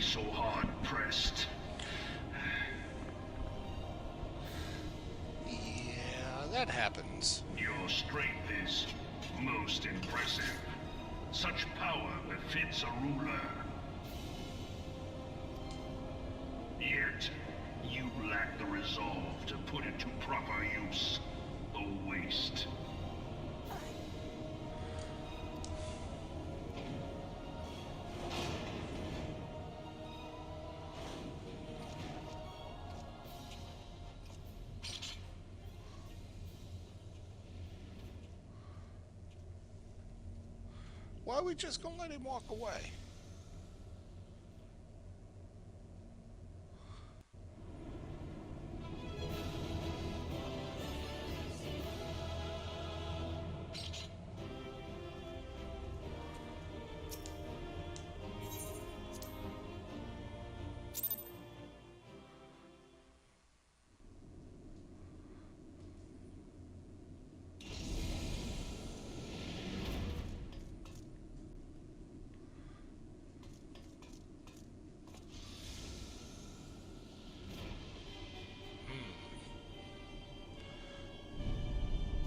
so hard-pressed. Yeah, that happens. Your strength is most impressive. Such power befits a ruler. Yet, you lack the resolve to put it to proper use. A waste. Why are we just gonna let him walk away?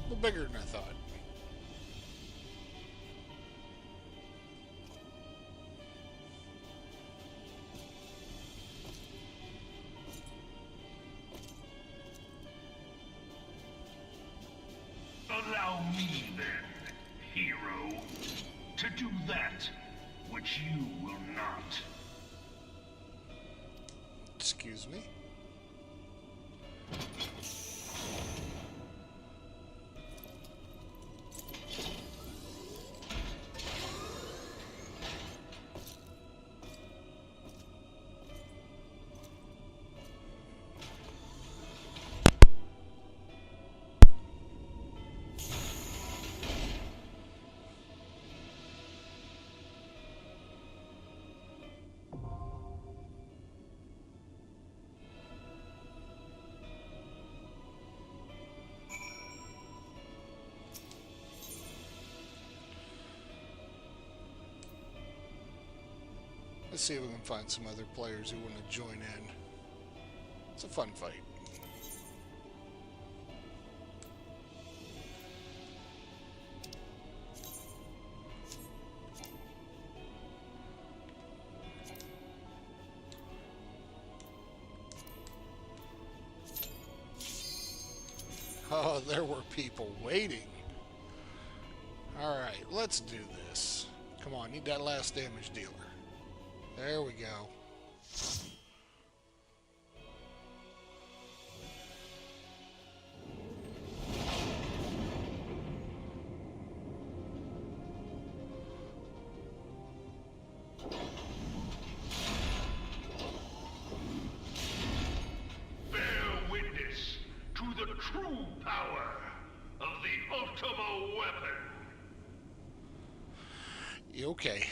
A little bigger than I thought. Allow me then, hero, to do that which you will not. Excuse me? Let's see if we can find some other players who want to join in. It's a fun fight. Oh, there were people waiting. Alright, let's do this. Come on, need that last damage dealer. There we go. Bear witness to the true power of the Ultima weapon. You okay?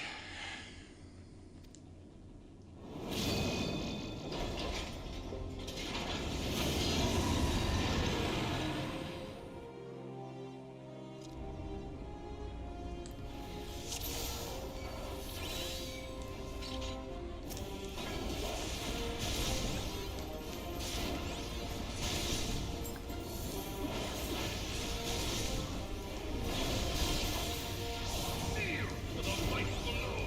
Kneel to the mighty blow.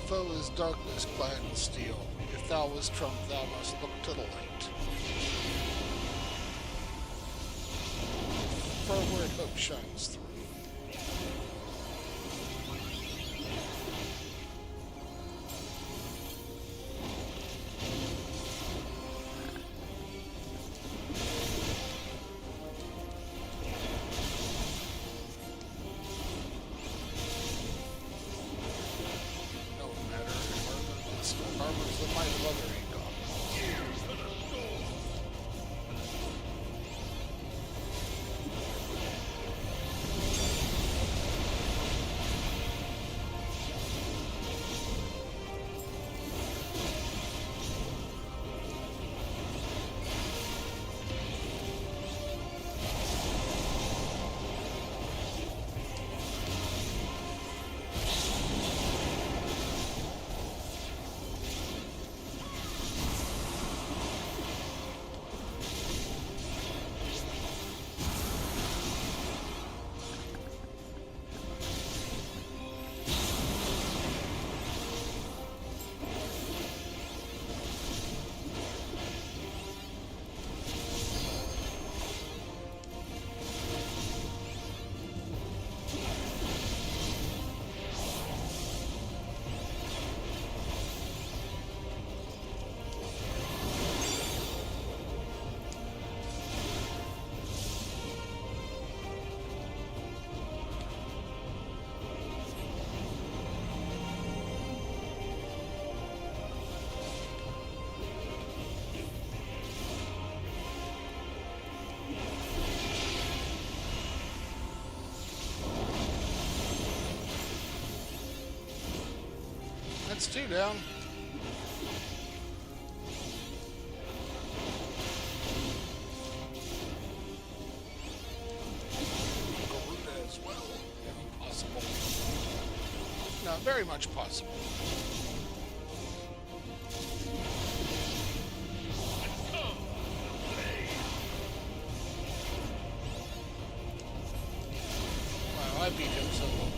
foe is darkness clad in steel. If thou was Trump, thou must look to the light. Forward hope shines through. Armor's the might of other That's two down. Garuda as well. Impossible. No, very much possible. Wow, I beat him so well.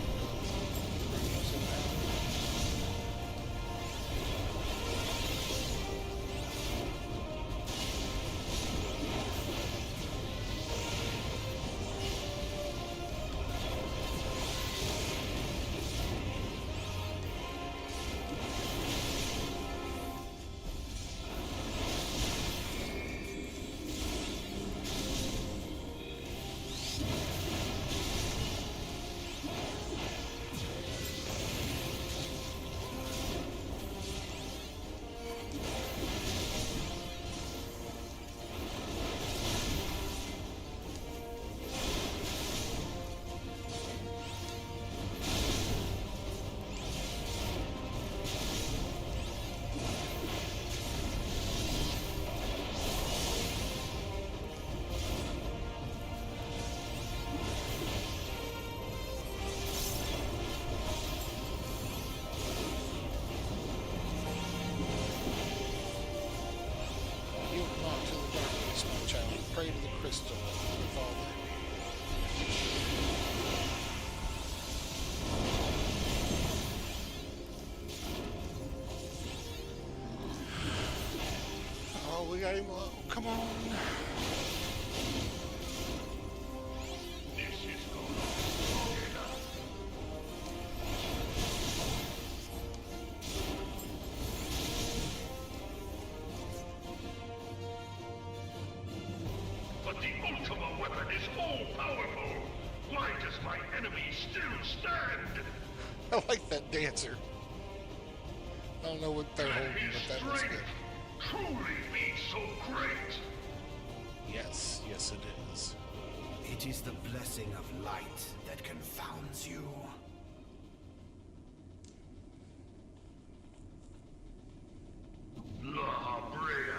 Pray to the crystal with all that. Oh, we got him low. Come on. This is going long enough. But the Ultima weapon is all-powerful. Why does my enemy still stand? I like that dancer. I don't know what they're holding, His but that was strength good. truly be so great. Yes, yes it is. It is the blessing of light that confounds you. La Brea.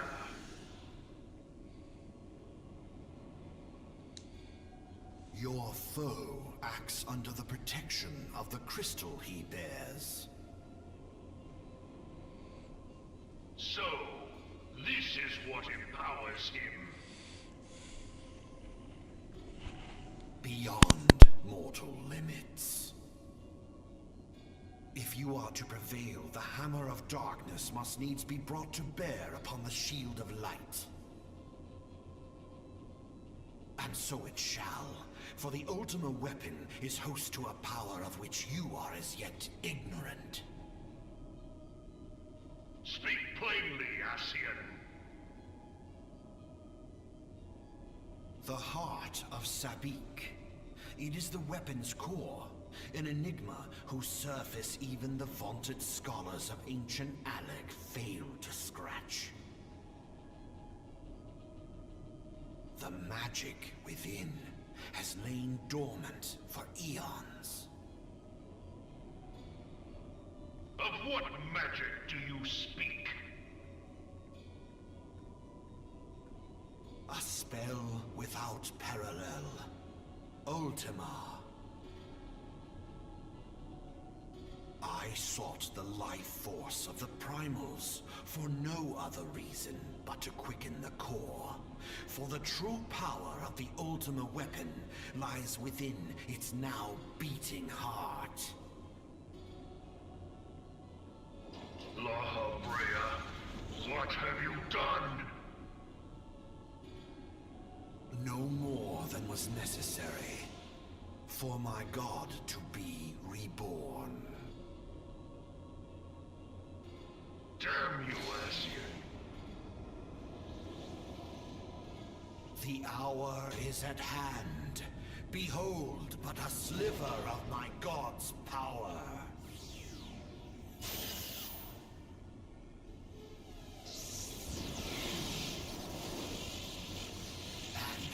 Your foe acts under the protection of the crystal he bears. So, this is what empowers him. Beyond mortal limits. If you are to prevail, the hammer of darkness must needs be brought to bear upon the shield of light. And so it shall, for the Ultima weapon is host to a power of which you are as yet ignorant. Speak plainly, Ascian. The heart of Sabik. It is the weapon's core, an enigma whose surface even the vaunted scholars of ancient Alec failed to scratch. The magic within has lain dormant for eons. Of what magic do you speak? A spell without parallel. Ultima. I sought the life force of the primals for no other reason but to quicken the core. For the true power of the Ultima weapon lies within its now beating heart. Laha Brea, what have you done? No more than was necessary for my god to be reborn. Damn you, Ascian. The hour is at hand. Behold but a sliver of my god's power.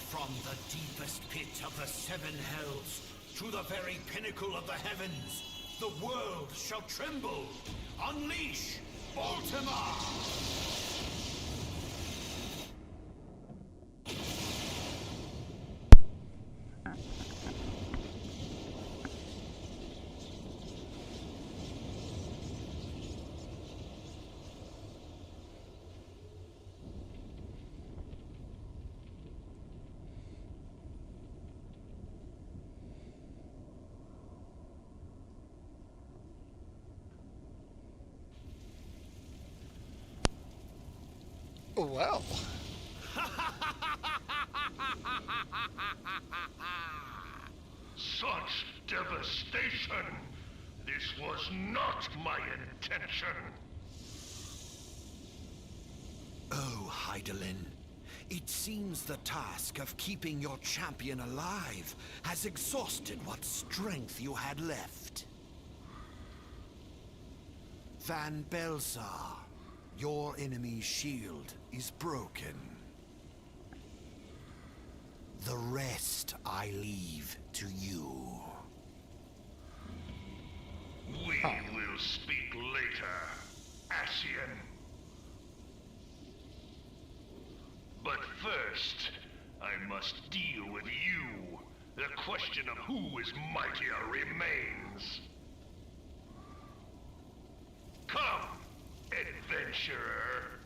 From the deepest pit of the seven hells to the very pinnacle of the heavens, the world shall tremble. Unleash Ultima! Well. Such devastation! This was not my intention! Oh, Hydaelyn. It seems the task of keeping your champion alive has exhausted what strength you had left. Van Belsar, your enemy's shield is broken. The rest I leave to you. We will speak later, Ascian. But first, I must deal with you. The question of who is mightier remains. Come, adventurer.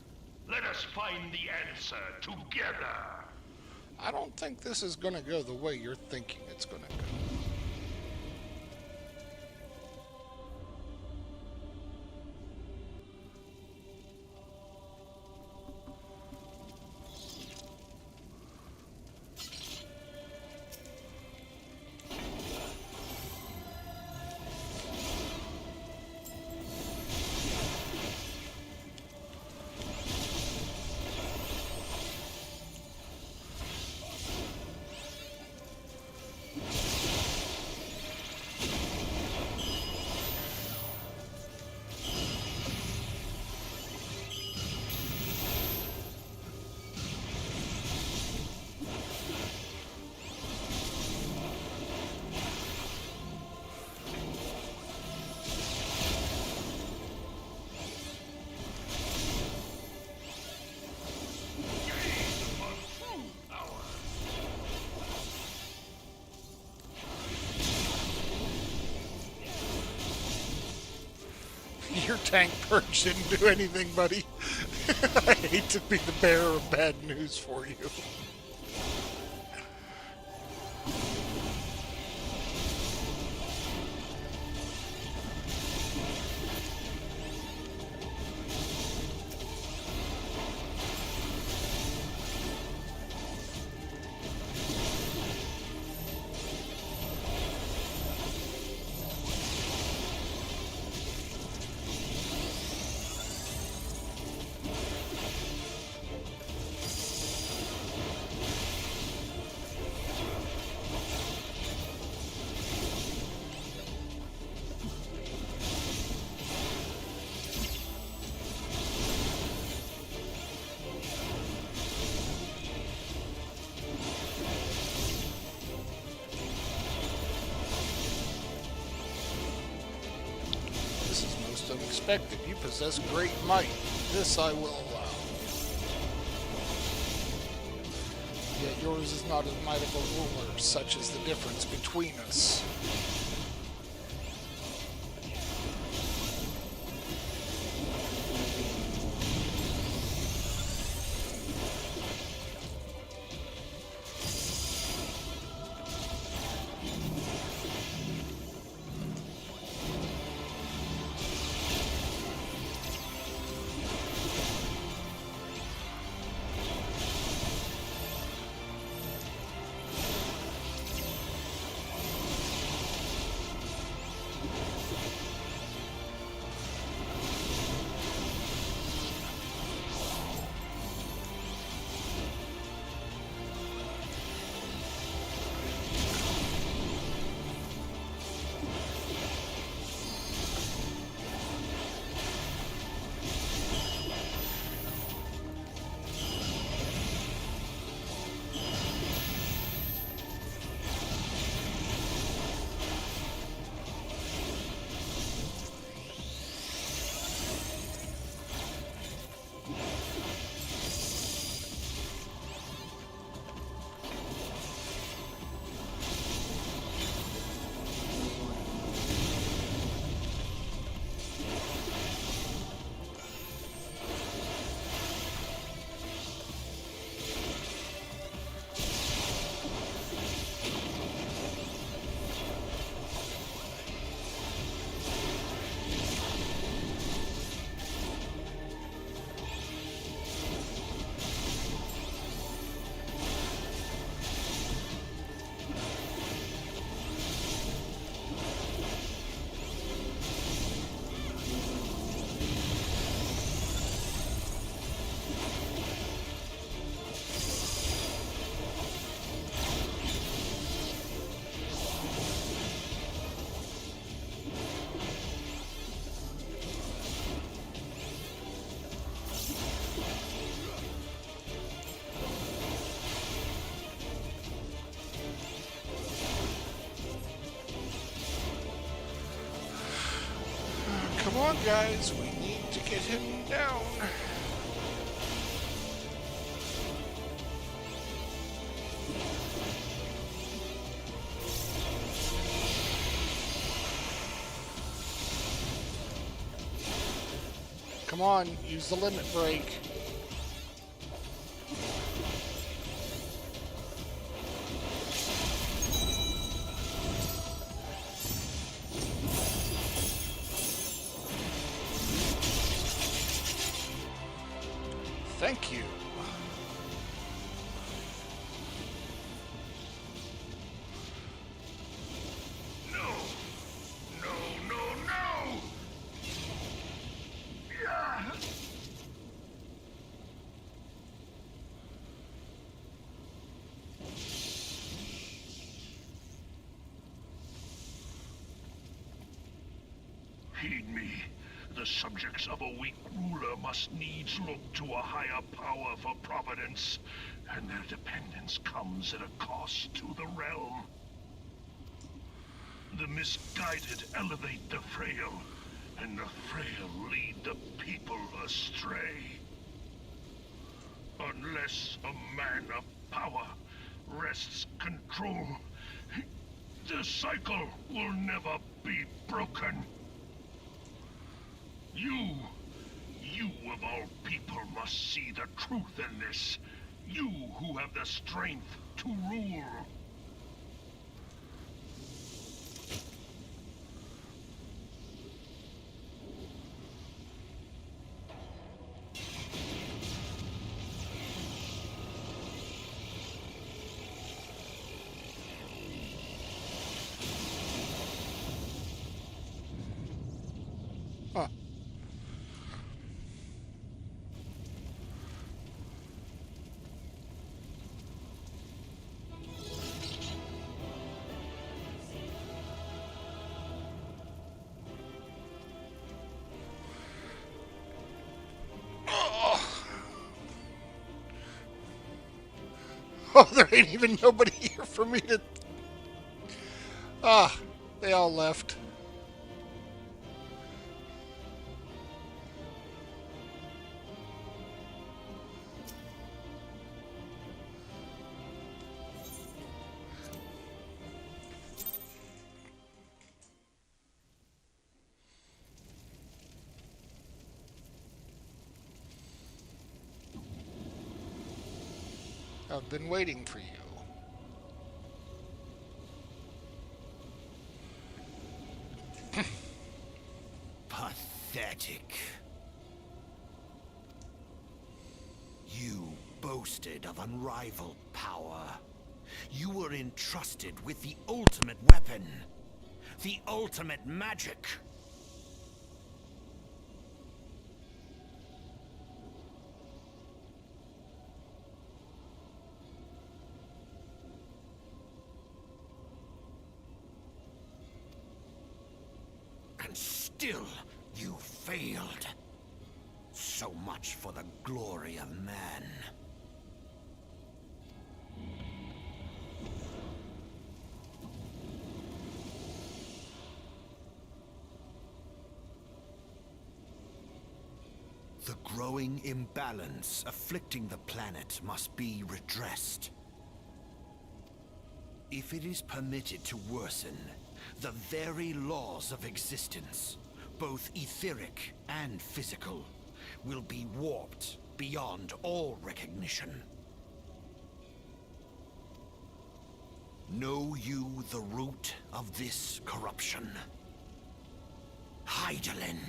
Let us find the answer together. I don't think this is going to go the way you're thinking it's going to go. Your tank purge didn't do anything, buddy. I hate to be the bearer of bad news for you. most unexpected. You possess great might. This I will allow. Yet yours is not as might of a ruler, such is the difference between us. Come on, guys, we need to get him down. Come on, use the limit break. Thank you. No! No, no, no! Yeah. Heed me. The subjects of a weak ruler must needs look to a higher power for providence, and their dependence comes at a cost to the realm. The misguided elevate the frail, and the frail lead the people astray. Unless a man of power wrests control, the cycle will never be broken. You of all people must see the truth in this. You who have the strength to rule. Huh. Oh, there ain't even nobody here for me to... Ah, they all left. I've been waiting for you. Pathetic. You boasted of unrivaled power. You were entrusted with the ultimate weapon. The ultimate magic. And still, you failed. So much for the glory of man. The growing imbalance afflicting the planet must be redressed. If it is permitted to worsen, the very laws of existence, both etheric and physical, will be warped beyond all recognition. Know you the root of this corruption? Hydaelyn.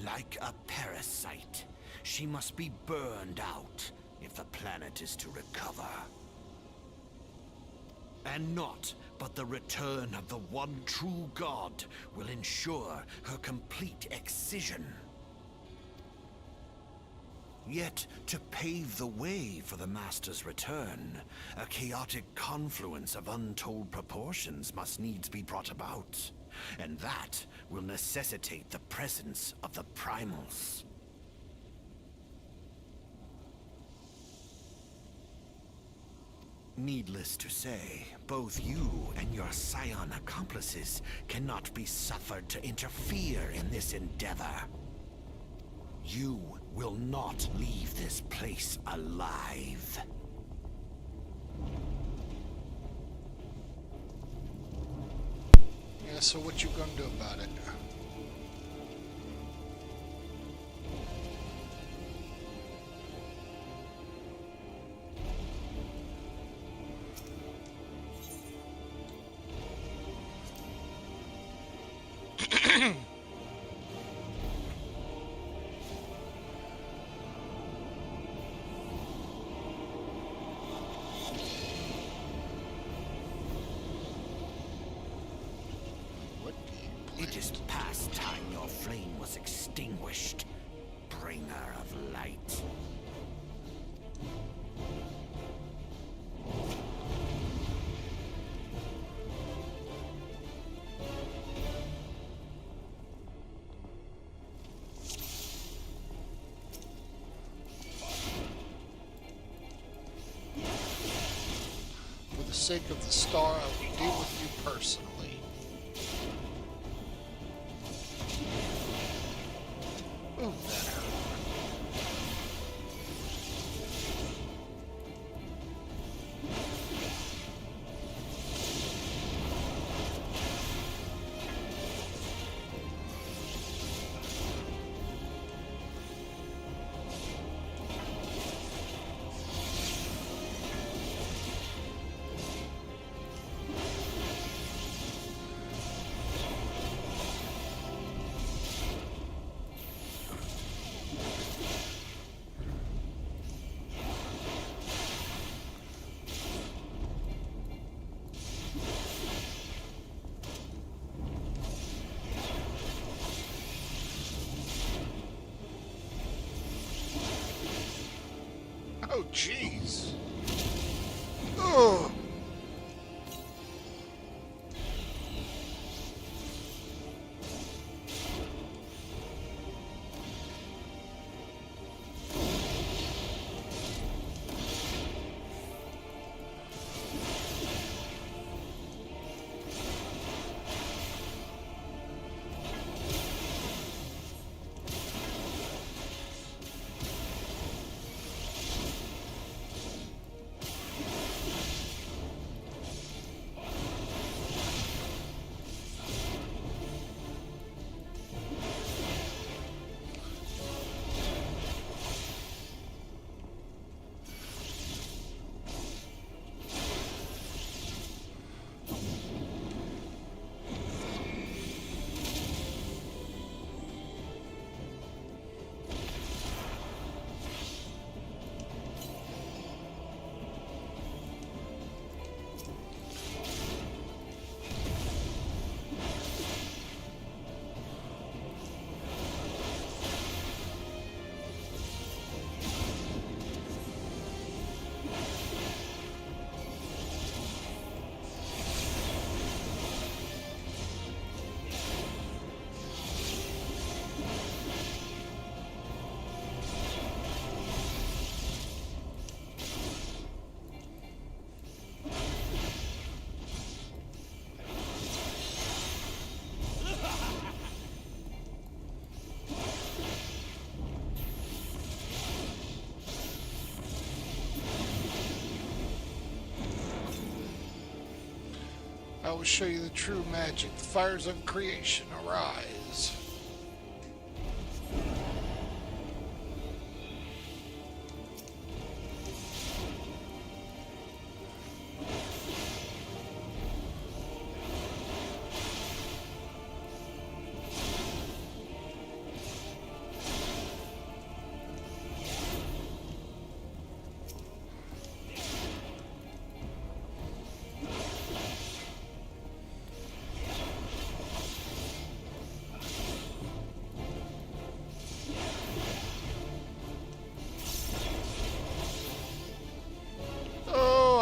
Like a parasite, she must be burned out if the planet is to recover. And naught but the return of the one true god will ensure her complete excision. Yet, to pave the way for the Master's return, a chaotic confluence of untold proportions must needs be brought about. And that will necessitate the presence of the primals. Needless to say, both you and your scion accomplices cannot be suffered to interfere in this endeavor. You will not leave this place alive. Yeah, so what you gonna do about it? It is past time your flame was extinguished, bringer of light. For the sake of the star, I will deal with you personally. Ooh, that hurt. Oh, jeez. Ugh. I will show you the true magic. The fires of creation arise.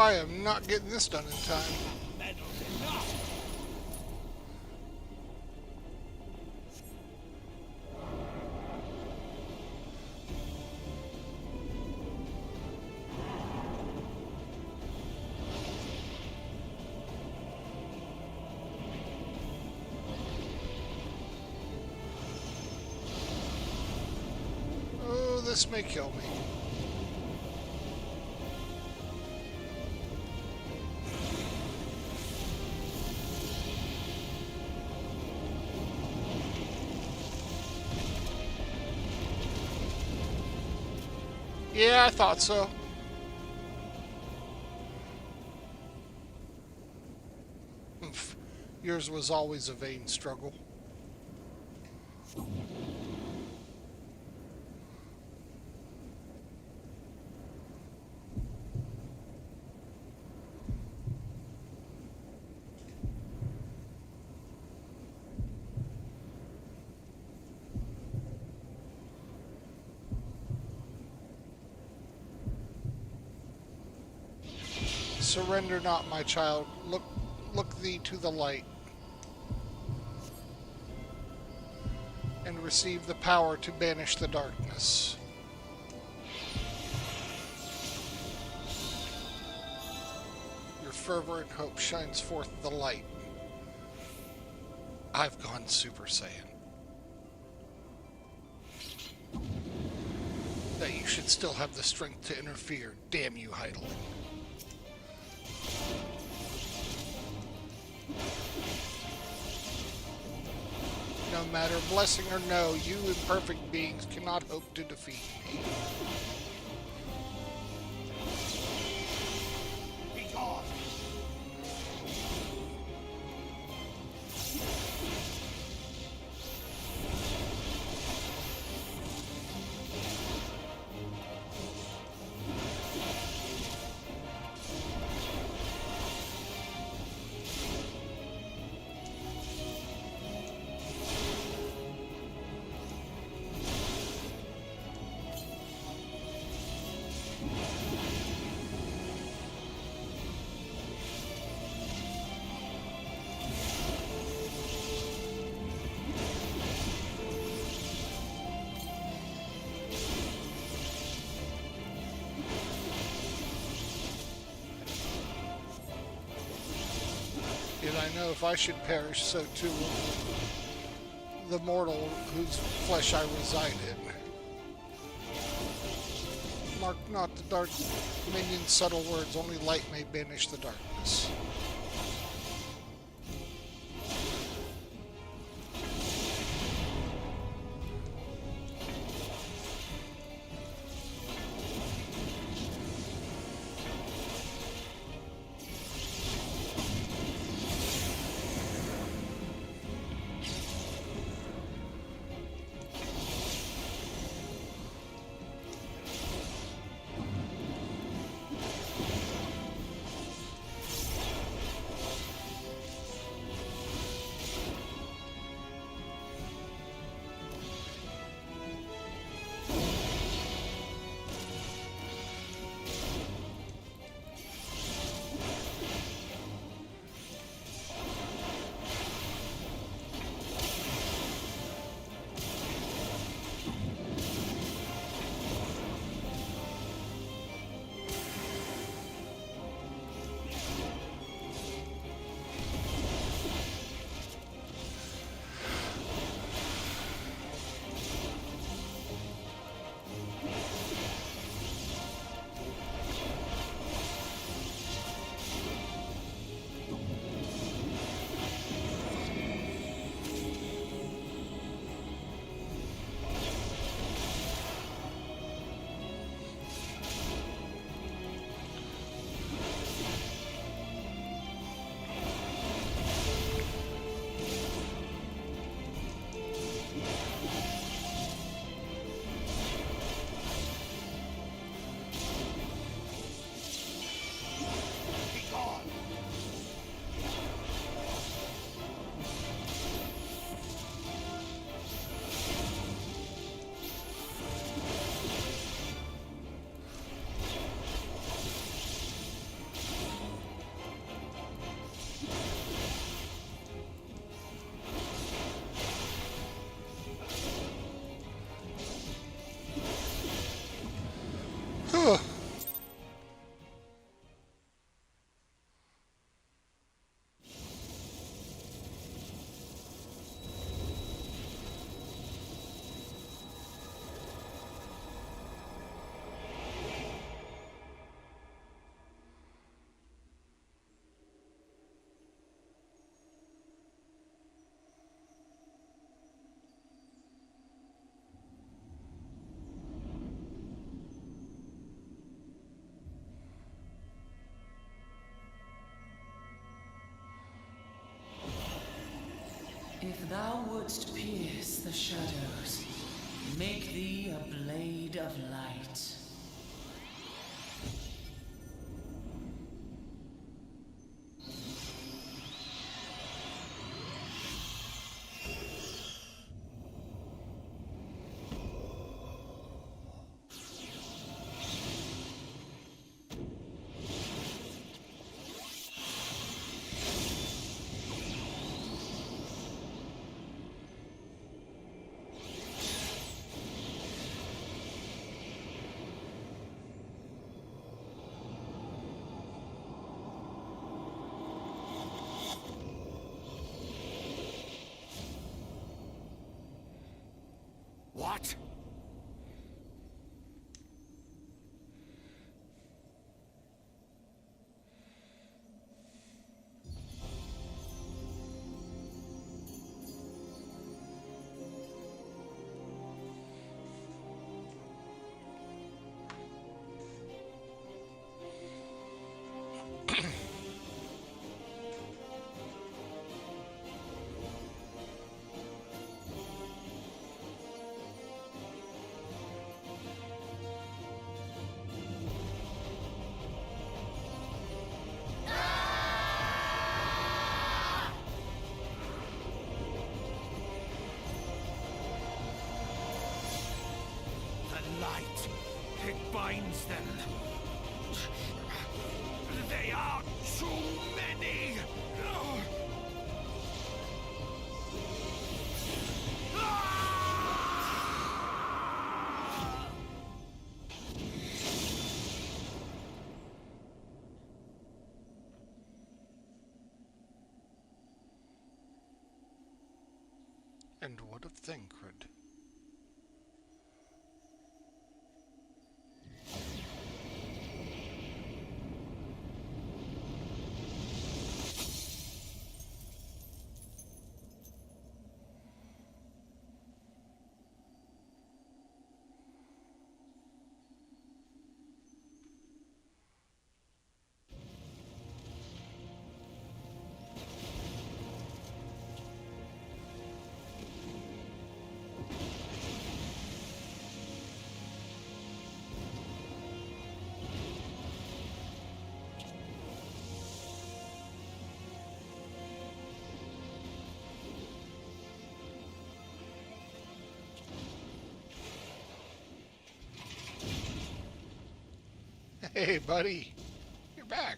I am not getting this done in time. Oh, this may kill me. Yeah, I thought so. Yours was always a vain struggle. Surrender not, my child. Look thee to the light, and receive the power to banish the darkness. Your fervor and hope shines forth the light. I've gone Super Saiyan. That you should still have the strength to interfere. Damn you, Heidel. No matter blessing or no, you imperfect beings cannot hope to defeat me. Be gone! Yet I know if I should perish, so too will the mortal whose flesh I reside in. Mark not the dark minion's subtle words, only light may banish the darkness. If thou wouldst pierce the shadows, make thee a blade of light. What? Light. It binds them. They are too many. And what of Thancred? Hey, buddy. You're back.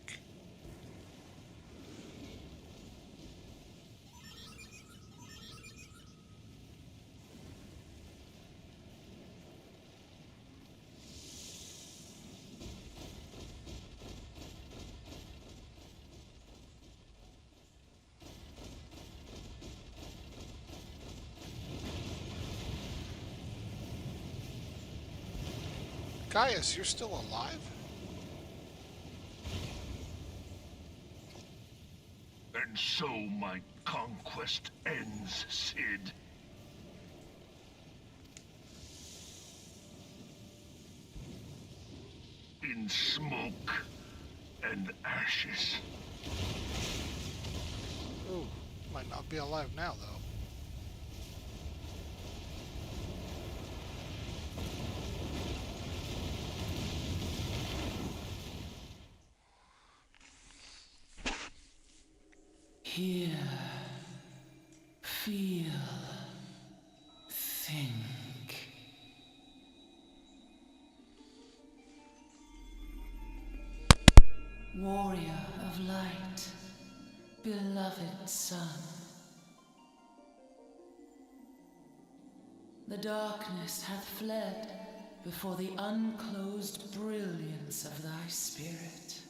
Gaius, you're still alive? And so my conquest ends, Cid. In smoke and ashes. Ooh, might not be alive now, though. Hear, feel, think. Warrior of light, beloved son. The darkness hath fled before the unclosed brilliance of thy spirit.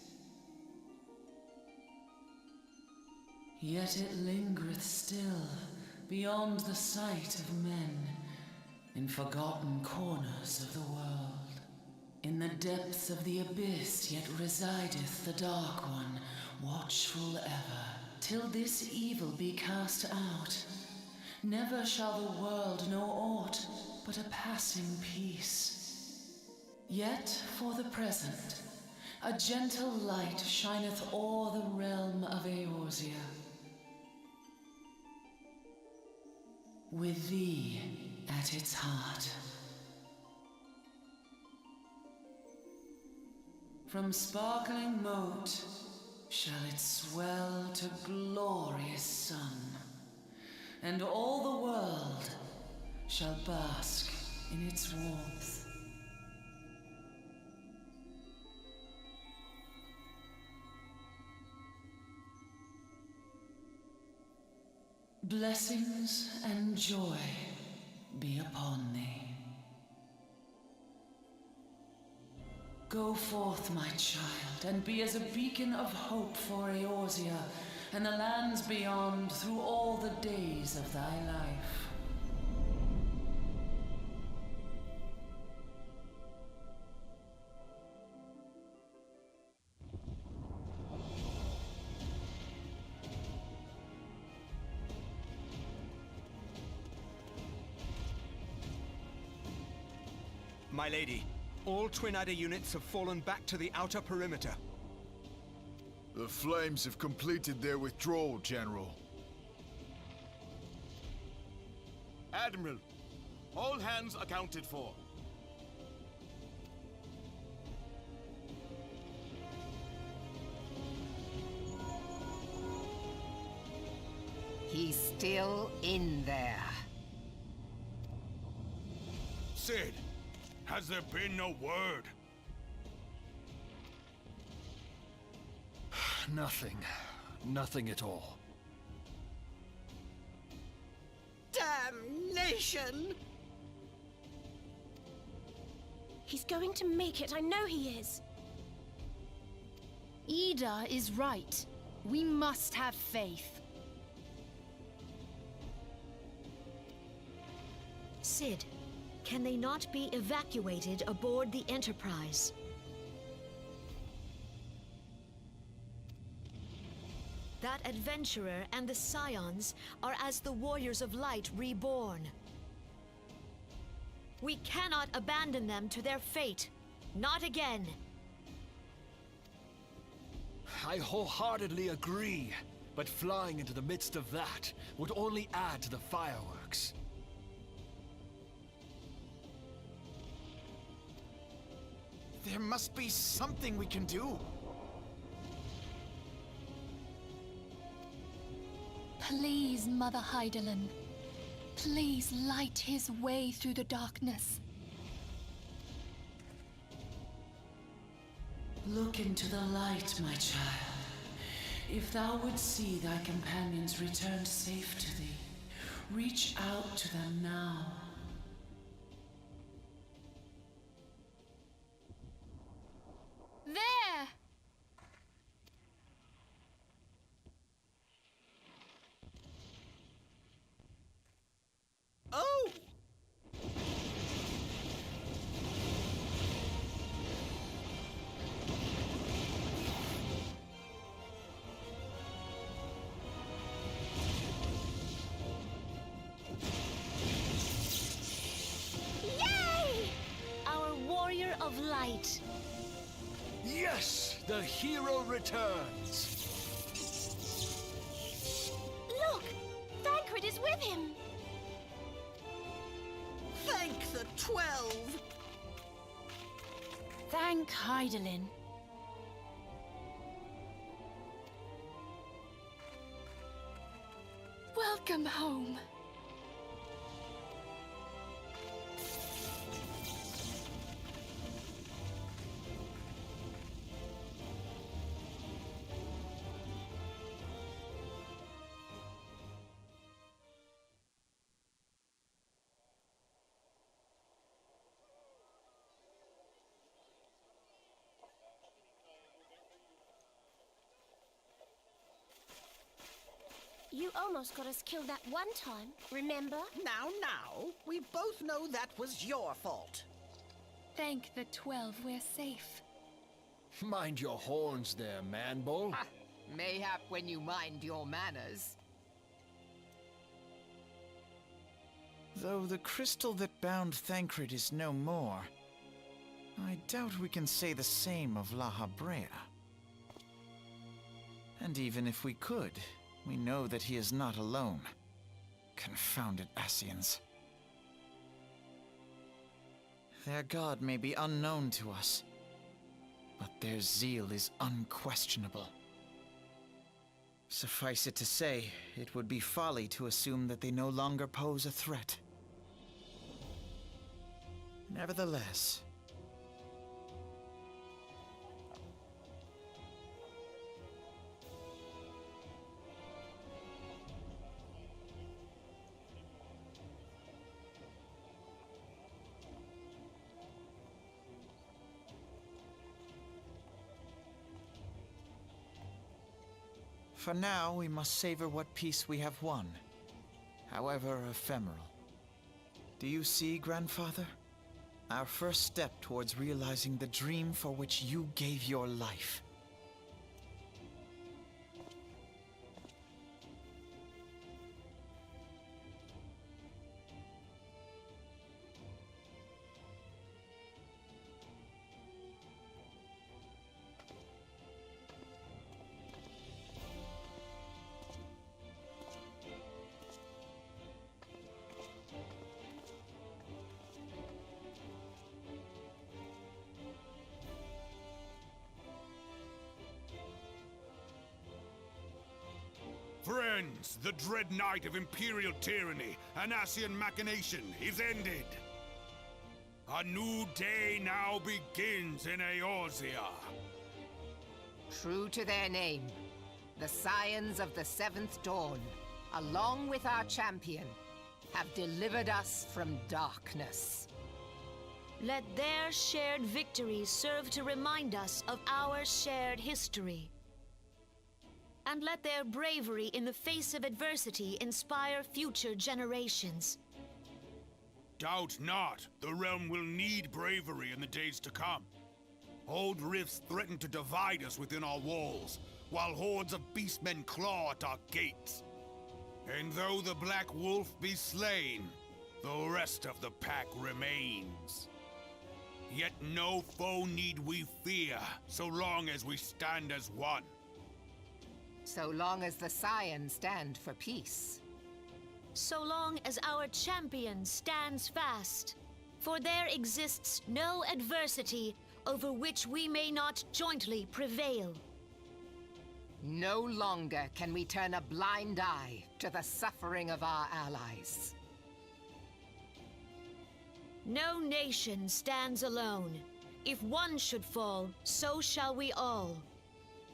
Yet it lingereth still beyond the sight of men, in forgotten corners of the world. In the depths of the abyss yet resideth the Dark One, watchful ever, till this evil be cast out. Never shall the world know aught but a passing peace. Yet for the present, a gentle light shineth o'er the realm of Eorzea. with thee at its heart. From sparkling moat shall it swell to glorious sun, and all the world shall bask in its warmth. Blessings and joy be upon thee. Go forth, my child, and be as a beacon of hope for Eorzea and the lands beyond through all the days of thy life. My lady, all Twin Adder units have fallen back to the outer perimeter. The Flames have completed their withdrawal, General. Admiral, all hands accounted for. He's still in there. Sid, has there been no word? Nothing. Nothing at all. Damnation! He's going to make it, I know he is. Ida is right. We must have faith. Sid, can they not be evacuated aboard the Enterprise? That adventurer and the Scions are as the Warriors of Light reborn. We cannot abandon them to their fate. Not again. I wholeheartedly agree, but flying into the midst of that would only add to the fireworks. There must be something we can do. Please, Mother Hydaelyn. Please light his way through the darkness. Look into the light, my child. If thou wouldst see thy companions returned safe to thee, reach out to them now. There! Oh! Yay! Our warrior of light. Yes! The hero returns! Look! Thancred is with him! Thank the 12! Thank Hydaelyn. Welcome home. You almost got us killed that one time, remember? Now, we both know that was your fault. Thank the 12 we're safe. Mind your horns there, man-bull. Mayhap when you mind your manners. Though the crystal that bound Thancred is no more, I doubt we can say the same of La Habrea. And even if we could, we know that he is not alone. Confounded Ascians. Their god may be unknown to us, but their zeal is unquestionable. Suffice it to say, it would be folly to assume that they no longer pose a threat. Nevertheless, for now, we must savor what peace we have won, however ephemeral. Do you see, Grandfather? Our first step towards realizing the dream for which you gave your life. Friends, the dread night of Imperial tyranny and Ascian machination is ended. A new day now begins in Eorzea. True to their name, the Scions of the Seventh Dawn, along with our champion, have delivered us from darkness. Let their shared victory serve to remind us of our shared history. And let their bravery in the face of adversity inspire future generations. Doubt not, the realm will need bravery in the days to come. Old rifts threaten to divide us within our walls, while hordes of beastmen claw at our gates. And though the Black Wolf be slain, the rest of the pack remains. Yet no foe need we fear, so long as we stand as one. So long as the Scions stand for peace. So long as our champion stands fast. For there exists no adversity over which we may not jointly prevail. No longer can we turn a blind eye to the suffering of our allies. No nation stands alone. If one should fall, so shall we all.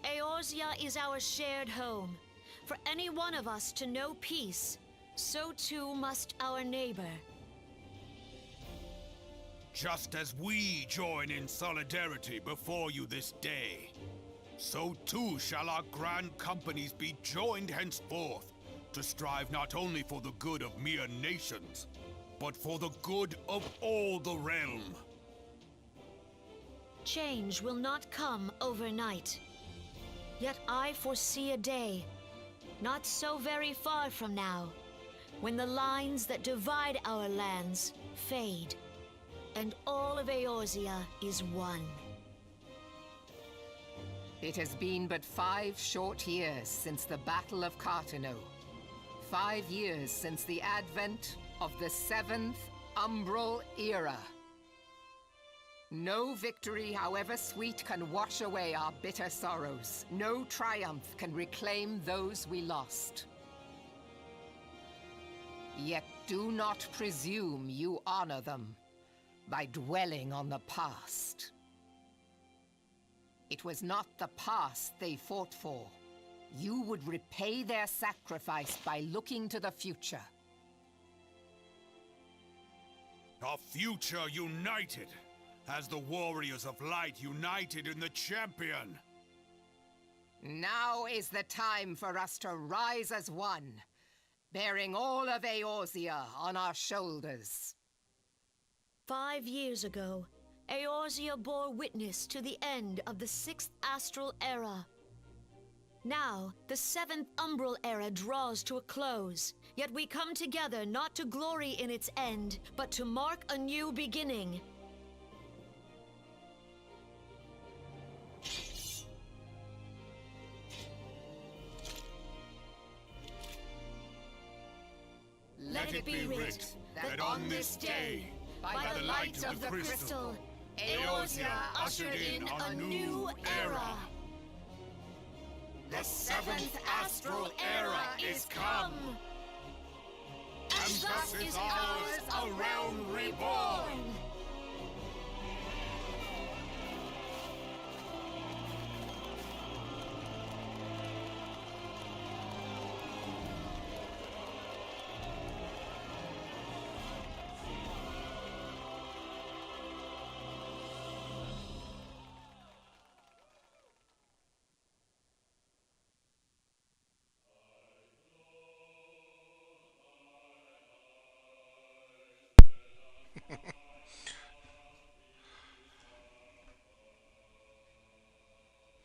Eorzea is our shared home. For any one of us to know peace, so too must our neighbor. Just as we join in solidarity before you this day, so too shall our grand companies be joined henceforth to strive not only for the good of mere nations, but for the good of all the realm. Change will not come overnight. Yet I foresee a day, not so very far from now, when the lines that divide our lands fade, and all of Eorzea is one. It has been but 5 short years since the Battle of Cartano. 5 years since the advent of the 7th Umbral Era. No victory, however sweet, can wash away our bitter sorrows. No triumph can reclaim those we lost. Yet do not presume you honor them by dwelling on the past. It was not the past they fought for. You would repay their sacrifice by looking to the future. A future united, as the warriors of light united in the champion. Now is the time for us to rise as one, bearing all of Eorzea on our shoulders. 5 years ago, Eorzea bore witness to the end of the 6th Astral Era. Now, the 7th Umbral Era draws to a close, yet we come together not to glory in its end, but to mark a new beginning. Let it be writ that on this day, by the light of the crystal, Eorzea ushered in a new era. The seventh astral era is come, and thus is ours a realm reborn.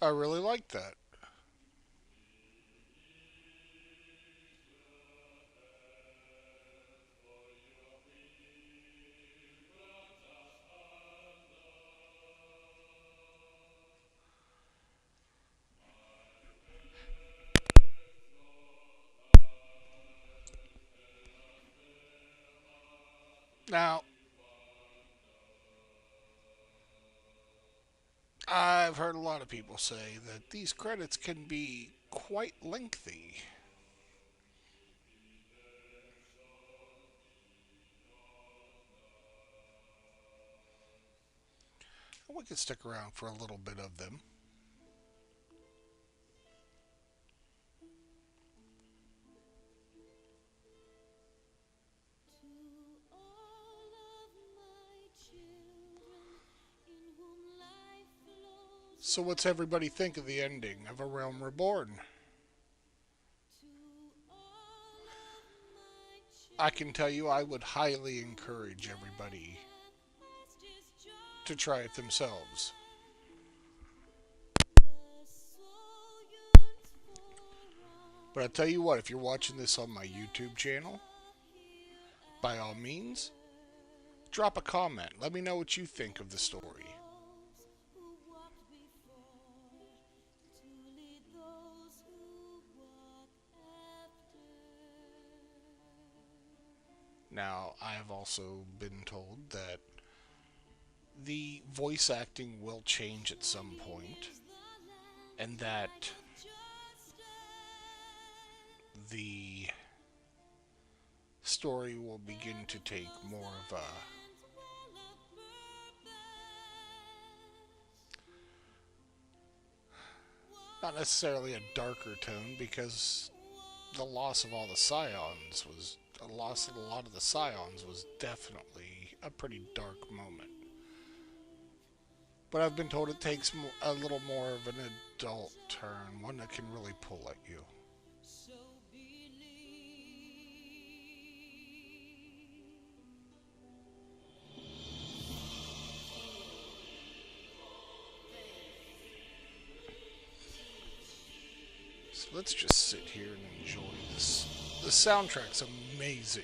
I really like that. Now, I've heard a lot of people say that these credits can be quite lengthy. We could stick around for a little bit of them. So what's everybody think of the ending of A Realm Reborn? I can tell you I would highly encourage everybody to try it themselves. But I tell you what, if you're watching this on my YouTube channel, by all means, drop a comment. Let me know what you think of the story. Now, I have also been told that the voice acting will change at some point, and that the story will begin to take more of a not necessarily a darker tone, because the loss of all the scions was a loss of a lot of the scions was definitely a pretty dark moment. But I've been told it takes a little more of an adult turn, one that can really pull at you. So let's just sit here and enjoy this. The soundtrack's amazing.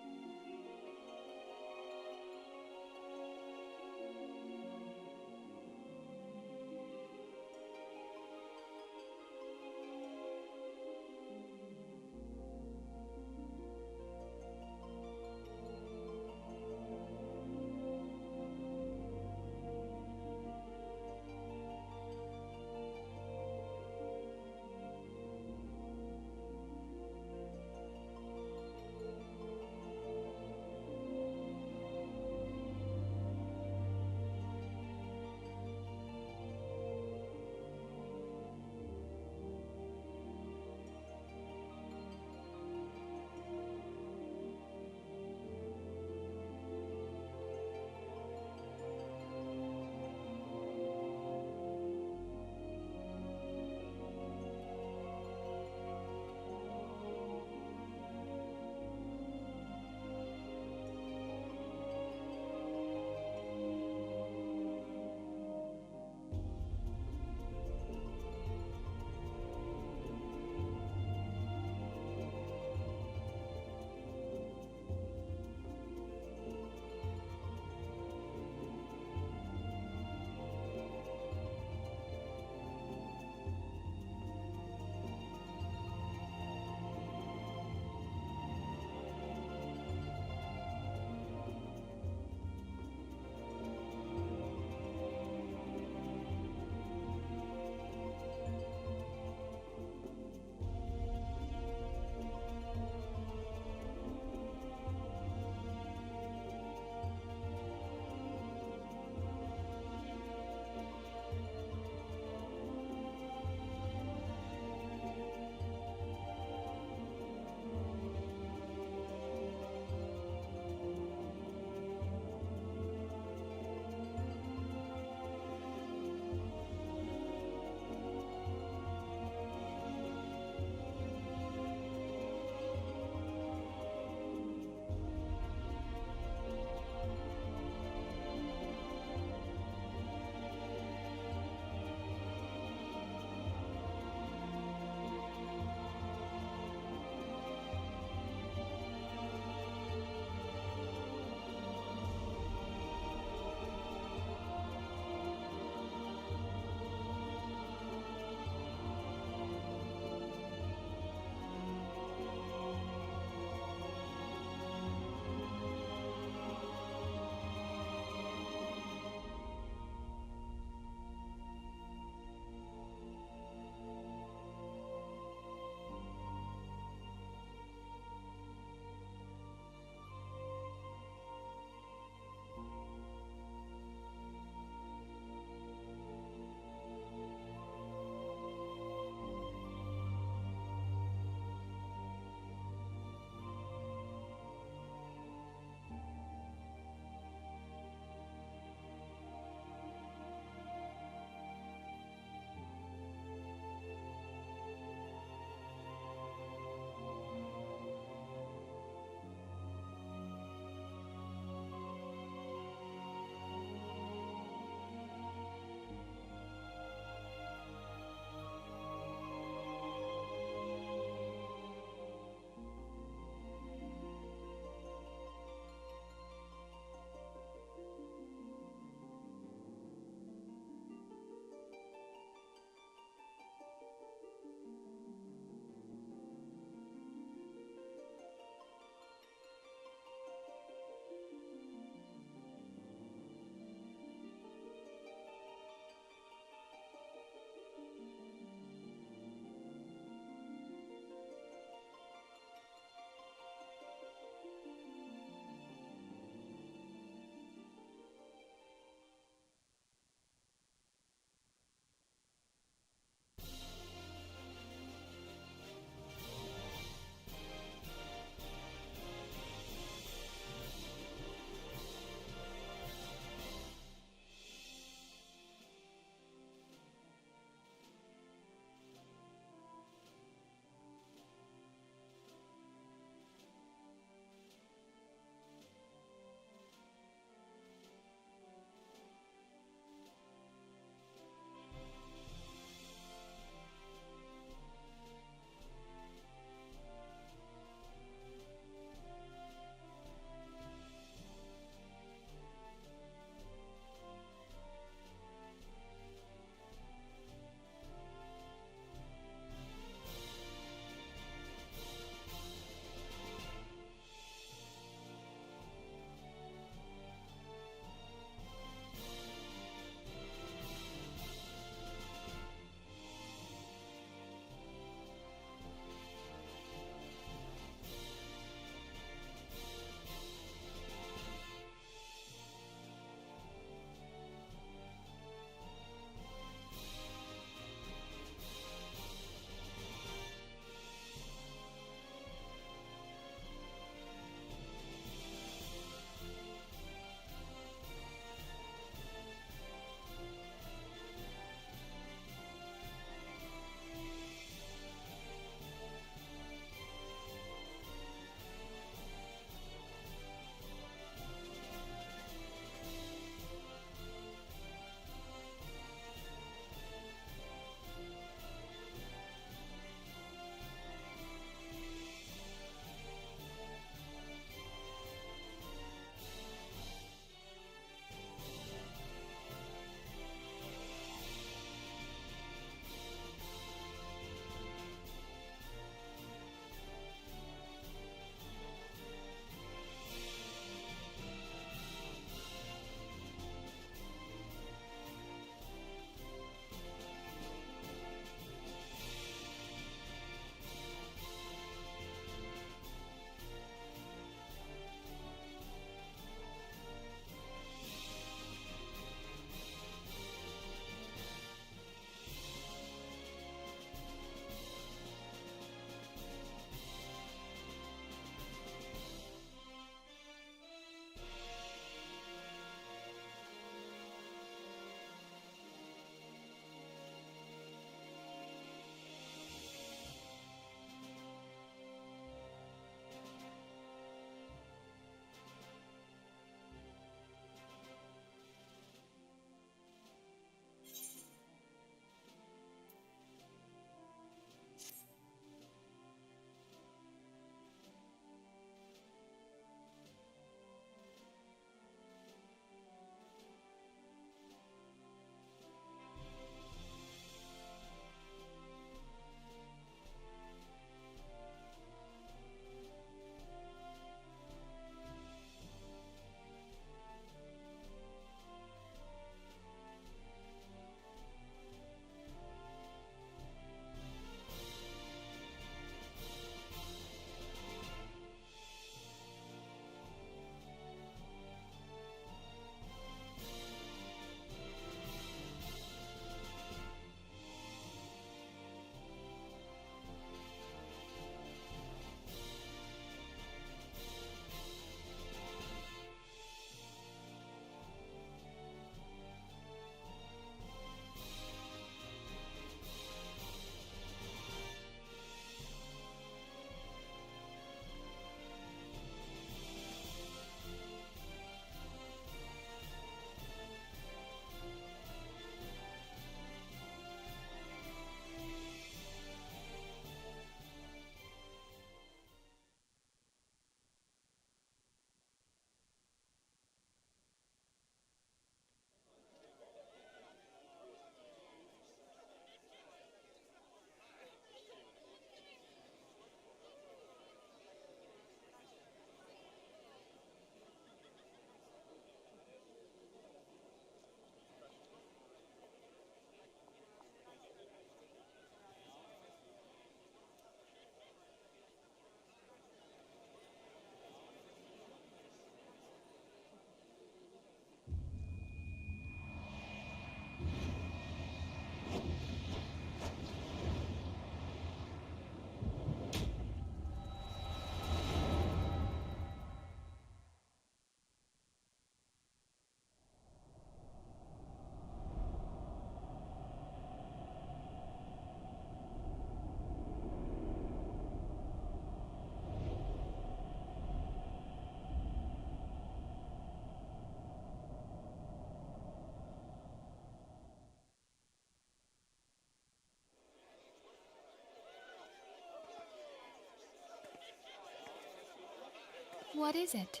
What is it?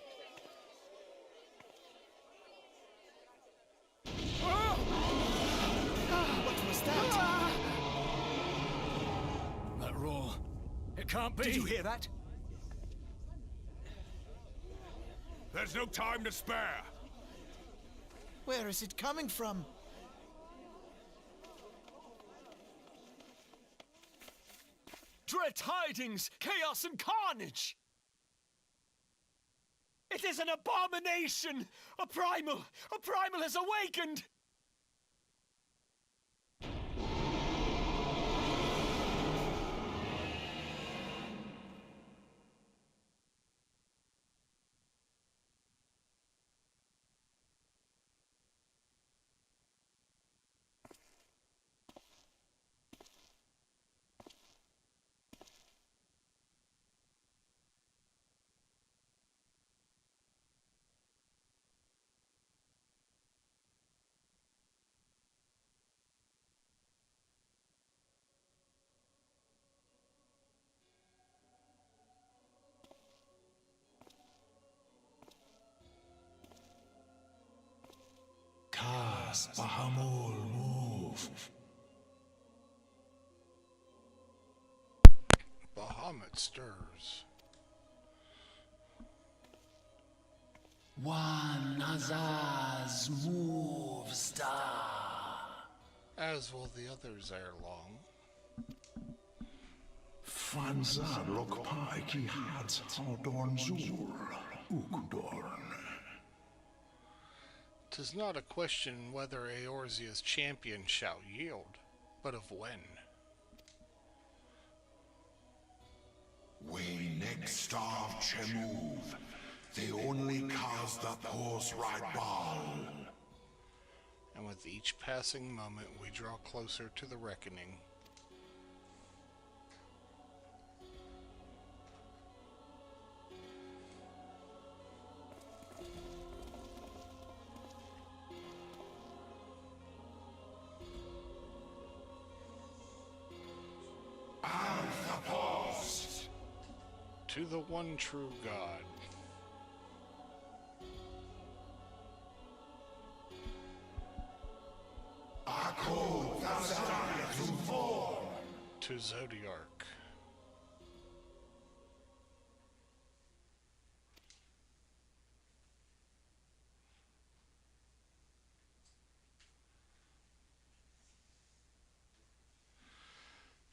What was that? That roar. It can't be. Did you hear that? There's no time to spare. Where is it coming from? Dread tidings! Chaos and carnage! It is an abomination! A primal has awakened! Bahamul, move. Bahamut stirs. One Azaz moves da. As will the others ere long. Fanzad lokpai ki had Aldorn Zur, Ukdorn. 'Tis not a question whether Eorzea's champion shall yield, but of when. We next starve Chemuv, the only cause that pose right ball. And with each passing moment we draw closer to the reckoning. To the one true God. To Zodiark.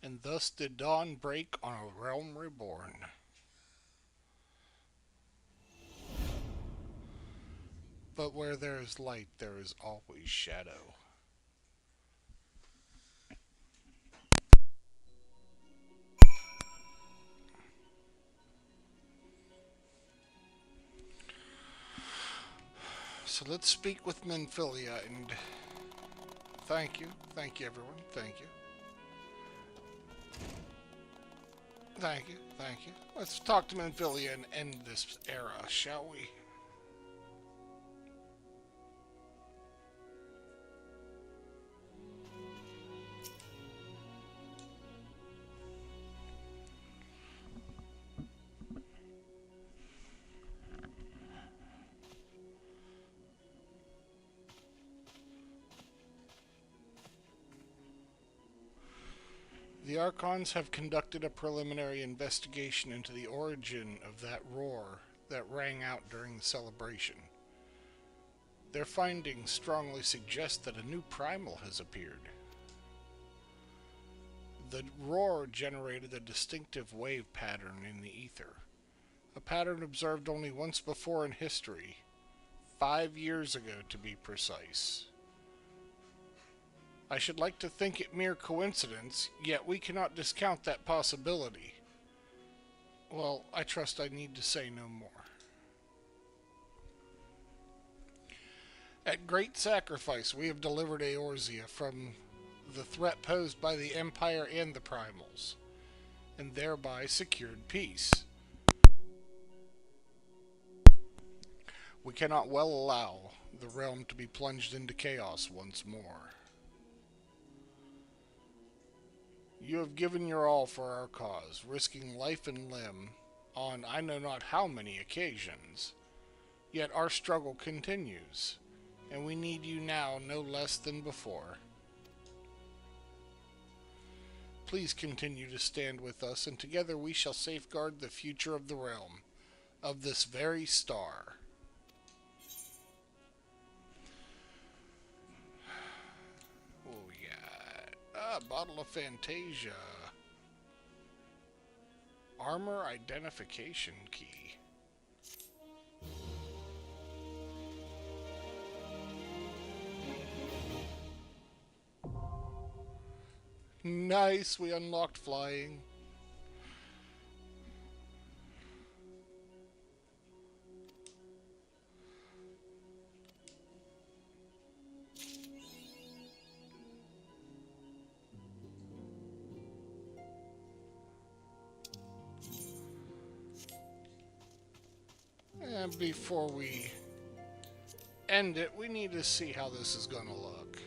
And thus did dawn break on a realm reborn. But where there is light, there is always shadow. So let's speak with Menphilia and thank you everyone, thank you. Thank you. Let's talk to Menphilia and end this era, shall we? The Archons have conducted a preliminary investigation into the origin of that roar that rang out during the celebration. Their findings strongly suggest that a new primal has appeared. The roar generated a distinctive wave pattern in the ether, a pattern observed only once before in history, 5 years ago to be precise. I should like to think it mere coincidence, yet we cannot discount that possibility. Well, I trust I need to say no more. At great sacrifice, we have delivered Eorzea from the threat posed by the Empire and the Primals, and thereby secured peace. We cannot well allow the realm to be plunged into chaos once more. You have given your all for our cause, risking life and limb on I know not how many occasions. Yet our struggle continues, and we need you now no less than before. Please continue to stand with us, and together we shall safeguard the future of the realm, of this very star. What we got? A bottle of Fantasia. Armor identification key. Nice, we unlocked flying. And before we end it, we need to see how this is going to look.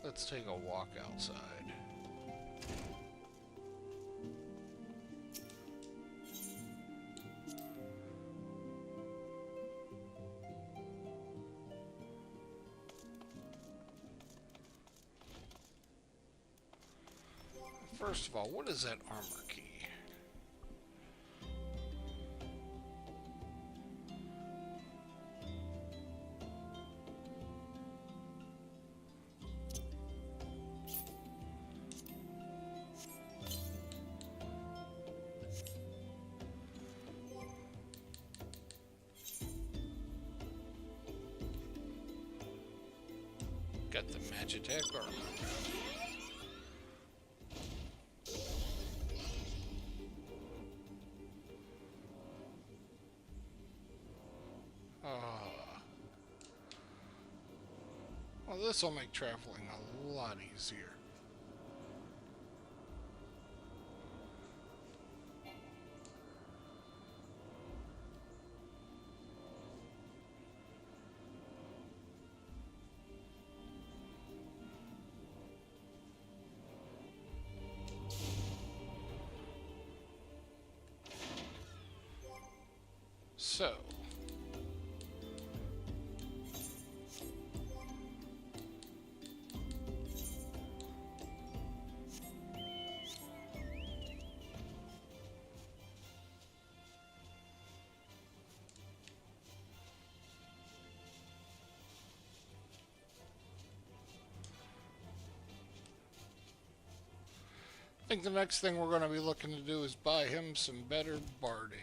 Let's take a walk outside. First of all, what is that armor key? Got the Magitech armor. Well, this will make traveling a lot easier. So, I think the next thing we're going to be looking to do is buy him some better barding.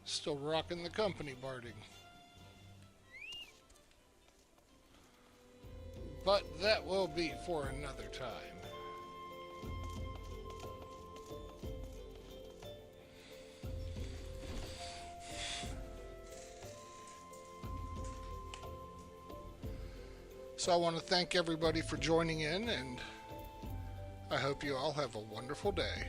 Still rocking the company barding. But that will be for another time. So I want to thank everybody for joining in, and I hope you all have a wonderful day.